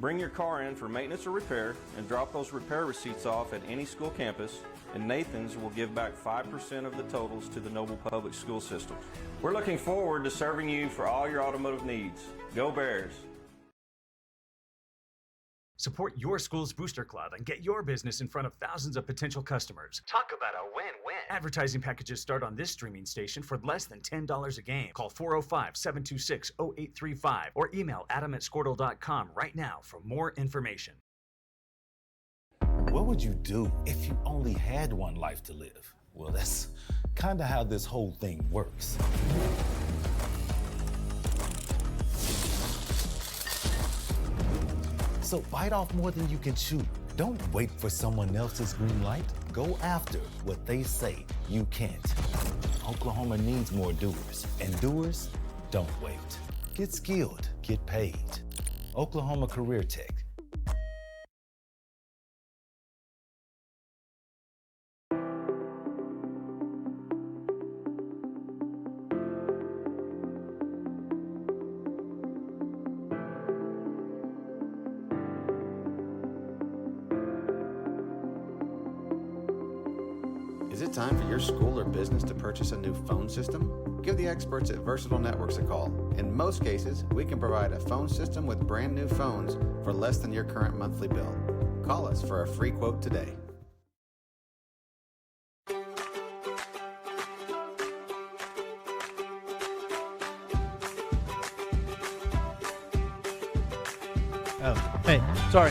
Bring your car in for maintenance or repair and drop those repair receipts off at any school campus, and Nathan's will give back 5% of the totals to the Noble Public School System. We're looking forward to serving you for all your automotive needs. Go Bears! Support your school's booster club and get your business in front of thousands of potential customers. Talk about a win-win. Advertising packages start on this streaming station for less than $10 a game. Call 405-726-0835 or email adam@squirtle.com right now for more information. What would you do if you only had one life to live? Well, that's kind of how this whole thing works. So bite off more than you can chew. Don't wait for someone else's green light. Go after what they say you can't. Oklahoma needs more doers, and doers don't wait. Get skilled, get paid. Oklahoma Career Tech. Is it time for your school or business to purchase a new phone system? Give the experts at Versatile Networks a call. In most cases, we can provide a phone system with brand new phones for less than your current monthly bill. Call us for a free quote today. Oh, hey, sorry.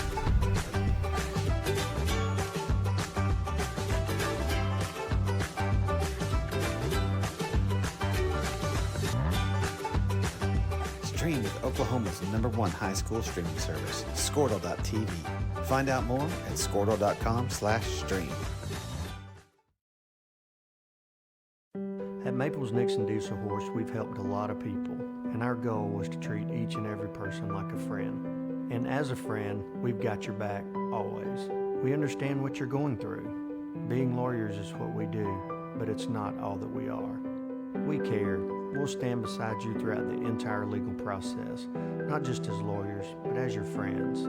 Stream with Oklahoma's #1 high school streaming service, Squirtle.tv. Find out more at Squirtle.com/stream. At Maples Nixon Diesel Horse, we've helped a lot of people, and our goal was to treat each and every person like a friend. And as a friend, we've got your back, always. We understand what you're going through. Being lawyers is what we do, but it's not all that we are. We care. We'll stand beside you throughout the entire legal process, not just as lawyers, but as your friends.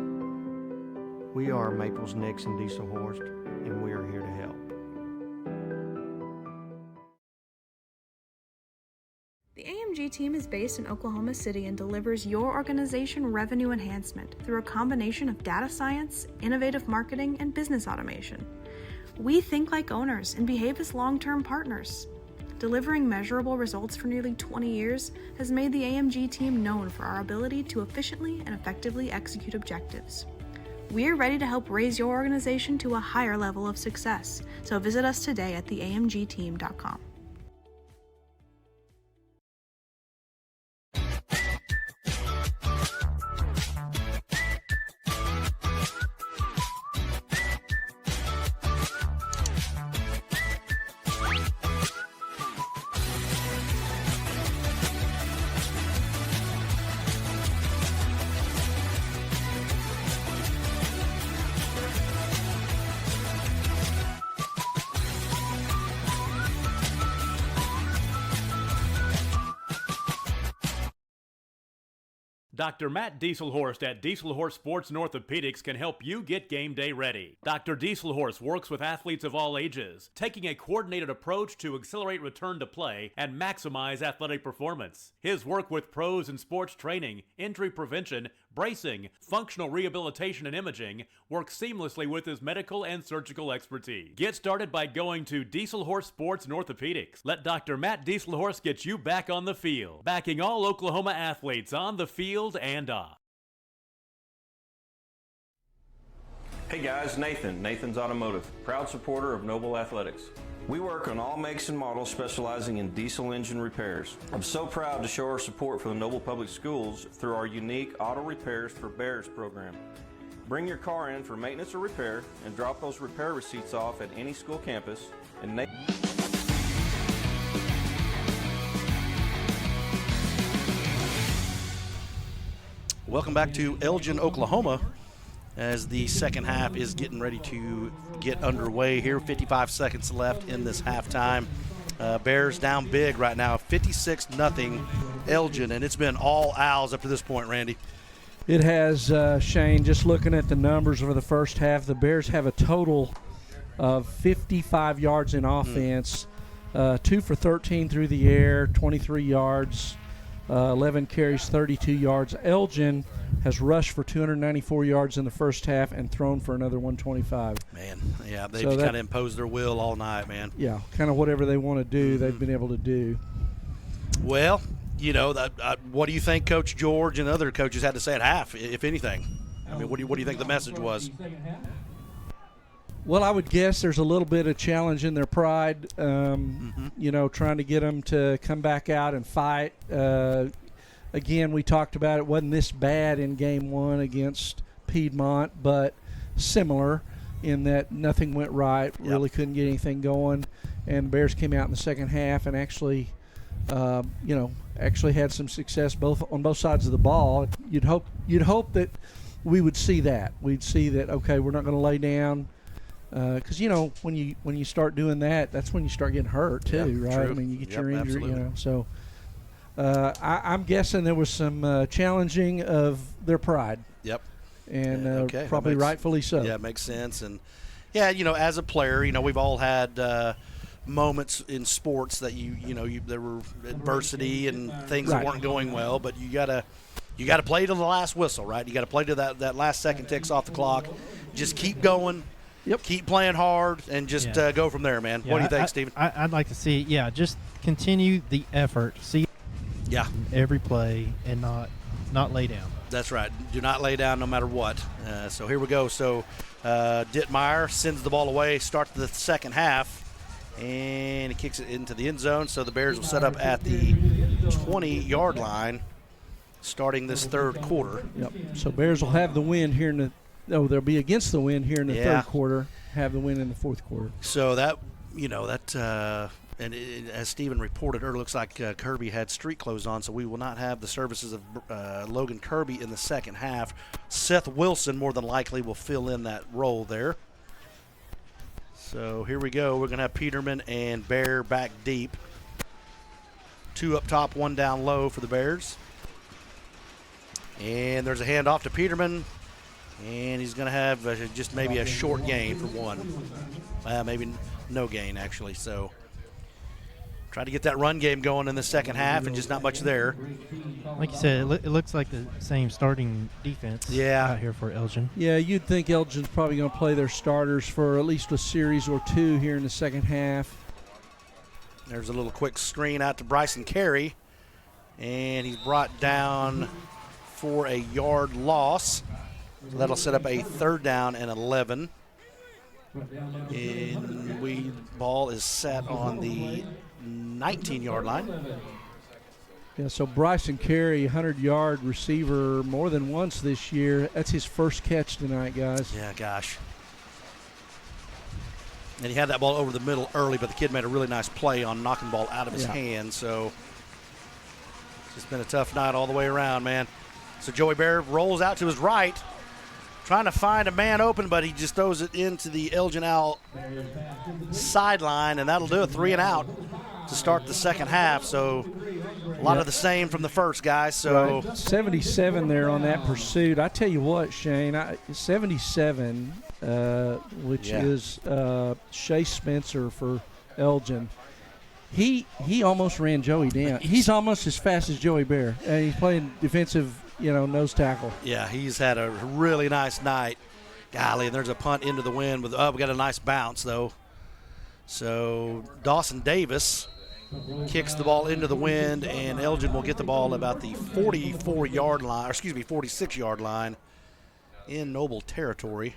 We are Maples Nixon Diesel Horse, and we are here to help. The AMG team is based in Oklahoma City and delivers your organization revenue enhancement through a combination of data science, innovative marketing, and business automation. We think like owners and behave as long-term partners. Delivering measurable results for nearly 20 years has made the AMG team known for our ability to efficiently and effectively execute objectives. We're ready to help raise your organization to a higher level of success, so visit us today at theamgteam.com. Dr. Matt Dieselhorst at Dieselhorst Sports and Orthopedics can help you get game day ready. Dr. Dieselhorst works with athletes of all ages, taking a coordinated approach to accelerate return to play and maximize athletic performance. His work with pros in sports training, injury prevention, bracing, functional rehabilitation, and imaging works seamlessly with his medical and surgical expertise. Get started by going to Dieselhorst Sports and Orthopedics. Let Dr. Matt Dieselhorst get you back on the field, backing all Oklahoma athletes on the field and off. Hey guys, Nathan's Automotive, proud supporter of Noble Athletics. We work on all makes and models specializing in diesel engine repairs. I'm so proud to show our support for the Noble Public Schools through our unique Auto Repairs for Bears program. Bring your car in for maintenance or repair and drop those repair receipts off at any school campus. And Welcome back to Elgin, Oklahoma, as the second half is getting ready to get underway here. 55 seconds left in this halftime. Bears down big right now, 56-0 Elgin, and it's been all Owls up to this point, Randy. It has, Shane, just looking at the numbers over the first half, the Bears have a total of 55 yards in offense, 2 for 13 through the air, 23 yards. 11 carries, 32 yards. Elgin has rushed for 294 yards in the first half and thrown for another 125. Man, yeah, they've kind of imposed their will all night, man. Yeah, kind of whatever they want to do, they've been able to do. Well, you know, what do you think Coach George and other coaches had to say at half, if anything? I mean, what do you think the message was? Well, I would guess there's a little bit of challenge in their pride, you know, trying to get them to come back out and fight. Again, we talked about it wasn't this bad in game one against Piedmont, but similar in that nothing went right, really couldn't get anything going. And the Bears came out in the second half and actually, you know, had some success on both sides of the ball. You'd hope that we would see that. We'd see that, okay, we're not going to lay down. Because, you know, when you start doing that, that's when you start getting hurt too, right? True. I mean, you get your injury, absolutely. you know. So I'm guessing there was some challenging of their pride. Yep. And probably rightfully so. Yeah, it makes sense. And, yeah, you know, as a player, you know, we've all had moments in sports that there were adversity and things that weren't going well, but you gotta play to the last whistle, right? You got to play to that last second ticks off the clock. Just keep going. Yep. Keep playing hard and just go from there, man. What do you think, Steven? I'd like to see, just continue the effort. See every play and not lay down. That's right. Do not lay down no matter what. So here we go. So Dittmeyer sends the ball away, start the second half, and he kicks it into the end zone. So the Bears will set up at the 20-yard line. starting this third quarter. Yep. So Bears will have the win here in the they'll be against the win here in the third quarter, have the win in the fourth quarter. So that, as Stephen reported earlier, looks like Kirby had street clothes on, so we will not have the services of Logan Kirby in the second half. Seth Wilson more than likely will fill in that role there. So here we go. We're going to have Peterman and Bear back deep. 2 up top, 1 down low for the Bears. And there's a handoff to Peterman. And he's going to have just maybe a short gain for 1. Maybe no gain, actually. So try to get that run game going in the second half, and just not much there. Like you said, it looks like the same starting defense out here for Elgin. Yeah, you'd think Elgin's probably going to play their starters for at least a series or 2 here in the second half. There's a little quick screen out to Bryson Carey, and he's brought down for a yard loss. So that'll set up a 3rd down and 11. And ball is set on the 19-yard line. Yeah, so Bryson Carey, 100-yard receiver more than once this year. That's his first catch tonight, guys. Yeah, gosh. And he had that ball over the middle early, but the kid made a really nice play on knocking the ball out of his hand. So it's just been a tough night all the way around, man. So Joey Bear rolls out to his right, trying to find a man open, but he just throws it into the Elgin Owl sideline, and that'll do it. 3 and out to start the second half. So a lot of the same from the first, guys. So 77 there on that pursuit. I tell you what, Shane, 77, which is Shea Spencer for Elgin. He almost ran Joey down. He's almost as fast as Joey Bear, and he's playing defensive, nose tackle. Yeah, he's had a really nice night. Golly, and there's a punt into the wind. We got a nice bounce, though. So Dawson Davis kicks the ball into the wind, and Elgin will get the ball about the 46-yard line in Noble territory.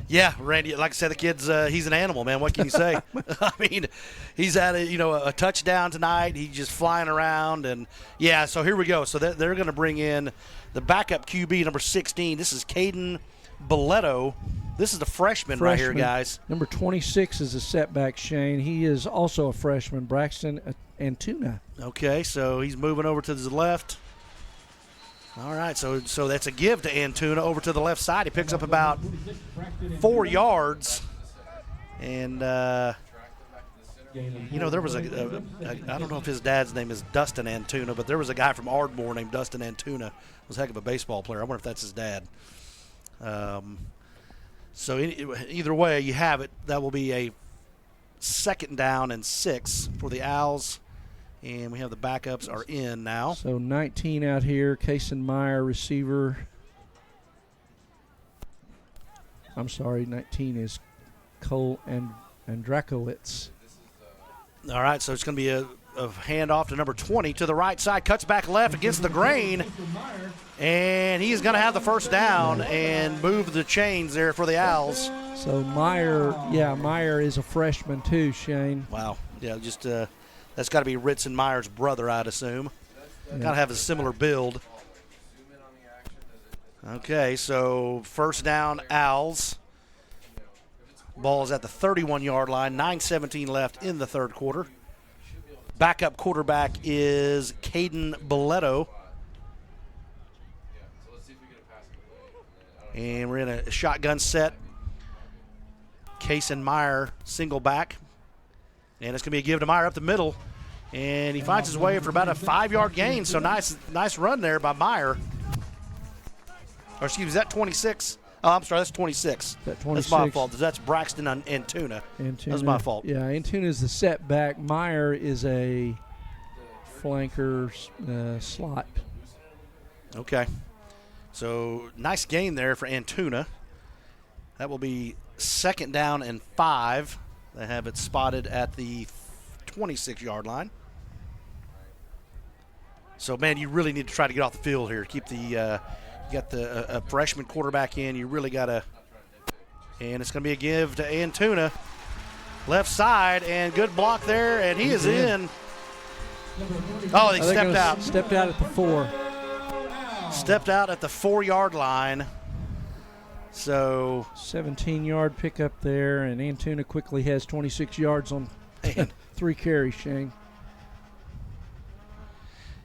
Yeah, Randy, like I said, the kid's he's an animal, man. What can you say? I mean, he's had a touchdown tonight. He's just flying around. And, yeah, so here we go. So they're going to bring in the backup QB, number 16. This is Caden Boletto. This is the freshman right here, guys. Number 26 is a setback, Shane. He is also a freshman, Braxton Antuna. Okay, so he's moving over to the left. All right, so that's a give to Antuna over to the left side. He picks up about 4 yards. And, there was I don't know if his dad's name is Dustin Antuna, but there was a guy from Ardmore named Dustin Antuna. Was a heck of a baseball player. I wonder if that's his dad. So either way, you have it. That will be a 2nd down and 6 for the Owls. And we have the backups are in now. So 19 out here, Kason Meyer, receiver. I'm sorry, 19 is Cole and Drakowitz. All right, so it's going to be a handoff to number 20 to the right side. Cuts back left against the grain. And he's going to have the 1st down and move the chains there for the Owls. So Meyer is a freshman too, Shane. Wow. Yeah, just that's got to be Ritz and Meyer's brother, I'd assume. Yeah. Got to have a similar build. Okay, so 1st down, Owls. Ball is at the 31-yard line. 9:17 left in the third quarter. Backup quarterback is Caden Boletto. And we're in a shotgun set. Case and Meyer single back. And it's going to be a give to Meyer up the middle. And he finds his way for about a 5-yard gain. So nice run there by Meyer. Or excuse me, is that 26? Oh, I'm sorry, that's 26. That's my fault. That's Braxton Antuna. That's my fault. Yeah, Antuna is the setback. Meyer is a flanker slot. Okay. So nice gain there for Antuna. That will be 2nd down and 5. They have it spotted at the 26-yard line. So, man, you really need to try to get off the field here. Keep the you got a freshman quarterback in. You really got to – and it's going to be a give to Antuna. Left side, and good block there, and he is in. Oh, they stepped out. Stepped out at the 4. Stepped out at the 4-yard line. So 17-yard pickup there, and Antuna quickly has 26 yards on 3 carries, Shane.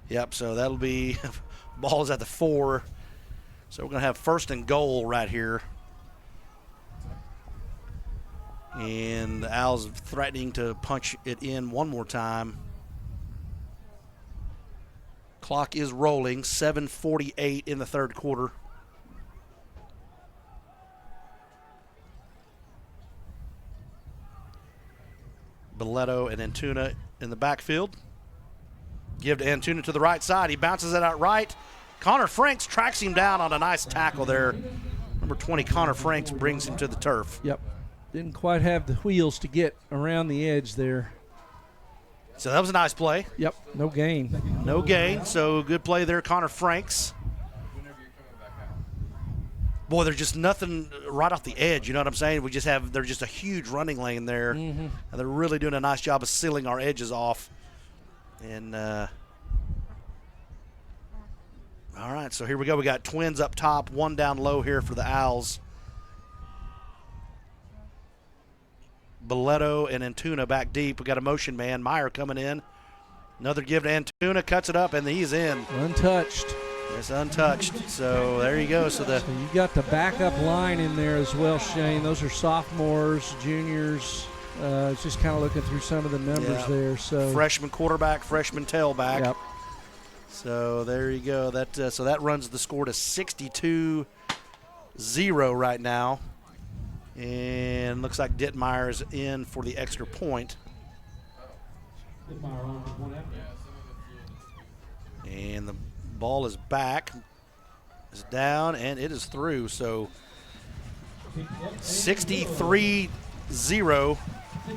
Yep, so that'll be ball is at the 4. So we're going to have 1st and goal right here. And the Owls threatening to punch it in one more time. Clock is rolling, 7:48 in the third quarter. Belletto and Antuna in the backfield. Give to Antuna to the right side. He bounces it out right. Connor Franks tracks him down on a nice tackle there. Number 20, Connor Franks, brings him to the turf. Yep. Didn't quite have the wheels to get around the edge there. So that was a nice play. Yep, no gain. No gain, so good play there, Connor Franks. Boy, there's just nothing right off the edge, you know what I'm saying? There's just a huge running lane there. Mm-hmm. And they're really doing a nice job of sealing our edges off. And, all right, so here we go. We got twins up top, one down low here for the Owls. Belletto and Antuna back deep. We got a motion man. Meyer coming in. Another give to Antuna, cuts it up, and he's in. Untouched. It's untouched. So there you go. So you got the backup line in there as well, Shane. Those are sophomores, juniors. Just kind of looking through some of the numbers there. So freshman quarterback, freshman tailback. Yep. So there you go. So that runs the score to 62-0 right now. And looks like Dittmeyer is in for the extra point. And the ball is back. It's down, and it is through. So 63-0,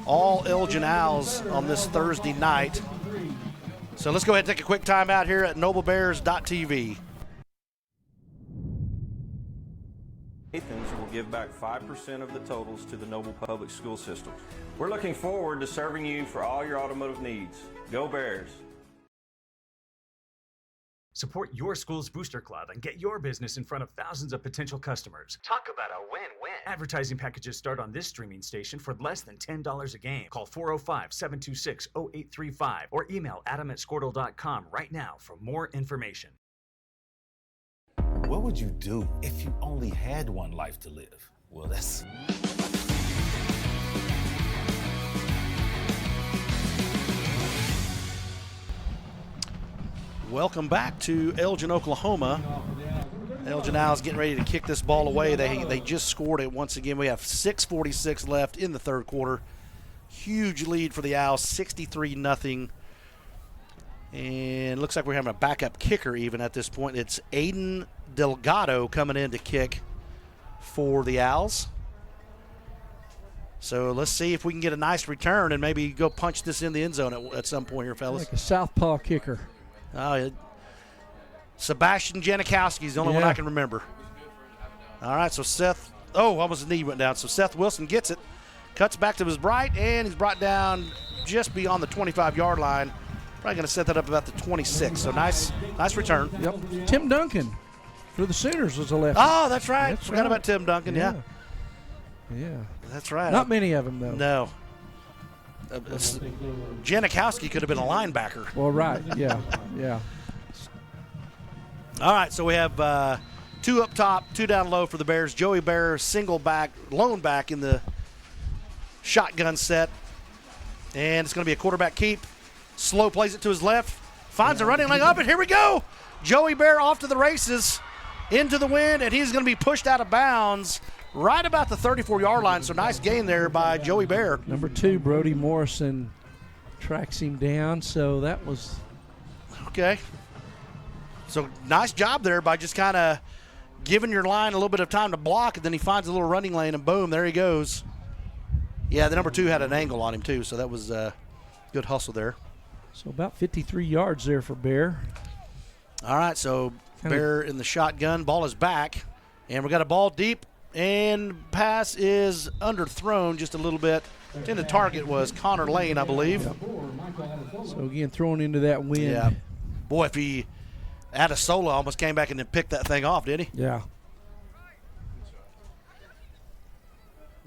all Elgin Owls on this Thursday night. So let's go ahead and take a quick time out here at noblebears.tv. Nathan's will give back 5% of the totals to the Noble Public School System. We're looking forward to serving you for all your automotive needs. Go Bears! Support your school's booster club and get your business in front of thousands of potential customers. Talk about a win-win. Advertising packages start on this streaming station for less than $10 a game. Call 405-726-0835 or email adam@squirtle.com right now for more information. What would you do if you only had one life to live? Well, that's... Welcome back to Elgin, Oklahoma. Elgin Owls getting ready to kick this ball away. They just scored it once again. We have 6:46 left in the third quarter. Huge lead for the Owls, 63-0. And looks like we're having a backup kicker even at this point. It's Aiden Delgado coming in to kick for the Owls. So let's see if we can get a nice return and maybe go punch this in the end zone at some point here, fellas. Like a southpaw kicker. Sebastian Janikowski is the only one I can remember. All right, so Seth, almost his knee went down. So Seth Wilson gets it, cuts back to his right, and he's brought down just beyond the 25-yard line. Probably going to set that up about the 26. So nice return. Yep. Tim Duncan for the Sooners was a lefty. Oh, that's right. Forgot about Tim Duncan, yeah. That's right. Not many of them, though. No. Janikowski could have been a linebacker. Well, right, yeah. All right, so we have two up top, two down low for the Bears. Joey Bear, lone back in the shotgun set. And it's going to be a quarterback keep. Slow plays it to his left. Finds a running lane up, and here we go. Joey Bear off to the races, into the wind, and he's going to be pushed out of bounds right about the 34-yard line. So nice gain there by Joey Bear. Number 2, Brody Morrison, tracks him down. So that was okay. So nice job there by just kind of giving your line a little bit of time to block, and then he finds a little running lane, and boom, there he goes. Yeah, the number 2 had an angle on him too, so that was good hustle there. So about 53 yards there for Bear. All right, so Bear in the shotgun. Ball is back, and we got a ball deep, and pass is underthrown just a little bit. And the target was Connor Lane, I believe. So, again, throwing into that wind. Yeah. Boy, if he had a solo, almost came back and then picked that thing off, did he? Yeah.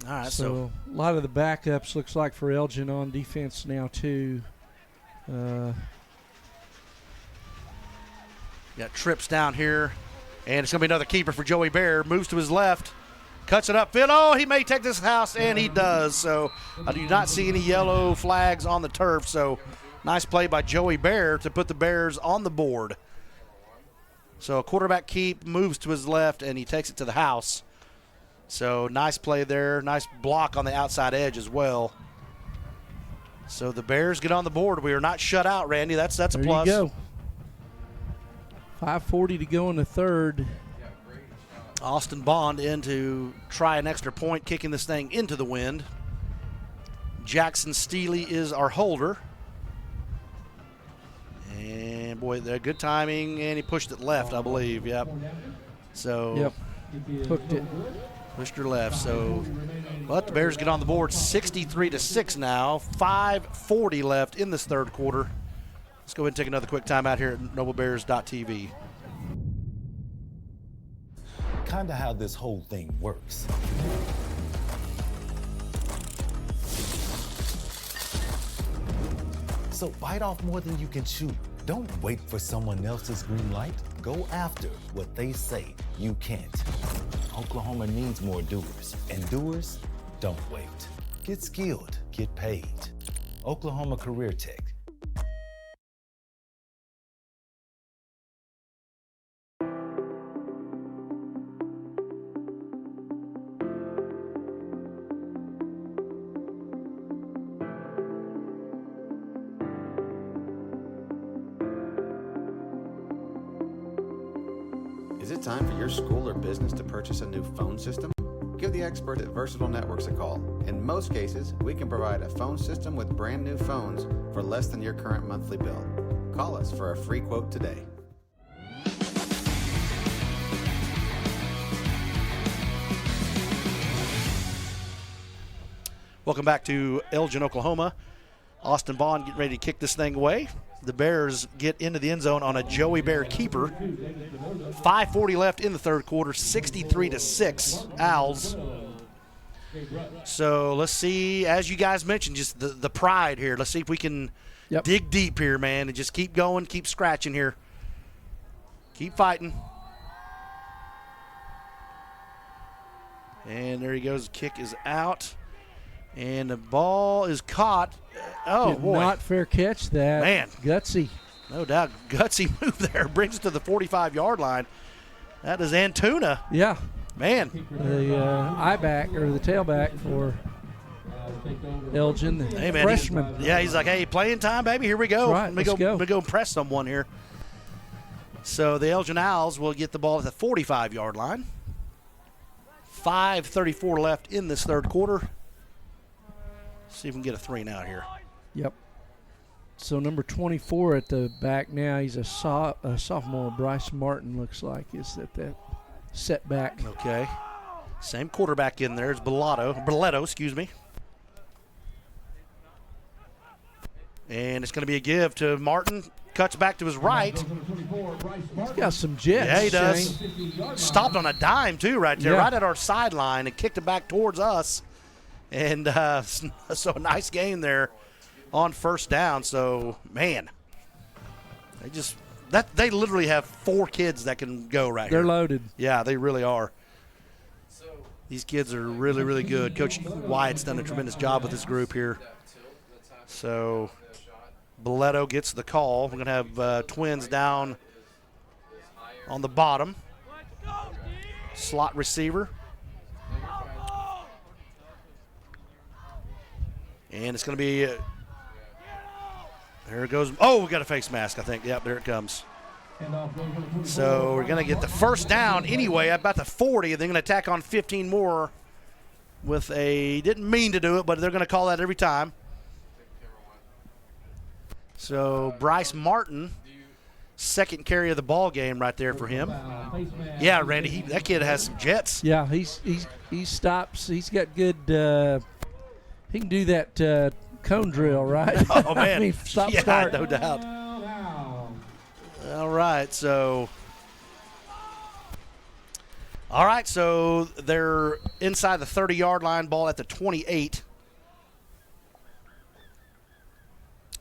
All right, so a lot of the backups looks like for Elgin on defense now, too. Got trips down here, and it's going to be another keeper for Joey Bear. Moves to his left, cuts it upfield. Oh, he may take this house, and he does. So I do not see any yellow flags on the turf. So nice play by Joey Bear to put the Bears on the board. So a quarterback keep, moves to his left, and he takes it to the house. So nice play there. Nice block on the outside edge as well. So the Bears get on the board. We are not shut out, Randy. That's a plus. There you go. 5:40 to go in the third. Austin Bond in to try an extra point, kicking this thing into the wind. Jackson Steely is our holder. And, boy, they're good timing, and he pushed it left, I believe. Yep. So, yep. Hooked it. Pushed her left. So, but the Bears get on the board 63-6 now. 5:40 left in this third quarter. Let's go ahead and take another quick time out here at noblebears.tv. Kinda how this whole thing works. So bite off more than you can chew. Don't wait for someone else's green light. Go after what they say you can't. Oklahoma needs more doers, and doers don't wait. Get skilled, get paid. Oklahoma Career Tech. Is it time for your school or business to purchase a new phone system? Give the experts at Versatile Networks a call. In most cases, we can provide a phone system with brand new phones for less than your current monthly bill. Call us for a free quote today. Welcome back to Elgin, Oklahoma. Austin Bond getting ready to kick this thing away. The Bears get into the end zone on a Joey Bear keeper. 5:40 left in the third quarter, 63-6 Owls. So let's see, as you guys mentioned, just the pride here. Let's see if we can dig deep here, man, and just keep going, keep scratching here. Keep fighting. And there he goes. Kick is out. And the ball is caught. Oh, Did boy. not fair catch that. Man. Gutsy. No doubt. Gutsy move there. Brings it to the 45-yard line. That is Antuna. Yeah. Man. The I-back or the tailback for Elgin, the Hey, man. freshman. He's like, hey, playing time, baby. Here we go. That's right. Let me Let's go press someone here. So the Elgin Owls will get the ball at the 45-yard line. 5:34 left in this third quarter. See if we can get a 3 now here. Yep. So number 24 at the back now, he's a sophomore. Bryce Martin looks like is at that setback. Okay. Same quarterback in there. It's Belletto, excuse me. And it's going to be a give to Martin. Cuts back to his right. He's got some jets. Yeah, he does. Shane. Stopped on a dime, too, right there, right at our sideline, and kicked it back towards us. And so a nice game there on first down. So, man, they literally have 4 kids that can go right here. They're loaded. Yeah, they really are. These kids are really, really good. Coach Wyatt's done a tremendous job with this group here. So Belletto gets the call. We're going to have Twins down on the bottom. Slot receiver. And it's going to be, there it goes. Oh, we got a face mask, I think. Yep, there it comes. So we're going to get the first down anyway, about the 40, and they're going to tack on 15 more with didn't mean to do it, but they're going to call that every time. So Bryce Martin, second carry of the ball game right there for him. Yeah, Randy, that kid has some jets. Yeah, he stops. He's got good. He can do that cone drill, right? Oh, man. I mean, stop, yeah, start. no doubt. All right, so they're inside the 30-yard line, ball at the 28.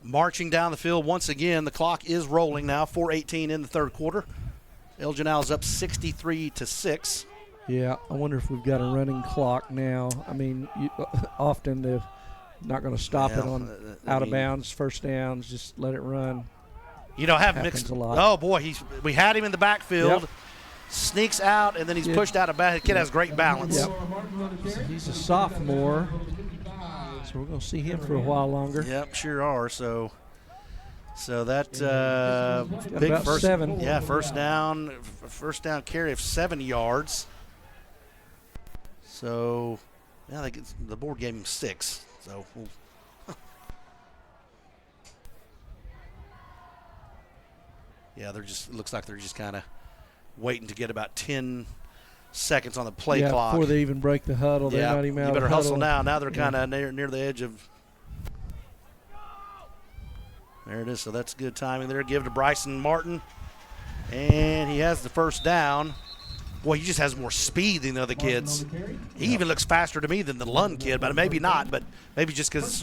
Marching down the field once again. The clock is rolling now, 4:18 in the third quarter. Elgin now is up 63-6. Yeah, I wonder if we've got a running clock now. I mean, often they're not going to stop it on out of bounds, first downs, just let it run. You know, have Happens mixed. a lot. Oh boy, we had him in the backfield, Yep. sneaks out, and then he's pushed out of back. The kid has great balance. Yep. So he's a sophomore, so we're going to see him for a while longer. Yep, sure are. So that big about first 7. Yeah, first down carry of 7 yards. So yeah, the board gave him 6. So. Yeah, looks like they're just kind of waiting to get about 10 seconds on the play clock. Before they even break the huddle. They're not even out you better of hustle huddle. now. Now they're kind of near the edge of. There it is. So that's good timing there. Give to Bryson Martin. And he has the first down. Boy, he just has more speed than the other kids. He even looks faster to me than the Lund kid, but maybe not. But maybe just because.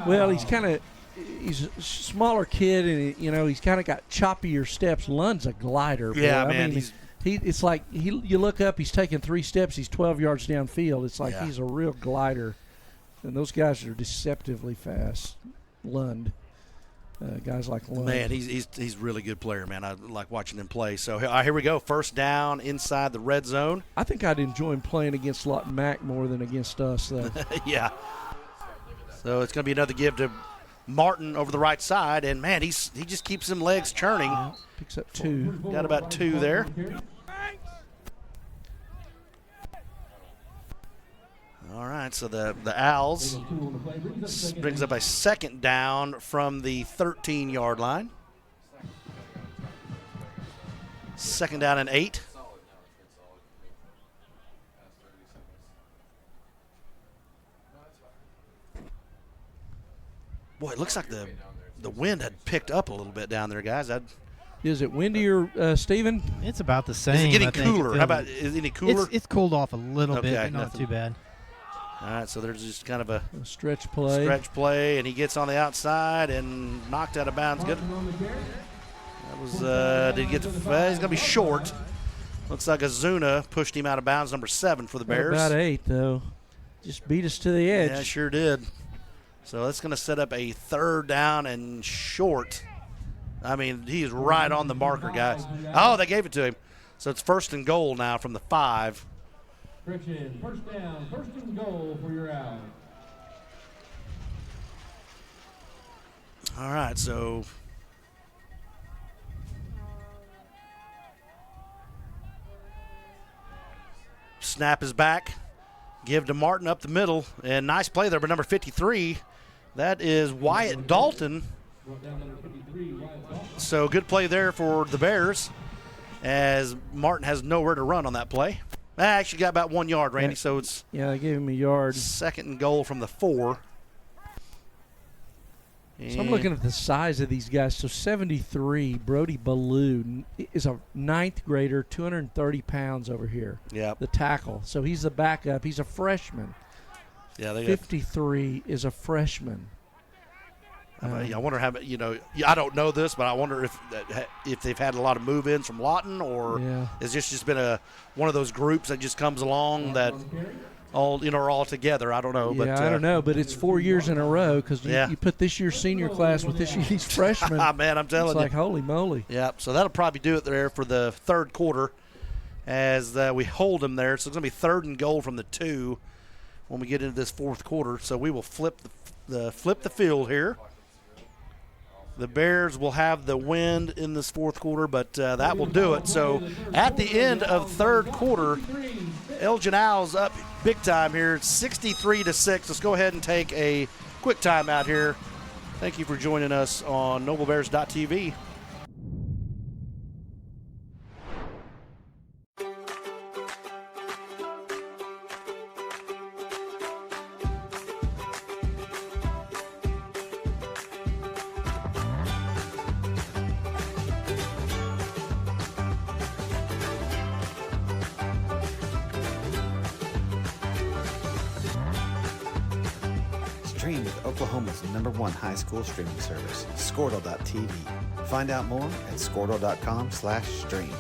Well, he's a smaller kid, and he's kind of got choppier steps. Lund's a glider. Yeah, boy. man. I mean, it's like you look up, he's taking 3 steps, he's 12 yards downfield. It's like he's a real glider, and those guys are deceptively fast. Lund, guys like Lund. Man, he's a really good player, man. I like watching him play. So here we go, first down inside the red zone. I think I'd enjoy him playing against Lawton Mack more than against us, though. Yeah. So it's going to be another give to Martin over the right side, and man, he just keeps them legs churning. Yeah, picks up 2. Got about 2 there. All right, so the Owls brings up a second down from the 13-yard line. Second down and 8. Boy, it looks like the wind had picked up a little bit down there, guys. Is it windier, Steven? It's about the same. Is it getting I think. cooler? How about, is it any cooler? It's cooled off a little bit, Okay, but not nothing. too bad. All right, so there's just kind of a stretch play. And he gets on the outside and knocked out of bounds. Good. That was, did he get he's going to be short. Looks like Azuna pushed him out of bounds, number 7 for the Bears. About 8, though. Just beat us to the edge. Yeah, sure did. So that's going to set up a third down and short. I mean, he is right on the marker, guys. Oh, they gave it to him. So it's first and goal now from the 5. Friction, first down, first and goal for your out. All right, so snap is back. Give to Martin up the middle. And nice play there, but number 53, that is Wyatt Dalton. So good play there for the Bears as Martin has nowhere to run on that play. Actually got about 1 yard, Randy, so it's they gave him a yard. Second and goal from the 4. So I'm looking at the size of these guys. So 73, Brody Ballou is a 9th grader, 230 pounds over here. Yeah. The tackle. So he's the backup. He's a freshman. Yeah, 53 is a freshman. I wonder how, I don't know this, but I wonder if they've had a lot of move-ins from Lawton, or has this just been one of those groups that just comes along that are all together. I don't know. Yeah, I don't know, but it's 4 years in a row because you put this year's senior class with this year's freshman. Man, I'm telling you. It's like, holy moly. Yeah, so that'll probably do it there for the third quarter as we hold them there. So it's going to be third and goal from the 2 when we get into this fourth quarter. So we will flip the field here. The Bears will have the wind in this fourth quarter, but that will do it. So at the end of third quarter, Elgin Owls up big time here, 63-6. Let's go ahead and take a quick time out here. Thank you for joining us on NobleBears.tv. Stream with Oklahoma's #1 high school streaming service, Squirtle.tv. Find out more at Squirtle.com/stream.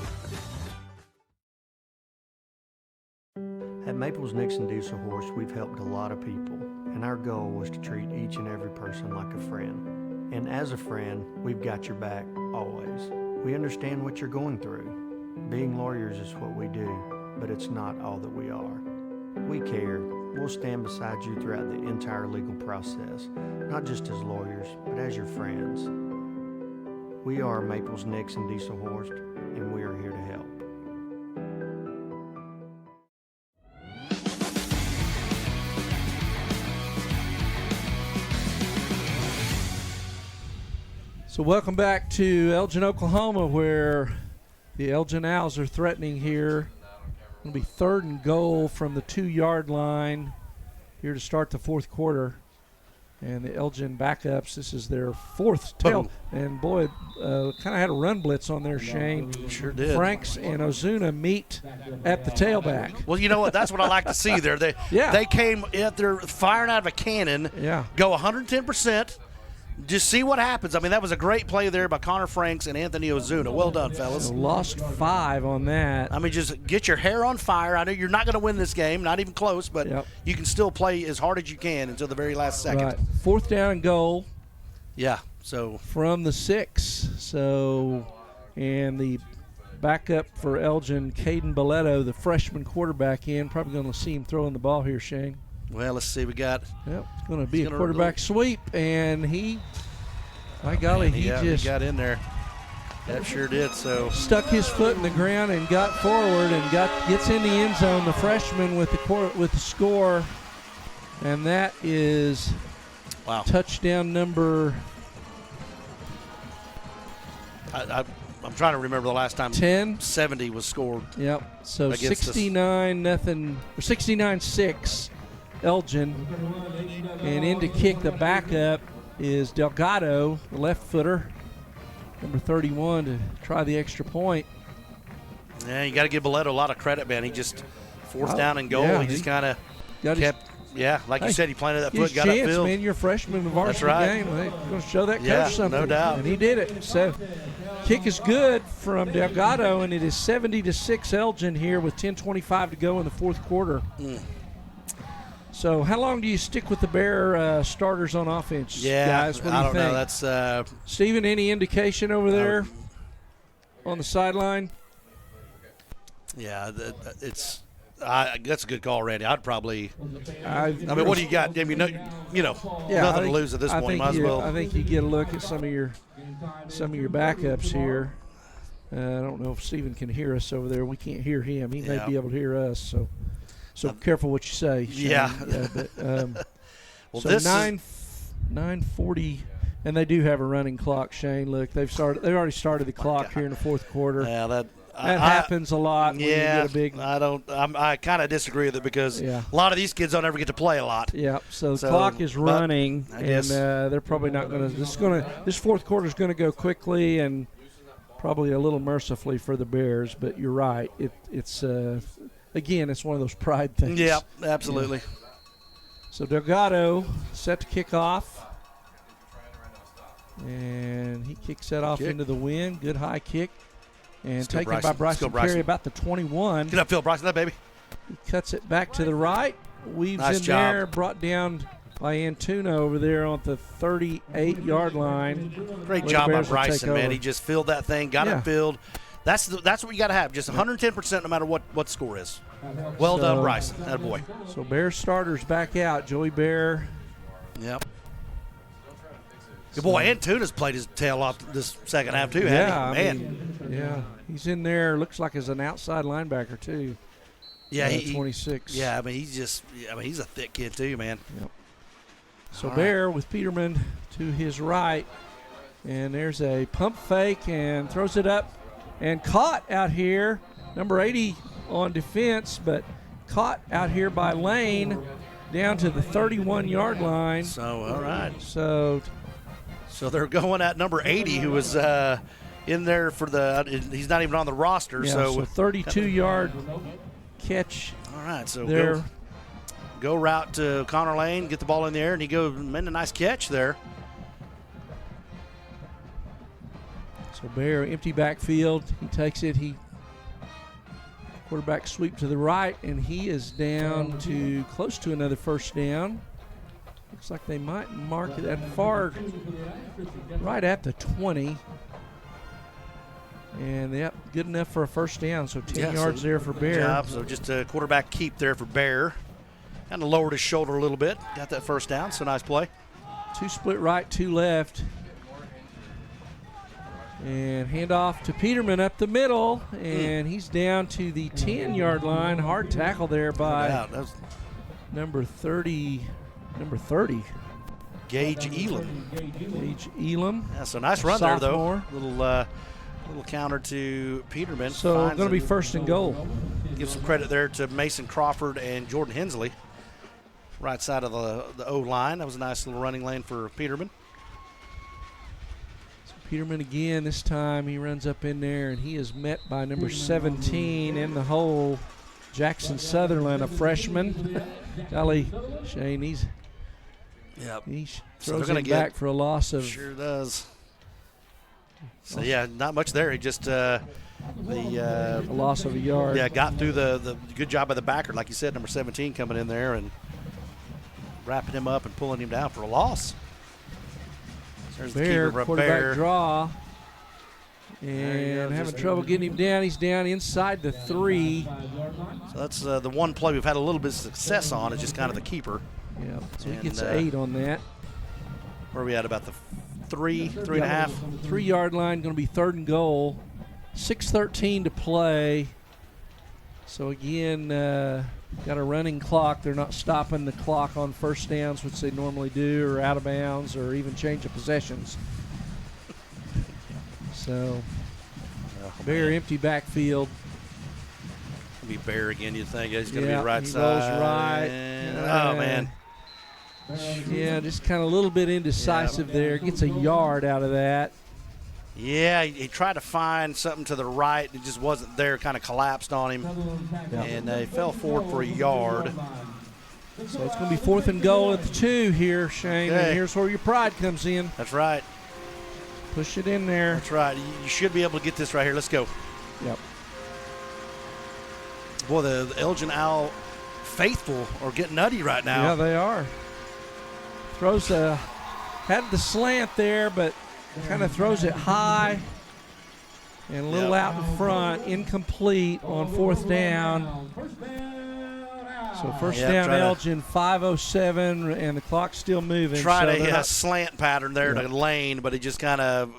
At Maples Nixon Diesel Horse, we've helped a lot of people, and our goal was to treat each and every person like a friend. And as a friend, we've got your back always. We understand what you're going through. Being lawyers is what we do, but it's not all that we are. We care. We'll stand beside you throughout the entire legal process, not just as lawyers, but as your friends. We are Maples Nixon Diesel Horse, and we are here to help. So welcome back to Elgin, Oklahoma, where the Elgin Owls are threatening here. It'll be 3rd and goal from the 2-yard line here to start the 4th quarter. And the Elgin backups, this is their 4th tail. And boy, kind of had a run blitz on there, Shane. Sure did. Franks and Ozuna meet at the tailback. Well, you know what? That's what I like to see there. They came, they're firing out of a cannon, go 110%. Just see what happens. I mean, that was a great play there by Connor Franks and Anthony Ozuna. Well done, fellas. So lost 5 on that. I mean, just get your hair on fire. I know you're not going to win this game, not even close, but you can still play as hard as you can until the very last second. Right. 4th down and goal. Yeah, so. From the 6. So, and the backup for Elgin, Caden Belletto, the freshman quarterback in. Probably going to see him throwing the ball here, Shane. Well, let's see. We got. Yep, it's going to be a quarterback sweep, and by golly, he just got in there. That sure did. So stuck his foot in the ground and got forward and gets in the end zone. The freshman with the score, and that is touchdown number. I'm trying to remember the last time 70 was scored. Yep. So 69-0, 69-6. Elgin, and in to kick the backup is Delgado, the left footer, number 31, to try the extra point. Yeah, you got to give Belletto a lot of credit, man. He just 4th down and goal. He just kind of kept. Like you said, he planted that foot, got upfield. Man, you're a freshman in the varsity game. They're going to show that coach something. No doubt. And he did it. So, kick is good from Delgado, and it is 70-6 Elgin here with 10:25 to go in the 4th quarter. So how long do you stick with the Bear starters on offense, guys? What do you think? Know. That's Steven, any indication over there on the sideline? Yeah, that's a good call, Randy. I'd probably. I mean, what do you got? I mean, nothing to lose at this point. Might as well. I think you get a look at some of your backups here. I don't know if Steven can hear us over there. We can't hear him. He may be able to hear us. So careful what you say, Shane. Well, so this 9:40, and they do have a running clock, Shane. Look, they've already started the clock here in the 4th quarter. Yeah, that happens a lot. When you get a big. I kind of diskrivery with it because a lot of these kids don't ever get to play a lot. Yeah. So the clock is running, and they're probably not going to. This 4th quarter is going to go quickly and probably a little mercifully for the Bears. But you're right. It's. Again, it's one of those pride things. Yeah, absolutely. Yeah. So Delgado set to kick off. And he kicks that off into the wind. Good high kick. And taken by Bryson Perry about the 21. Get upfield, Bryson, that baby. He cuts it back to the right. Weaves in there. Brought down by Antuna over there on the 38-yard line. Great job by Bryson, man. He just filled that thing, got it filled. That's what you got to have, just 110% no matter what the score is. Well done, Bryson. That boy. So Bear starters back out. Joey Bear. Yep. Good boy. Antuna's played his tail off this second half too, hasn't he? Man. He's in there. Looks like as an outside linebacker too. Yeah, 26. Yeah, I mean he's a thick kid too, man. Yep. So Bear with Peterman to his right, and there's a pump fake and throws it up. And caught out here, number 80 on defense, but caught out here by Lane down to the 31-yard line. So, all right. So they're going at number 80, who was in there for he's not even on the roster. Yeah, so 32-yard catch. All right, so there. go route to Connor Lane, get the ball in the air, and he goes made a nice catch there. So Bear, empty backfield. He takes it. Quarterback sweep to the right, and he is down to close to another first down. Looks like they might mark it at far, right at the 20. And, yep, good enough for a first down. So 10 yards there for Bear. Good job. So just a quarterback keep there for Bear. Kind of lowered his shoulder a little bit. Got that first down, so nice play. 2 split right, 2 left. And handoff to Peterman up the middle, and he's down to the 10-yard line. Hard tackle there by number 30. Gage Elam. Gage Elam. Yeah, so nice run there, though. Sophomore. Little counter to Peterman. So going to be first and goal. Give some credit there to Mason Crawford and Jordan Hensley. Right side of the O-line. That was a nice little running lane for Peterman. Peterman again, this time he runs up in there, and he is met by number 17 in the hole, Jackson Sutherland, a freshman. Golly, Shane, he throws him back for a loss of. Sure does. So, yeah, not much there. He just a loss of a yard. Yeah, got through the good job by the backer, like you said, number 17 coming in there and wrapping him up and pulling him down for a loss. There's Bear, the keeper, quarterback Bear. draw. And having trouble getting him down. He's down inside the 3. So that's the one play we've had a little bit of success on. It's just kind of the keeper. Yeah, so he gets 8 on that. Where are we at? About the 3.5? 3-yard line, going to be 3rd and goal. 6:13 to play. So again, got a running clock. They're not stopping the clock on first downs, which they normally do, or out of bounds, or even change of possessions. So, Bear empty backfield. Be Bear again, you think. He's going to be Yeah, right he side. rolls right. Oh, man. Yeah, just kind of a little bit indecisive there. Gets a yard out of that. Yeah, he tried to find something to the right. It just wasn't there. Kind of collapsed on him. And he fell forward for a yard. So it's going to be 4th and goal at the 2 here, Shane. Okay. And here's where your pride comes in. That's right. Push it in there. That's right. You should be able to get this right here. Let's go. Yep. Boy, the Elgin Owl faithful are getting nutty right now. Yeah, they are. Throws had the slant there, but kind of throws it high and a little out in front, incomplete on 4th down. So first down, Elgin, 5:07, and the clock's still moving. Tried a slant pattern there to Lane, but he just kind of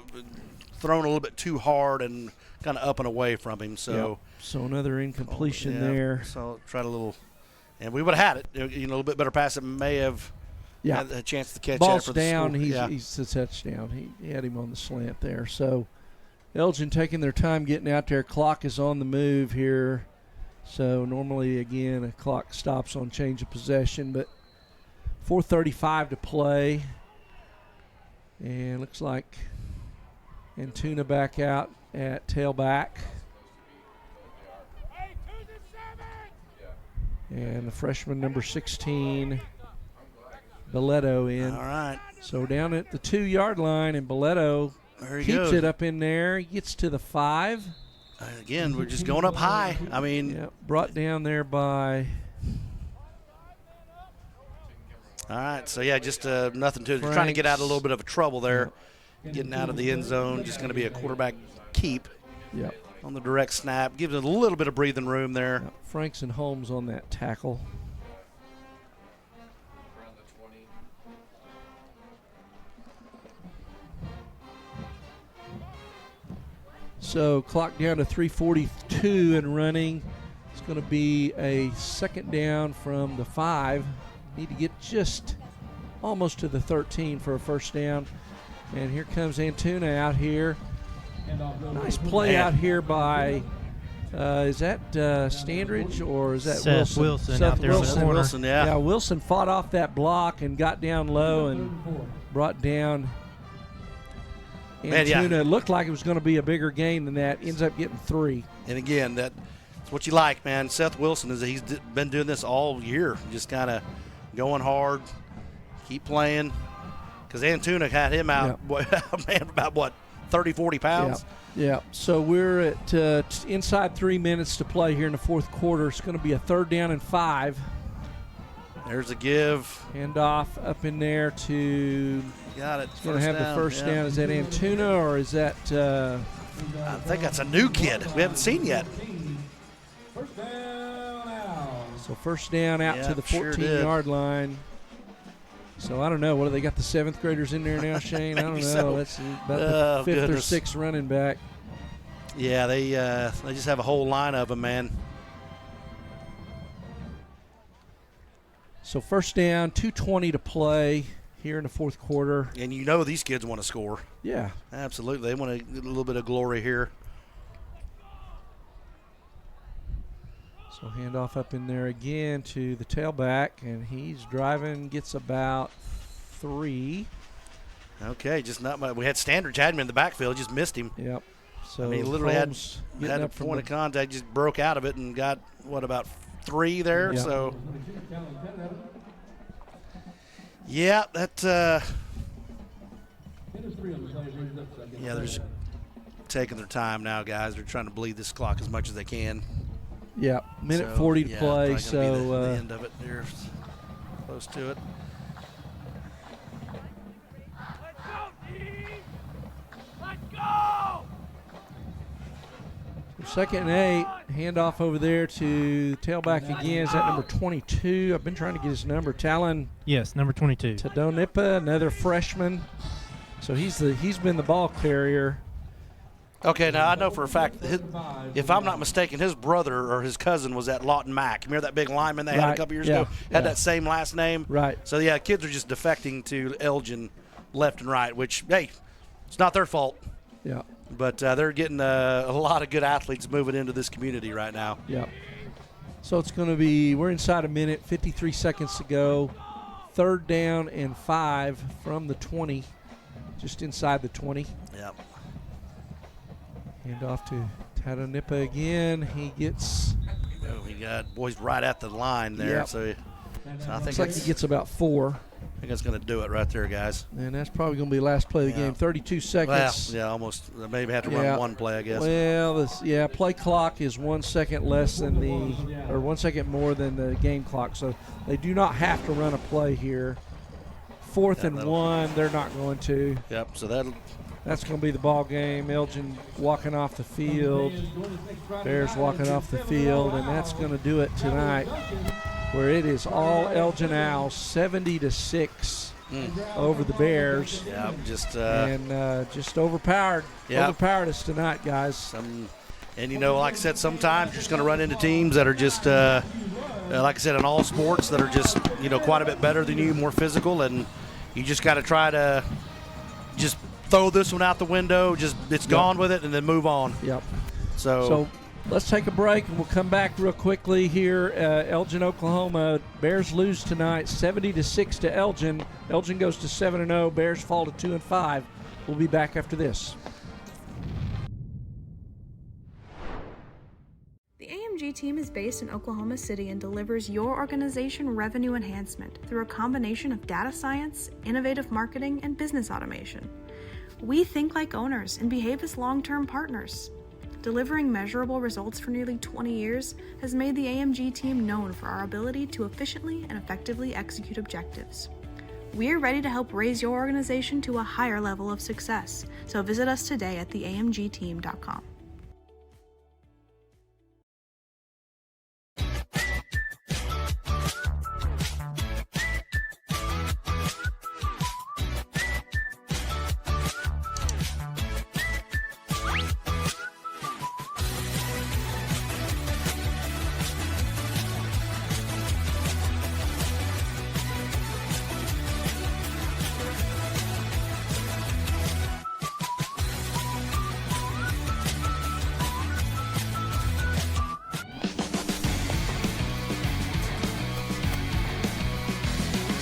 thrown a little bit too hard and kind of up and away from him. So, so another incompletion there. So tried a little, and we would have had it. A little bit better pass. It may have had a chance to catch Ball's that for the down. score. He's a touchdown. He had him on the slant there. So Elgin taking their time getting out there. Clock is on the move here. So normally, again, a clock stops on change of possession, but 4:35 to play. And looks like Antuna back out at tailback. And the freshman number 16, Belletto in. All right. So down at the 2-yard line, and Belletto keeps it up in there. He gets to the 5. Again, we're just going up high. I mean, brought down there by. All right, so just nothing to it. Trying to get out of a little bit of a trouble there, getting out of the end zone. Just going to be a quarterback keep. Yep. On the direct snap, gives it a little bit of breathing room there. Yep. Franks and Holmes on that tackle. So clock down to 3:42 and running. It's going to be a 2nd down from the 5. Need to get just almost to the 13 for a first down. And here comes Antuna out here. Nice play out here by, is that Standridge or is that Seth Wilson? Seth out there Wilson. in the corner. Wilson, yeah. Yeah, Wilson fought off that block and got down low and brought down Antuna. It looked like it was going to be a bigger gain than that. Ends up getting 3. And again, that It's what you like, man. Seth Wilson he's been doing this all year, just kind of going hard, keep playing. Because Antuna had him out, man, about what, 30, 40 pounds? Yeah. So we're at inside 3 minutes to play here in the fourth quarter. It's going to be a 3rd down and 5. There's a give. Handoff up in there to. Got it. He's going to have the first down. Is that Antuna or is that? I think that's a new kid we haven't seen yet. So first down out to the 14-yard line. So I don't know. What do they got? The 7th graders in there now, Shane? I don't know. So. That's about the 5th or 6th running back. Yeah, they just have a whole line of them, man. So first down, 2:20 to play here in the fourth quarter. And you know these kids want to score. Yeah. Absolutely. They want a little bit of glory here. So handoff up in there again to the tailback, and he's driving, gets about 3. Okay, just not much. We had Standridge had him in the backfield, just missed him. Yep. So I mean, he literally had a from point of contact, just broke out of it and got, what, about 3 there? Yep. So, yeah, that, yeah, they're just taking their time now, guys. They're trying to bleed this clock as much as they can. Yeah, minute 40 to play. So the end of it there, close to it. Second and 8, handoff over there to tailback again. Is that number 22? I've been trying to get his number. Talon. Yes, number 22. Tadonipa, another freshman. So he's been the ball carrier. Okay, now I know for a fact, if I'm not mistaken, his brother or his cousin was at Lawton Mack. Remember that big lineman they had a couple years ago? Had that same last name? Right. So, yeah, kids are just defecting to Elgin left and right, which, hey, it's not their fault. Yeah. But they're getting a lot of good athletes moving into this community right now. Yeah. So it's going to be, we're inside a minute, 53 seconds to go. 3rd down and 5 from the 20, just inside the 20. Yep. Hand off to Tadonipa again. He gets. Oh, he got boys right at the line there. Yep. So I think looks like he gets about 4. I think that's going to do it right there, guys. And that's probably going to be the last play of the game. 32 seconds. Well, yeah, almost. Maybe have to run one play, I guess. Well, play clock is 1 second less than 1 second more than the game clock. So they do not have to run a play here. 4th and 1, they're not going to. Yep. So that's going to be the ball game. Elgin walking off the field. Bears walking off the field, and that's going to do it tonight, where it is all Elgin Owls, 70-6 over the Bears. Yeah, just overpowered. Yeah. Overpowered us tonight, guys. And you know, like I said, sometimes you're just going to run into teams that are just, like I said, in all sports that are just, quite a bit better than you, more physical, and you just got to try to just throw this one out the window, it's gone with it, and then move on. Yep. So let's take a break, and we'll come back real quickly here. Elgin, Oklahoma. Bears lose tonight, 70-6 to Elgin. Elgin goes to 7-0. Bears fall to 2-5. We'll be back after this. The AMG team is based in Oklahoma City and delivers your organization revenue enhancement through a combination of data science, innovative marketing, and business automation. We think like owners and behave as long-term partners. Delivering measurable results for nearly 20 years has made the AMG team known for our ability to efficiently and effectively execute objectives. We're ready to help raise your organization to a higher level of success, so visit us today at theamgteam.com.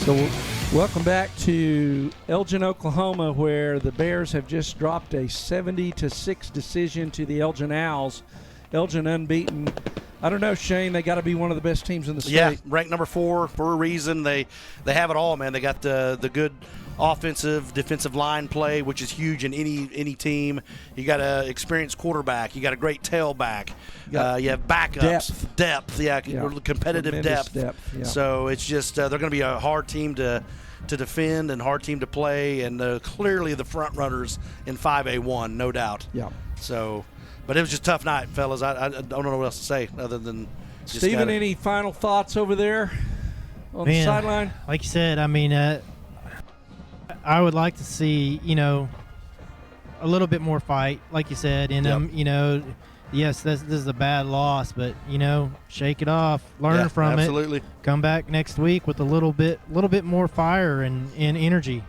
So welcome back to Elgin, Oklahoma, where the Bears have just dropped a 70-6 decision to the Elgin Owls Elgin unbeaten. I don't know, Shane. They got to be one of the best teams in the state. Yeah, ranked number 4 for a reason. They have it all, man. They got the good offensive, defensive line play, which is huge in any team. You got an experienced quarterback. You got a great tailback. You have backups, depth. Competitive depth. Yeah. So it's just they're going to be a hard team to defend and hard team to play, and clearly the front runners in 5A1, no doubt. Yeah. So. But it was just a tough night, fellas. I don't know what else to say other than just Steven, any final thoughts over there on the sideline? Like you said, I mean, I would like to see, a little bit more fight, like you said, in them. Yes, this is a bad loss, but, shake it off, learn from it. Come back next week with a little bit more fire and energy,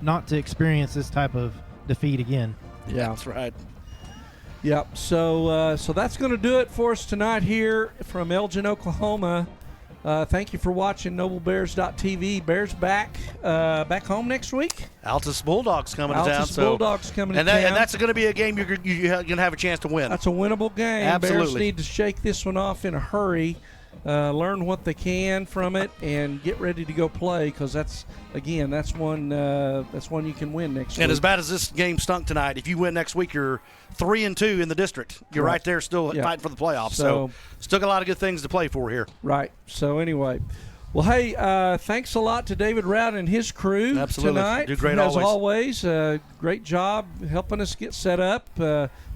not to experience this type of defeat again. Yeah, that's right. Yep. So that's going to do it for us tonight here from Elgin, Oklahoma. Thank you for watching NobleBears.tv. Bears back home next week. Altus Bulldogs coming to town. Bulldogs coming to town. And that's going to be a game you're going to have a chance to win. That's a winnable game. Absolutely. Bears need to shake this one off in a hurry, learn what they can from it, and get ready to go play, because that's one you can win next week. And as bad as this game stunk tonight, if you win next week, you're 3-2 in the district. You're right there still fighting for the playoffs. So still got a lot of good things to play for here. Right. So anyway, well, hey, thanks a lot to David Rowden and his crew tonight. Do great as always. Great job helping us get set up.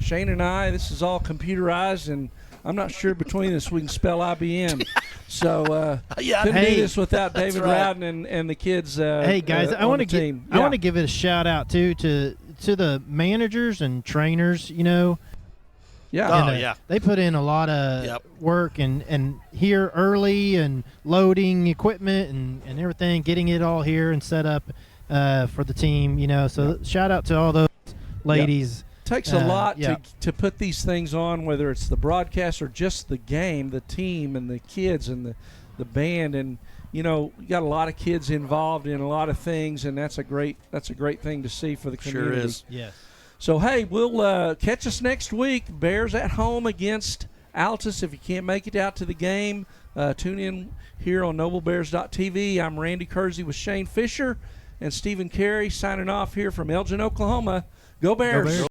Shane and I, this is all computerized, and I'm not sure between us we can spell IBM. So couldn't do this without David Rowden and the kids. Hey guys, I want to give it a shout out too to the managers and trainers. They put in a lot of work and here early and loading equipment and everything, getting it all here and set up for the team. So shout out to all those ladies. Takes a lot to put these things on, whether it's the broadcast or just the game, the team and the kids and the band, and you got a lot of kids involved in a lot of things, and that's a great thing to see for the community. Sure is. Yes. So hey, we'll catch us next week. Bears at home against Altus. If you can't make it out to the game, tune in here on NobleBears.tv. I'm Randy Kersey with Shane Fisher and Stephen Carey signing off here from Elgin, Oklahoma. Go Bears. Go Bears.